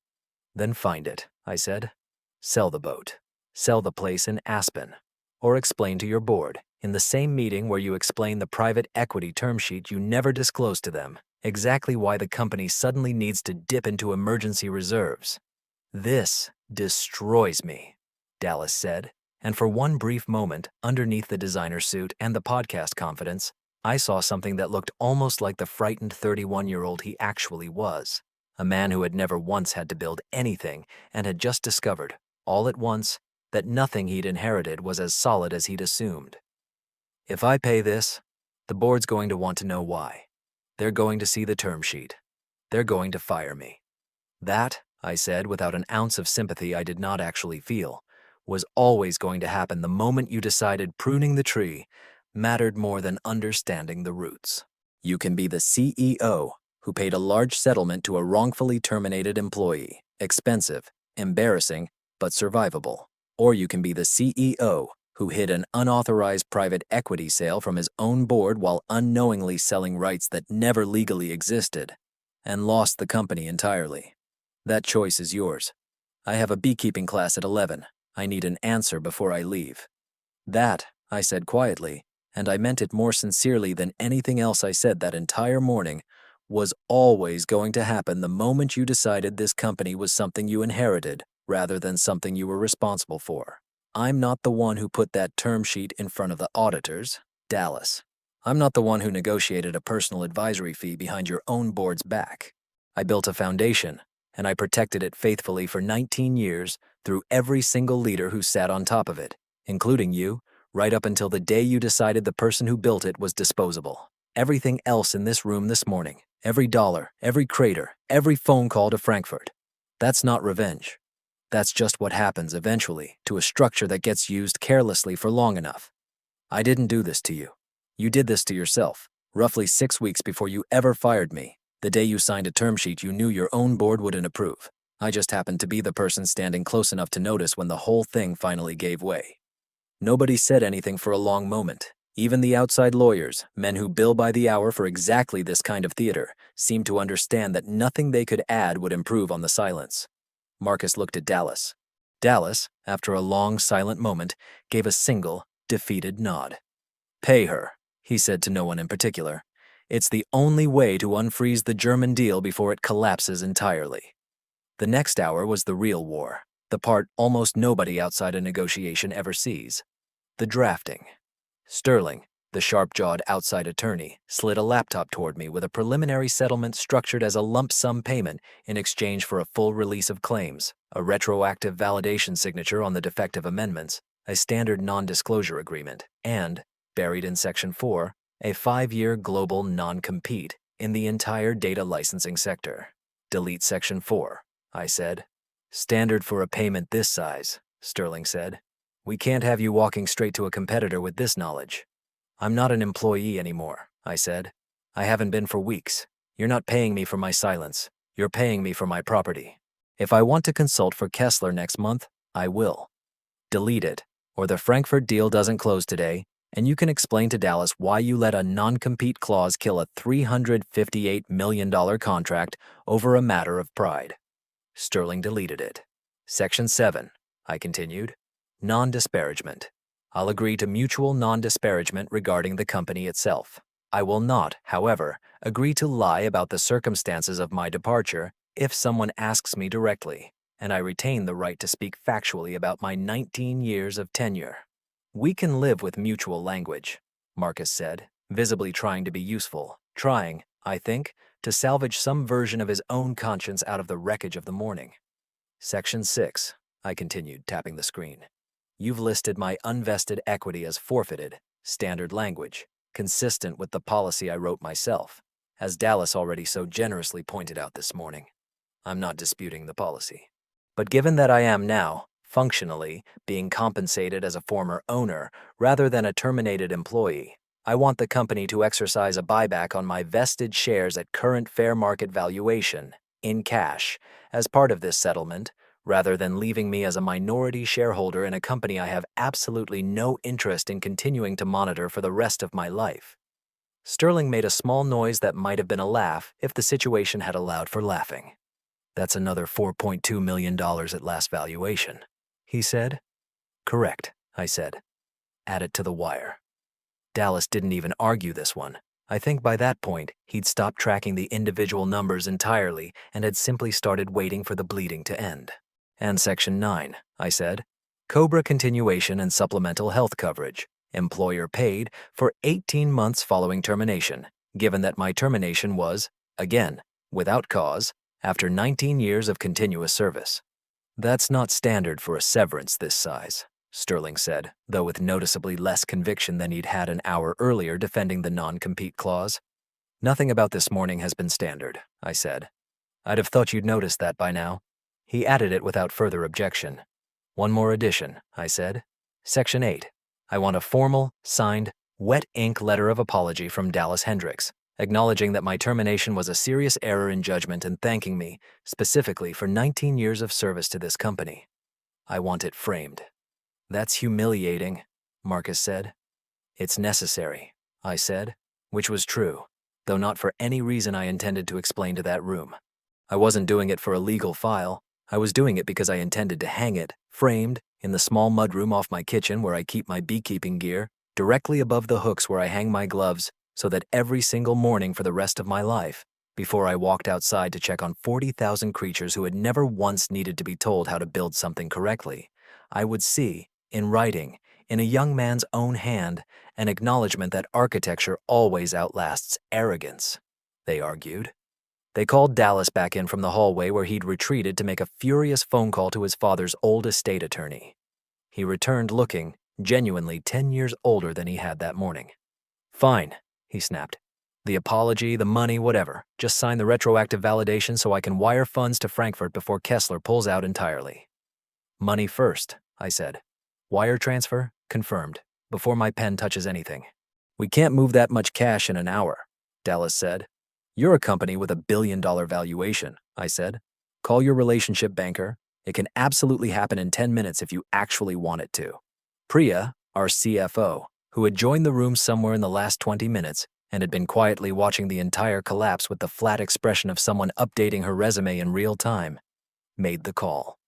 Then find it, I said. Sell the boat. Sell the place in Aspen. Or explain to your board, in the same meeting where you explain the private equity term sheet you never disclosed to them, exactly why the company suddenly needs to dip into emergency reserves. This destroys me, Dallas said, and for one brief moment, underneath the designer suit and the podcast confidence, I saw something that looked almost like the frightened 31-year-old he actually was, a man who had never once had to build anything and had just discovered, all at once, that nothing he'd inherited was as solid as he'd assumed. If I pay this, the board's going to want to know why. They're going to see the term sheet. They're going to fire me. That, I said without an ounce of sympathy I did not actually feel, was always going to happen the moment you decided pruning the tree mattered more than understanding the roots. You can be the CEO who paid a large settlement to a wrongfully terminated employee, expensive, embarrassing, but survivable. Or you can be the CEO who hid an unauthorized private equity sale from his own board while unknowingly selling rights that never legally existed, and lost the company entirely. That choice is yours. I have a beekeeping class at 11. I need an answer before I leave. That, I said quietly, and I meant it more sincerely than anything else I said that entire morning, was always going to happen the moment you decided this company was something you inherited rather than something you were responsible for. I'm not the one who put that term sheet in front of the auditors, Dallas. I'm not the one who negotiated a personal advisory fee behind your own board's back. I built a foundation, and I protected it faithfully for 19 years through every single leader who sat on top of it, including you, right up until the day you decided the person who built it was disposable. Everything else in this room this morning, every dollar, every crater, every phone call to Frankfurt, that's not revenge. That's just what happens eventually to a structure that gets used carelessly for long enough. I didn't do this to you. You did this to yourself, roughly 6 weeks before you ever fired me, the day you signed a term sheet you knew your own board wouldn't approve. I just happened to be the person standing close enough to notice when the whole thing finally gave way. Nobody said anything for a long moment. Even the outside lawyers, men who bill by the hour for exactly this kind of theater, seemed to understand that nothing they could add would improve on the silence. Marcus looked at Dallas. Dallas, after a long, silent moment, gave a single, defeated nod. Pay her, he said to no one in particular. It's the only way to unfreeze the German deal before it collapses entirely. The next hour was the real war, the part almost nobody outside a negotiation ever sees. The drafting. Sterling, the sharp-jawed outside attorney, slid a laptop toward me with a preliminary settlement structured as a lump sum payment in exchange for a full release of claims, a retroactive validation signature on the defective amendments, a standard non-disclosure agreement, and, buried in Section 4, a 5-year global non-compete in the entire data licensing sector. Delete Section 4, I said. Standard for a payment this size, Sterling said. We can't have you walking straight to a competitor with this knowledge. I'm not an employee anymore, I said. I haven't been for weeks. You're not paying me for my silence. You're paying me for my property. If I want to consult for Kessler next month, I will. Delete it, or the Frankfurt deal doesn't close today, and you can explain to Dallas why you let a non-compete clause kill a $358 million contract over a matter of pride. Sterling deleted it. Section 7, I continued. Non-disparagement. I'll agree to mutual non-disparagement regarding the company itself. I will not, however, agree to lie about the circumstances of my departure if someone asks me directly, and I retain the right to speak factually about my 19 years of tenure. We can live with mutual language, Marcus said, visibly trying to be useful, trying, I think, to salvage some version of his own conscience out of the wreckage of the morning. Section 6, I continued, tapping the screen. You've listed my unvested equity as forfeited, standard language, consistent with the policy I wrote myself, as Dallas already so generously pointed out this morning. I'm not disputing the policy. But given that I am now, functionally, being compensated as a former owner rather than a terminated employee, I want the company to exercise a buyback on my vested shares at current fair market valuation, in cash, as part of this settlement, rather than leaving me as a minority shareholder in a company I have absolutely no interest in continuing to monitor for the rest of my life. Sterling made a small noise that might have been a laugh if the situation had allowed for laughing. That's another $4.2 million at last valuation, he said. Correct, I said. Add it to the wire. Dallas didn't even argue this one. I think by that point, he'd stopped tracking the individual numbers entirely and had simply started waiting for the bleeding to end. And Section 9, I said. COBRA continuation and supplemental health coverage. Employer paid for 18 months following termination, given that my termination was, again, without cause, after 19 years of continuous service. That's not standard for a severance this size, Sterling said, though with noticeably less conviction than he'd had an hour earlier defending the non-compete clause. Nothing about this morning has been standard, I said. I'd have thought you'd noticed that by now. He added it without further objection. One more addition, I said. Section 8. I want a formal, signed, wet ink letter of apology from Dallas Hendricks, acknowledging that my termination was a serious error in judgment and thanking me, specifically for 19 years of service to this company. I want it framed. That's humiliating, Marcus said. It's necessary, I said, which was true, though not for any reason I intended to explain to that room. I wasn't doing it for a legal file. I was doing it because I intended to hang it, framed, in the small mudroom off my kitchen where I keep my beekeeping gear, directly above the hooks where I hang my gloves, so that every single morning for the rest of my life, before I walked outside to check on 40,000 creatures who had never once needed to be told how to build something correctly, I would see, in writing, in a young man's own hand, an acknowledgement that architecture always outlasts arrogance, they argued. They called Dallas back in from the hallway where he'd retreated to make a furious phone call to his father's old estate attorney. He returned looking, genuinely 10 years older than he had that morning. Fine, he snapped. The apology, the money, whatever. Just sign the retroactive validation so I can wire funds to Frankfurt before Kessler pulls out entirely. Money first, I said. Wire transfer? Confirmed, before my pen touches anything. We can't move that much cash in an hour, Dallas said. You're a company with $1 billion valuation, I said. Call your relationship banker. It can absolutely happen in 10 minutes if you actually want it to. Priya, our CFO, who had joined the room somewhere in the last 20 minutes and had been quietly watching the entire collapse with the flat expression of someone updating her resume in real time, made the call.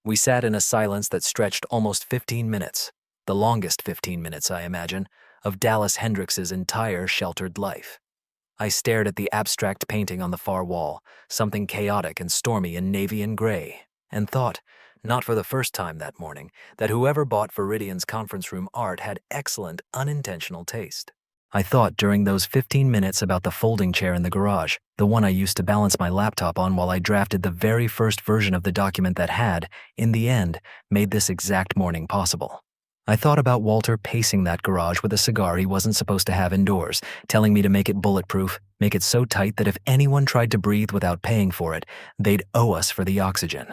We sat in a silence that stretched almost 15 minutes, the longest 15 minutes, I imagine, of Dallas Hendricks's entire sheltered life. I stared at the abstract painting on the far wall, something chaotic and stormy in navy and gray, and thought, not for the first time that morning, that whoever bought Viridian's conference room art had excellent, unintentional taste. I thought during those 15 minutes about the folding chair in the garage, the one I used to balance my laptop on while I drafted the very first version of the document that had, in the end, made this exact morning possible. I thought about Walter pacing that garage with a cigar he wasn't supposed to have indoors, telling me to make it bulletproof, make it so tight that if anyone tried to breathe without paying for it, they'd owe us for the oxygen.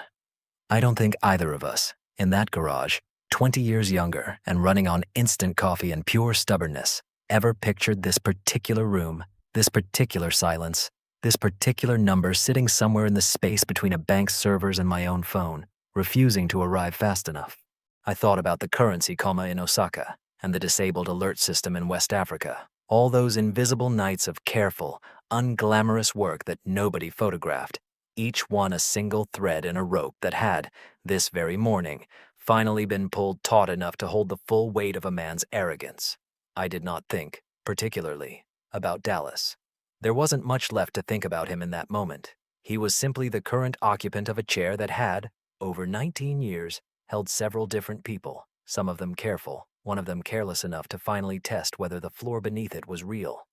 I don't think either of us, in that garage, 20 years younger and running on instant coffee and pure stubbornness, ever pictured this particular room, this particular silence, this particular number sitting somewhere in the space between a bank's servers and my own phone, refusing to arrive fast enough. I thought about the currency coma in Osaka and the disabled alert system in West Africa, all those invisible nights of careful, unglamorous work that nobody photographed, each one a single thread in a rope that had, this very morning, finally been pulled taut enough to hold the full weight of a man's arrogance. I did not think, particularly, about Dallas. There wasn't much left to think about him in that moment. He was simply the current occupant of a chair that had, over 19 years, held several different people, some of them careful, one of them careless enough to finally test whether the floor beneath it was real.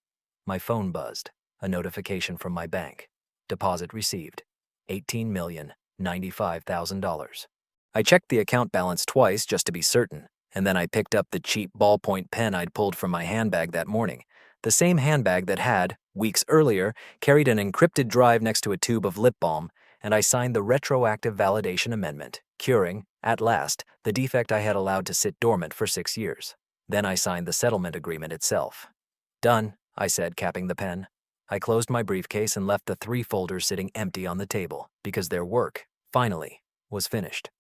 My phone buzzed. A notification from my bank. Deposit received. $18,095,000. I checked the account balance twice just to be certain, and then I picked up the cheap ballpoint pen I'd pulled from my handbag that morning, the same handbag that had, weeks earlier, carried an encrypted drive next to a tube of lip balm, and I signed the retroactive validation amendment, curing, at last, the defect I had allowed to sit dormant for 6 years. Then I signed the settlement agreement itself. Done, I said, capping the pen. I closed my briefcase and left the 3 folders sitting empty on the table, because their work, finally, was finished.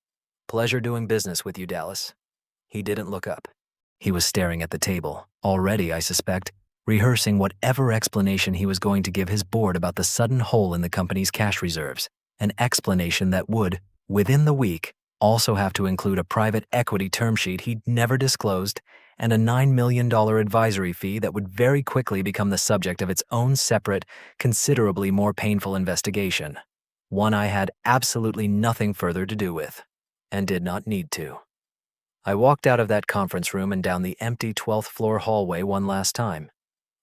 Pleasure doing business with you, Dallas. He didn't look up. He was staring at the table, already, I suspect, rehearsing whatever explanation he was going to give his board about the sudden hole in the company's cash reserves, an explanation that would, within the week, also have to include a private equity term sheet he'd never disclosed and a $9 million advisory fee that would very quickly become the subject of its own separate, considerably more painful investigation, one I had absolutely nothing further to do with, and did not need to. I walked out of that conference room and down the empty 12th floor hallway one last time.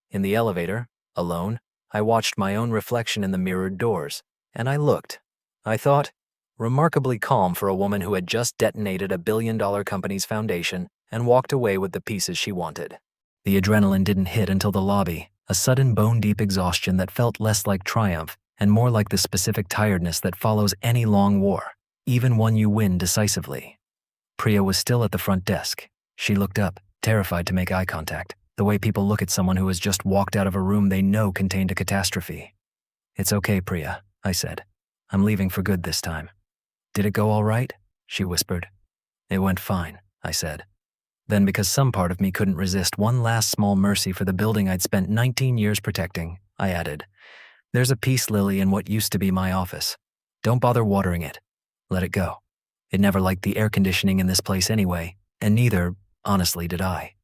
In the elevator, alone, I watched my own reflection in the mirrored doors, and I looked, I thought, remarkably calm for a woman who had just detonated a billion-dollar company's foundation and walked away with the pieces she wanted. The adrenaline didn't hit until the lobby, a sudden bone-deep exhaustion that felt less like triumph and more like the specific tiredness that follows any long war, even one you win decisively. Priya was still at the front desk. She looked up, terrified to make eye contact, the way people look at someone who has just walked out of a room they know contained a catastrophe. "It's okay, Priya," I said. "I'm leaving for good this time." "Did it go all right?" she whispered. "It went fine," I said. Then, because some part of me couldn't resist one last small mercy for the building I'd spent 19 years protecting, I added, "There's a peace lily in what used to be my office. Don't bother watering it. Let it go. It never liked the air conditioning in this place anyway, and neither, honestly, did I."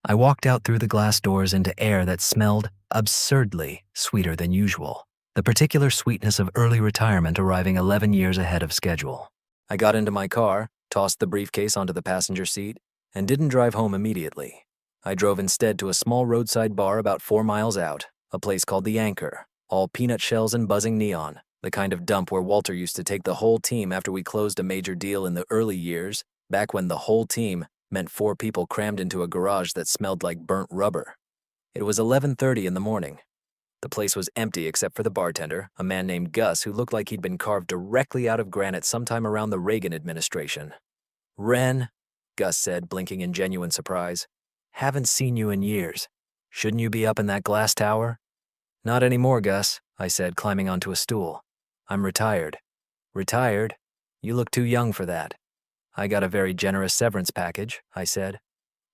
I walked out through the glass doors into air that smelled absurdly sweeter than usual, the particular sweetness of early retirement arriving 11 years ahead of schedule. I got into my car, tossed the briefcase onto the passenger seat, and didn't drive home immediately. I drove instead to a small roadside bar about 4 miles out, a place called The Anchor, all peanut shells and buzzing neon, the kind of dump where Walter used to take the whole team after we closed a major deal in the early years, back when the whole team meant 4 people crammed into a garage that smelled like burnt rubber. It was 11:30 in the morning. The place was empty except for the bartender, a man named Gus who looked like he'd been carved directly out of granite sometime around the Reagan administration. "Ren," Gus said, blinking in genuine surprise, "haven't seen you in years. Shouldn't you be up in that glass tower?" "Not anymore, Gus," I said, climbing onto a stool. "I'm retired." "Retired? You look too young for that." "I got a very generous severance package," I said.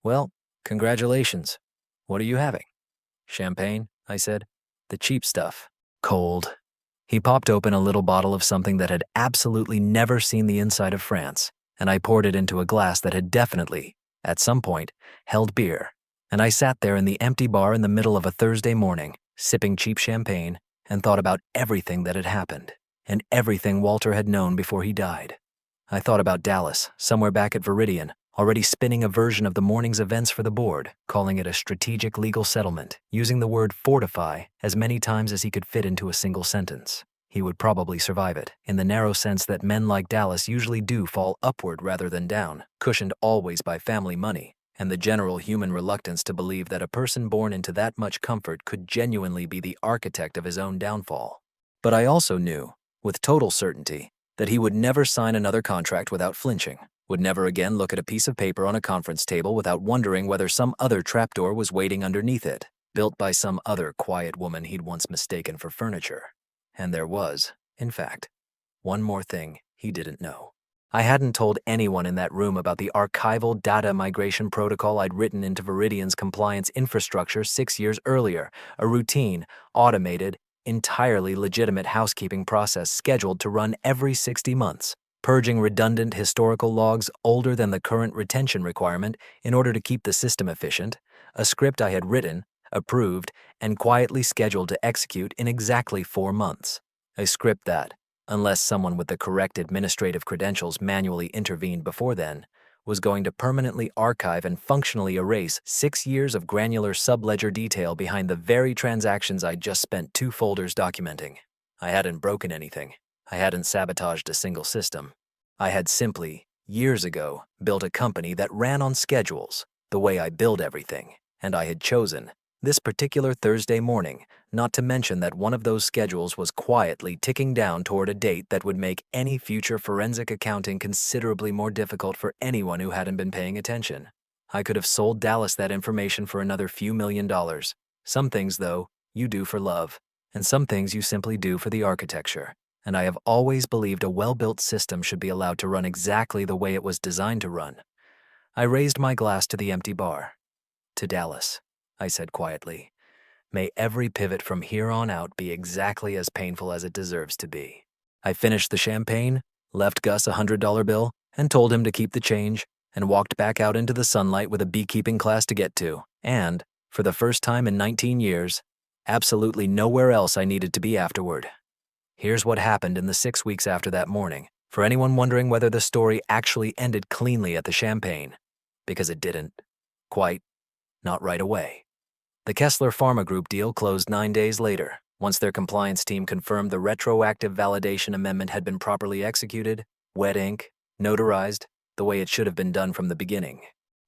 "Well, congratulations. What are you having?" "Champagne," I said. "The cheap stuff. Cold." He popped open a little bottle of something that had absolutely never seen the inside of France, and I poured it into a glass that had definitely, at some point, held beer. And I sat there in the empty bar in the middle of a Thursday morning, sipping cheap champagne, and thought about everything that had happened, and everything Walter had known before he died. I thought about Dallas, somewhere back at Viridian, already spinning a version of the morning's events for the board, calling it a strategic legal settlement, using the word fortify as many times as he could fit into a single sentence. He would probably survive it, in the narrow sense that men like Dallas usually do fall upward rather than down, cushioned always by family money, and the general human reluctance to believe that a person born into that much comfort could genuinely be the architect of his own downfall. But I also knew, with total certainty, that he would never sign another contract without flinching, would never again look at a piece of paper on a conference table without wondering whether some other trapdoor was waiting underneath it, built by some other quiet woman he'd once mistaken for furniture. And there was, in fact, one more thing he didn't know. I hadn't told anyone in that room about the archival data migration protocol I'd written into Viridian's compliance infrastructure 6 years earlier, a routine, automated, entirely legitimate housekeeping process scheduled to run every 60 months, purging redundant historical logs older than the current retention requirement in order to keep the system efficient, a script I had written, approved, and quietly scheduled to execute in exactly 4 months. A script that, unless someone with the correct administrative credentials manually intervened before then, was going to permanently archive and functionally erase 6 years of granular subledger detail behind the very transactions I'd just spent 2 folders documenting. I hadn't broken anything. I hadn't sabotaged a single system. I had simply, years ago, built a company that ran on schedules, the way I build everything, and I had chosen, this particular Thursday morning, not to mention that one of those schedules was quietly ticking down toward a date that would make any future forensic accounting considerably more difficult for anyone who hadn't been paying attention. I could have sold Dallas that information for another few $1,000,000. Some things, though, you do for love, and some things you simply do for the architecture. And I have always believed a well-built system should be allowed to run exactly the way it was designed to run. I raised my glass to the empty bar. To Dallas, I said quietly, may every pivot from here on out be exactly as painful as it deserves to be. I finished the champagne, left Gus a $100 bill, and told him to keep the change, and walked back out into the sunlight with a beekeeping class to get to, and, for the first time in 19 years, absolutely nowhere else I needed to be afterward. Here's what happened in the 6 weeks after that morning, for anyone wondering whether the story actually ended cleanly at the champagne. Because it didn't. Quite. Not right away. The Kessler Pharma Group deal closed 9 days later, once their compliance team confirmed the retroactive validation amendment had been properly executed, wet ink, notarized, the way it should have been done from the beginning.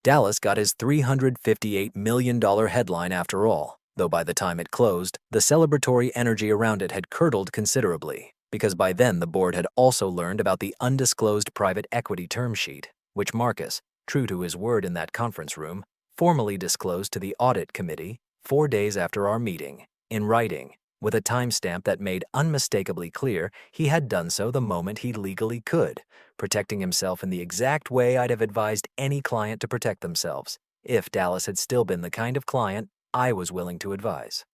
Dallas got his $358 million headline after all, though by the time it closed, the celebratory energy around it had curdled considerably, because by then the board had also learned about the undisclosed private equity term sheet, which Marcus, true to his word in that conference room, formally disclosed to the audit committee 4 days after our meeting, in writing, with a timestamp that made unmistakably clear he had done so the moment he legally could, protecting himself in the exact way I'd have advised any client to protect themselves, if Dallas had still been the kind of client I was willing to advise.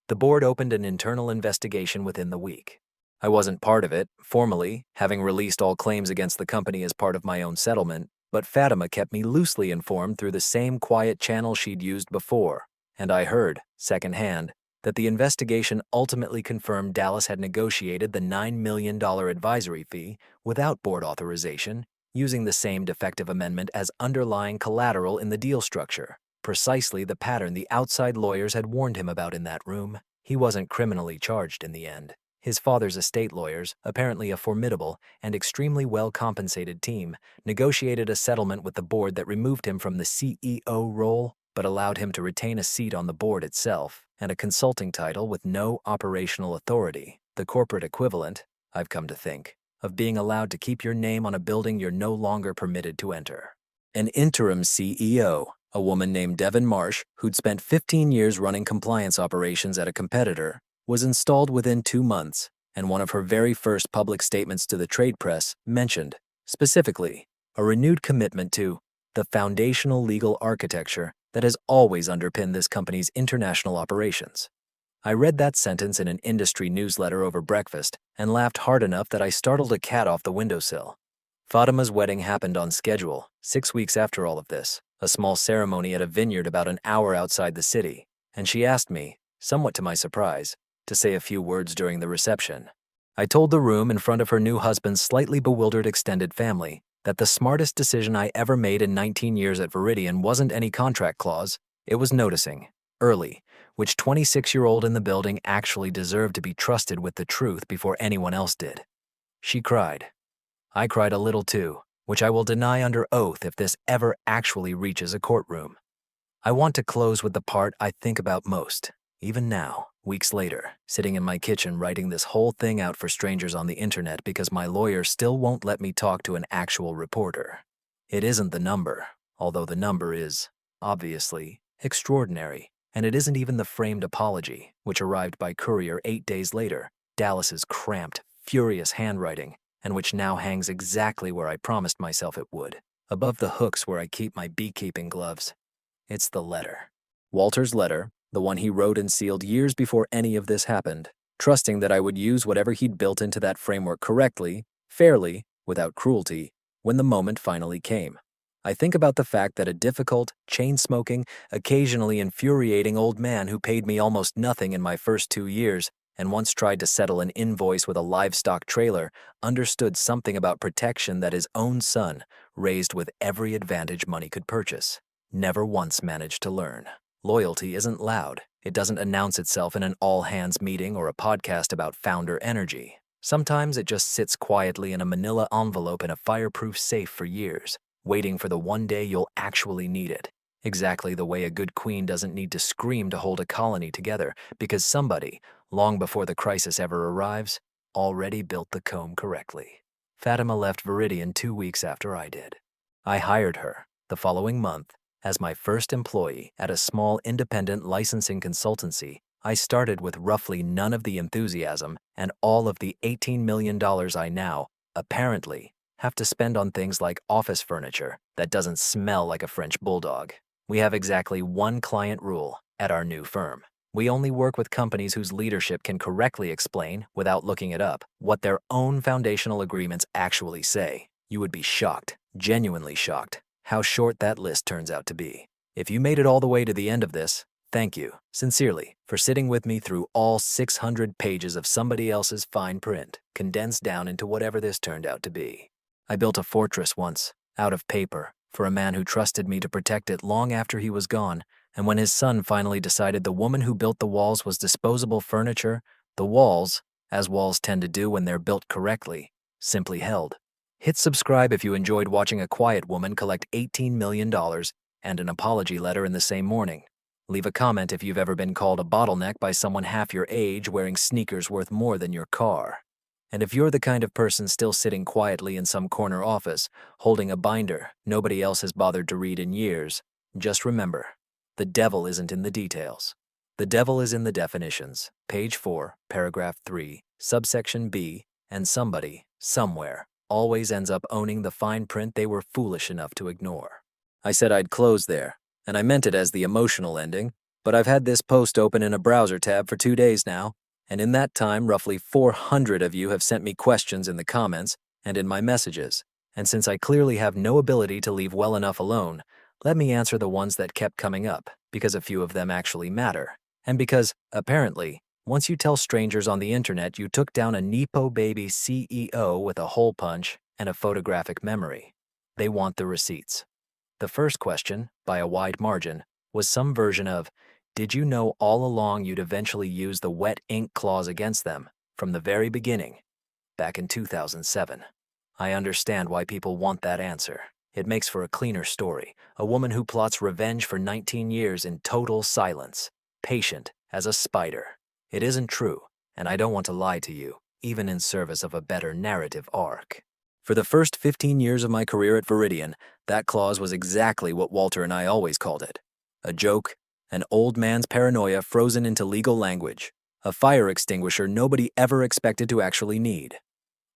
The board opened an internal investigation within the week. I wasn't part of it, formally, having released all claims against the company as part of my own settlement, but Fatima kept me loosely informed through the same quiet channel she'd used before, and I heard, secondhand, that the investigation ultimately confirmed Dallas had negotiated the $9 million advisory fee without board authorization, using the same defective amendment as underlying collateral in the deal structure, precisely the pattern the outside lawyers had warned him about in that room. He wasn't criminally charged in the end. His father's estate lawyers, apparently a formidable and extremely well-compensated team, negotiated a settlement with the board that removed him from the CEO role, but allowed him to retain a seat on the board itself and a consulting title with no operational authority, the corporate equivalent, I've come to think, of being allowed to keep your name on a building you're no longer permitted to enter. An interim CEO, a woman named Devin Marsh, who'd spent 15 years running compliance operations at a competitor, was installed within 2 months, and one of her very first public statements to the trade press mentioned, specifically, a renewed commitment to the foundational legal architecture that has always underpinned this company's international operations. I read that sentence in an industry newsletter over breakfast and laughed hard enough that I startled a cat off the windowsill. Fatima's wedding happened on schedule, 6 weeks after all of this, a small ceremony at a vineyard about an hour outside the city, and she asked me, somewhat to my surprise, to say a few words during the reception. I told the room in front of her new husband's slightly bewildered extended family that the smartest decision I ever made in 19 years at Veridian wasn't any contract clause, it was noticing, early, which 26-year-old in the building actually deserved to be trusted with the truth before anyone else did. She cried. I cried a little too, which I will deny under oath if this ever actually reaches a courtroom. I want to close with the part I think about most, even now, weeks later, sitting in my kitchen writing this whole thing out for strangers on the internet because my lawyer still won't let me talk to an actual reporter. It isn't the number, although the number is, obviously, extraordinary, and it isn't even the framed apology, which arrived by courier 8 days later, Dallas's cramped, furious handwriting, and which now hangs exactly where I promised myself it would, above the hooks where I keep my beekeeping gloves. It's the letter. Walter's letter, the one he wrote and sealed years before any of this happened, trusting that I would use whatever he'd built into that framework correctly, fairly, without cruelty, when the moment finally came. I think about the fact that a difficult, chain-smoking, occasionally infuriating old man who paid me almost nothing in my first 2 years and once tried to settle an invoice with a livestock trailer, understood something about protection that his own son, raised with every advantage money could purchase, never once managed to learn. Loyalty isn't loud. It doesn't announce itself in an all-hands meeting or a podcast about founder energy. Sometimes it just sits quietly in a manila envelope in a fireproof safe for years, waiting for the one day you'll actually need it. Exactly the way a good queen doesn't need to scream to hold a colony together because somebody, long before the crisis ever arrives, already built the comb correctly. Fatima left Viridian 2 weeks after I did. I hired her, the following month, as my first employee at a small independent licensing consultancy. I started with roughly none of the enthusiasm and all of the $18 million I now, apparently, have to spend on things like office furniture that doesn't smell like a French bulldog. We have exactly one client rule at our new firm. We only work with companies whose leadership can correctly explain, without looking it up, what their own foundational agreements actually say. You would be shocked, genuinely shocked, how short that list turns out to be. If you made it all the way to the end of this, thank you, sincerely, for sitting with me through all 600 pages of somebody else's fine print, condensed down into whatever this turned out to be. I built a fortress once, out of paper, for a man who trusted me to protect it long after he was gone, and when his son finally decided the woman who built the walls was disposable furniture, the walls, as walls tend to do when they're built correctly, simply held. Hit subscribe if you enjoyed watching a quiet woman collect $18 million and an apology letter in the same morning. Leave a comment if you've ever been called a bottleneck by someone half your age wearing sneakers worth more than your car. And if you're the kind of person still sitting quietly in some corner office, holding a binder nobody else has bothered to read in years, just remember, the devil isn't in the details. The devil is in the definitions, page 4, paragraph 3, subsection B, and somebody, somewhere, always ends up owning the fine print they were foolish enough to ignore. I said I'd close there, and I meant it as the emotional ending, but I've had this post open in a browser tab for 2 days now, and in that time, roughly 400 of you have sent me questions in the comments and in my messages. And since I clearly have no ability to leave well enough alone, let me answer the ones that kept coming up, because a few of them actually matter. And because, apparently, once you tell strangers on the internet you took down a Nepo baby CEO with a hole punch and a photographic memory, they want the receipts. The first question, by a wide margin, was some version of, did you know all along you'd eventually use the wet ink clause against them, from the very beginning, back in 2007? I understand why people want that answer. It makes for a cleaner story, a woman who plots revenge for 19 years in total silence, patient as a spider. It isn't true, and I don't want to lie to you, even in service of a better narrative arc. For the first 15 years of my career at Viridian, that clause was exactly what Walter and I always called it. A joke, an old man's paranoia frozen into legal language, a fire extinguisher nobody ever expected to actually need.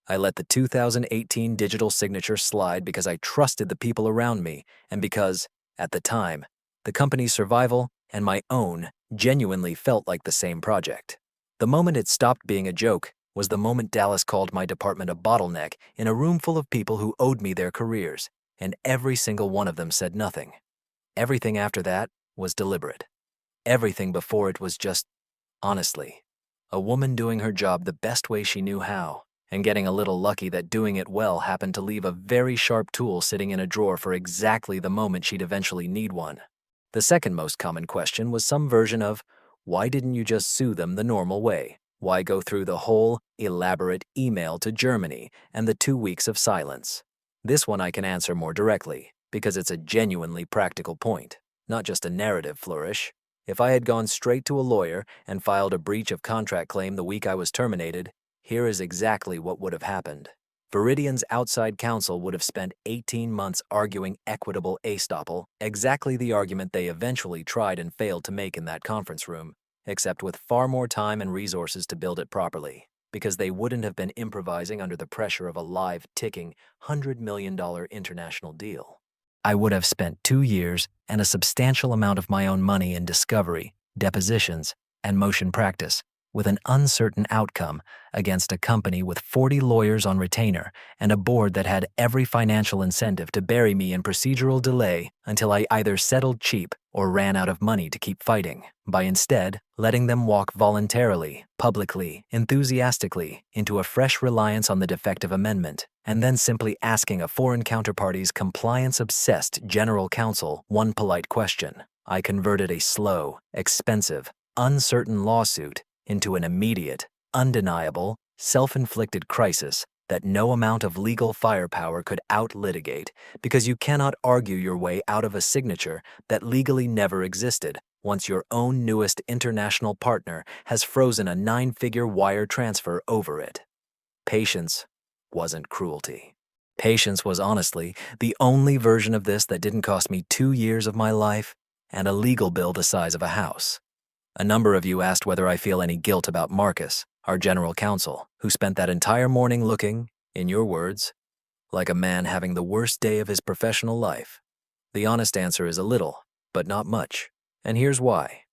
I let the 2018 digital signature slide because I trusted the people around me and because, at the time, the company's survival and my own genuinely felt like the same project. The moment it stopped being a joke was the moment Dallas called my department a bottleneck in a room full of people who owed me their careers, and every single one of them said nothing. Everything after that was deliberate. Everything before it was just, honestly, a woman doing her job the best way she knew how, and getting a little lucky that doing it well happened to leave a very sharp tool sitting in a drawer for exactly the moment she'd eventually need one. The second most common question was some version of, why didn't you just sue them the normal way? Why go through the whole, elaborate email to Germany and the 2 weeks of silence? This one I can answer more directly, because it's a genuinely practical point, not just a narrative flourish. If I had gone straight to a lawyer and filed a breach of contract claim the week I was terminated, here is exactly what would have happened. Viridian's outside counsel would have spent 18 months arguing equitable estoppel, exactly the argument they eventually tried and failed to make in that conference room, except with far more time and resources to build it properly, because they wouldn't have been improvising under the pressure of a live, ticking, $100 million international deal. I would have spent 2 years and a substantial amount of my own money in discovery, depositions, and motion practice, with an uncertain outcome against a company with 40 lawyers on retainer and a board that had every financial incentive to bury me in procedural delay until I either settled cheap or ran out of money to keep fighting, by instead letting them walk voluntarily, publicly, enthusiastically into a fresh reliance on the defective amendment, and then simply asking a foreign counterparty's compliance-obsessed general counsel one polite question. I converted a slow, expensive, uncertain lawsuit into an immediate, undeniable, self-inflicted crisis that no amount of legal firepower could out-litigate, because you cannot argue your way out of a signature that legally never existed once your own newest international partner has frozen a 9-figure wire transfer over it. Patience wasn't cruelty. Patience was honestly the only version of this that didn't cost me 2 years of my life and a legal bill the size of a house. A number of you asked whether I feel any guilt about Marcus, our general counsel, who spent that entire morning looking, in your words, like a man having the worst day of his professional life. The honest answer is a little, but not much. And here's why.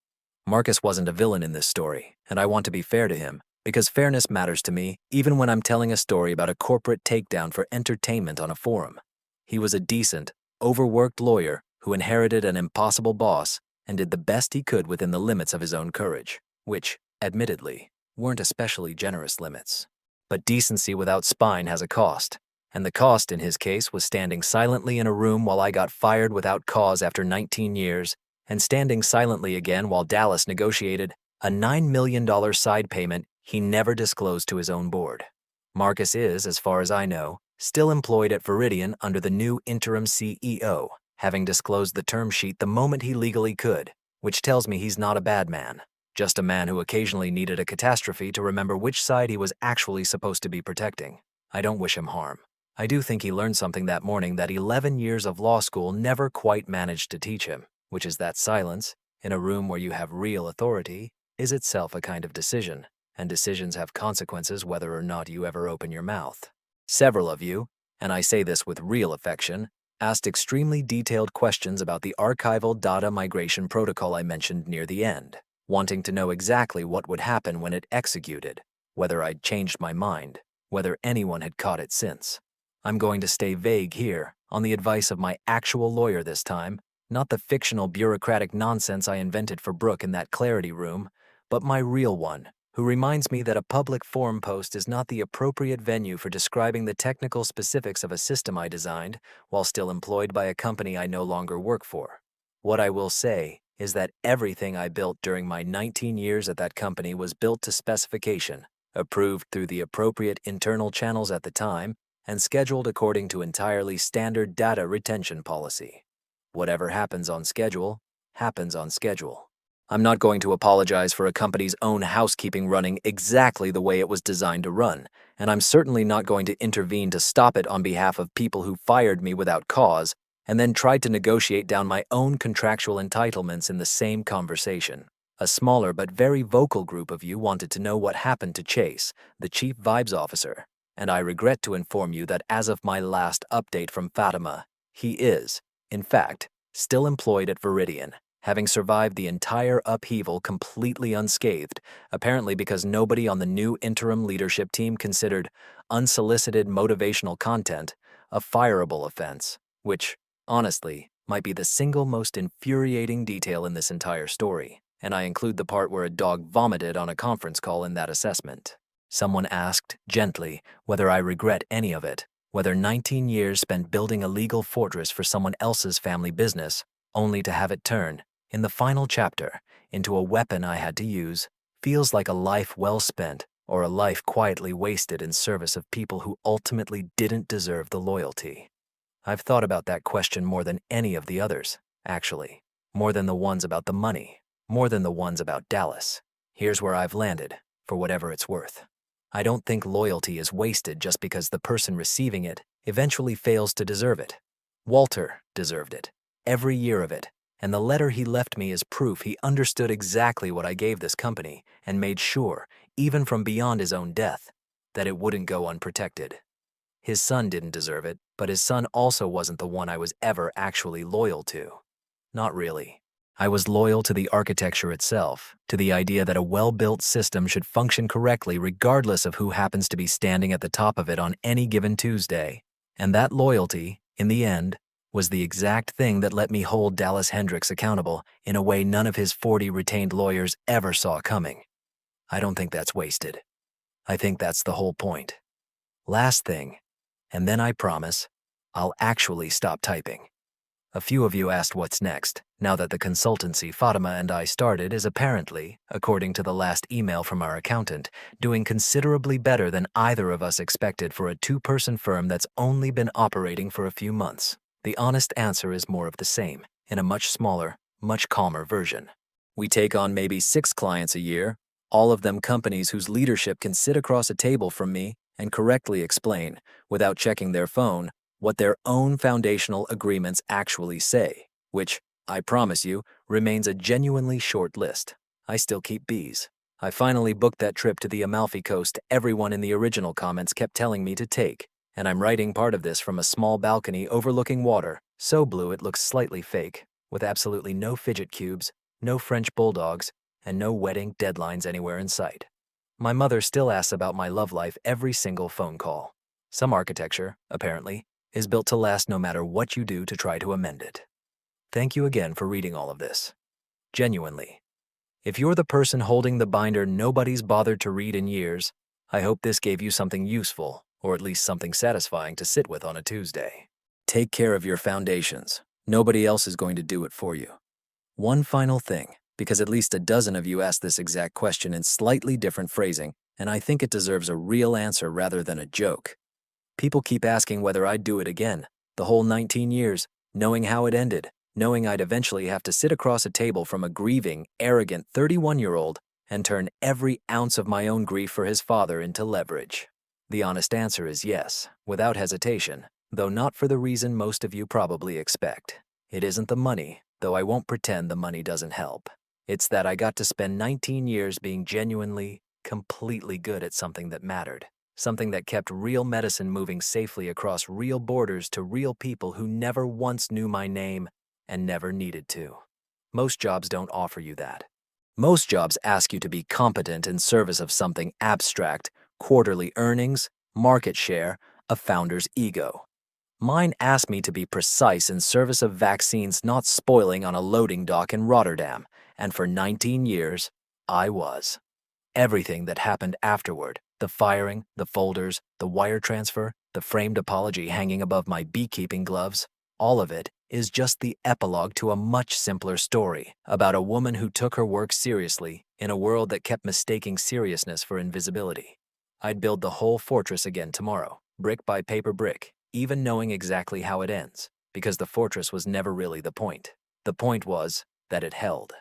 Marcus wasn't a villain in this story, and I want to be fair to him, because fairness matters to me even when I'm telling a story about a corporate takedown for entertainment on a forum. He was a decent, overworked lawyer who inherited an impossible boss and did the best he could within the limits of his own courage, which, admittedly, weren't especially generous limits. But decency without spine has a cost, and the cost in his case was standing silently in a room while I got fired without cause after 19 years, and standing silently again while Dallas negotiated a $9 million side payment he never disclosed to his own board. Marcus is, as far as I know, still employed at Veridian under the new interim CEO, having disclosed the term sheet the moment he legally could, which tells me he's not a bad man, just a man who occasionally needed a catastrophe to remember which side he was actually supposed to be protecting. I don't wish him harm. I do think he learned something that morning that 11 years of law school never quite managed to teach him, which is that silence, in a room where you have real authority, is itself a kind of decision, and decisions have consequences whether or not you ever open your mouth. Several of you, and I say this with real affection, asked extremely detailed questions about the archival data migration protocol I mentioned near the end, wanting to know exactly what would happen when it executed, whether I'd changed my mind, whether anyone had caught it since. I'm going to stay vague here, on the advice of my actual lawyer this time, not the fictional bureaucratic nonsense I invented for Brooke in that clarity room, but my real one, who reminds me that a public forum post is not the appropriate venue for describing the technical specifics of a system I designed while still employed by a company I no longer work for. What I will say is that everything I built during my 19 years at that company was built to specification, approved through the appropriate internal channels at the time, and scheduled according to entirely standard data retention policy. Whatever happens on schedule, happens on schedule. I'm not going to apologize for a company's own housekeeping running exactly the way it was designed to run, and I'm certainly not going to intervene to stop it on behalf of people who fired me without cause and then tried to negotiate down my own contractual entitlements in the same conversation. A smaller but very vocal group of you wanted to know what happened to Chase, the chief vibes officer, and I regret to inform you that as of my last update from Fatima, he is, in fact, still employed at Veridian, having survived the entire upheaval completely unscathed, apparently because nobody on the new interim leadership team considered unsolicited motivational content a fireable offense, which, honestly, might be the single most infuriating detail in this entire story, and I include the part where a dog vomited on a conference call in that assessment. Someone asked, gently, whether I regret any of it, whether 19 years spent building a legal fortress for someone else's family business, only to have it turn, in the final chapter, into a weapon I had to use, feels like a life well spent or a life quietly wasted in service of people who ultimately didn't deserve the loyalty. I've thought about that question more than any of the others, actually. More than the ones about the money. More than the ones about Dallas. Here's where I've landed, for whatever it's worth. I don't think loyalty is wasted just because the person receiving it eventually fails to deserve it. Walter deserved it, every year of it, and the letter he left me is proof he understood exactly what I gave this company and made sure, even from beyond his own death, that it wouldn't go unprotected. His son didn't deserve it, but his son also wasn't the one I was ever actually loyal to. Not really. I was loyal to the architecture itself, to the idea that a well-built system should function correctly regardless of who happens to be standing at the top of it on any given Tuesday. And that loyalty, in the end, was the exact thing that let me hold Dallas Hendricks accountable in a way none of his 40 retained lawyers ever saw coming. I don't think that's wasted. I think that's the whole point. Last thing, and then I promise, I'll actually stop typing. A few of you asked what's next, now that the consultancy Fatima and I started is apparently, according to the last email from our accountant, doing considerably better than either of us expected for a two-person firm that's only been operating for a few months. The honest answer is more of the same, in a much smaller, much calmer version. We take on maybe 6 clients a year, all of them companies whose leadership can sit across a table from me and correctly explain, without checking their phone, what their own foundational agreements actually say, which, I promise you, remains a genuinely short list. I still keep bees. I finally booked that trip to the Amalfi Coast everyone in the original comments kept telling me to take, and I'm writing part of this from a small balcony overlooking water, so blue it looks slightly fake, with absolutely no fidget cubes, no French bulldogs, and no wedding deadlines anywhere in sight. My mother still asks about my love life every single phone call. Some architecture, apparently, is built to last no matter what you do to try to amend it. Thank you again for reading all of this. Genuinely. If you're the person holding the binder nobody's bothered to read in years, I hope this gave you something useful, or at least something satisfying to sit with on a Tuesday. Take care of your foundations. Nobody else is going to do it for you. One final thing, because at least a dozen of you asked this exact question in slightly different phrasing, and I think it deserves a real answer rather than a joke. People keep asking whether I'd do it again, the whole 19 years, knowing how it ended, knowing I'd eventually have to sit across a table from a grieving, arrogant 31-year-old and turn every ounce of my own grief for his father into leverage. The honest answer is yes, without hesitation, though not for the reason most of you probably expect. It isn't the money, though I won't pretend the money doesn't help. It's that I got to spend 19 years being genuinely, completely good at something that mattered. Something that kept real medicine moving safely across real borders to real people who never once knew my name and never needed to. Most jobs don't offer you that. Most jobs ask you to be competent in service of something abstract, quarterly earnings, market share, a founder's ego. Mine asked me to be precise in service of vaccines not spoiling on a loading dock in Rotterdam, and for 19 years, I was. Everything that happened afterward, the firing, the folders, the wire transfer, the framed apology hanging above my beekeeping gloves, all of it is just the epilogue to a much simpler story about a woman who took her work seriously in a world that kept mistaking seriousness for invisibility. I'd build the whole fortress again tomorrow, brick by paper brick, even knowing exactly how it ends, because the fortress was never really the point. The point was that it held.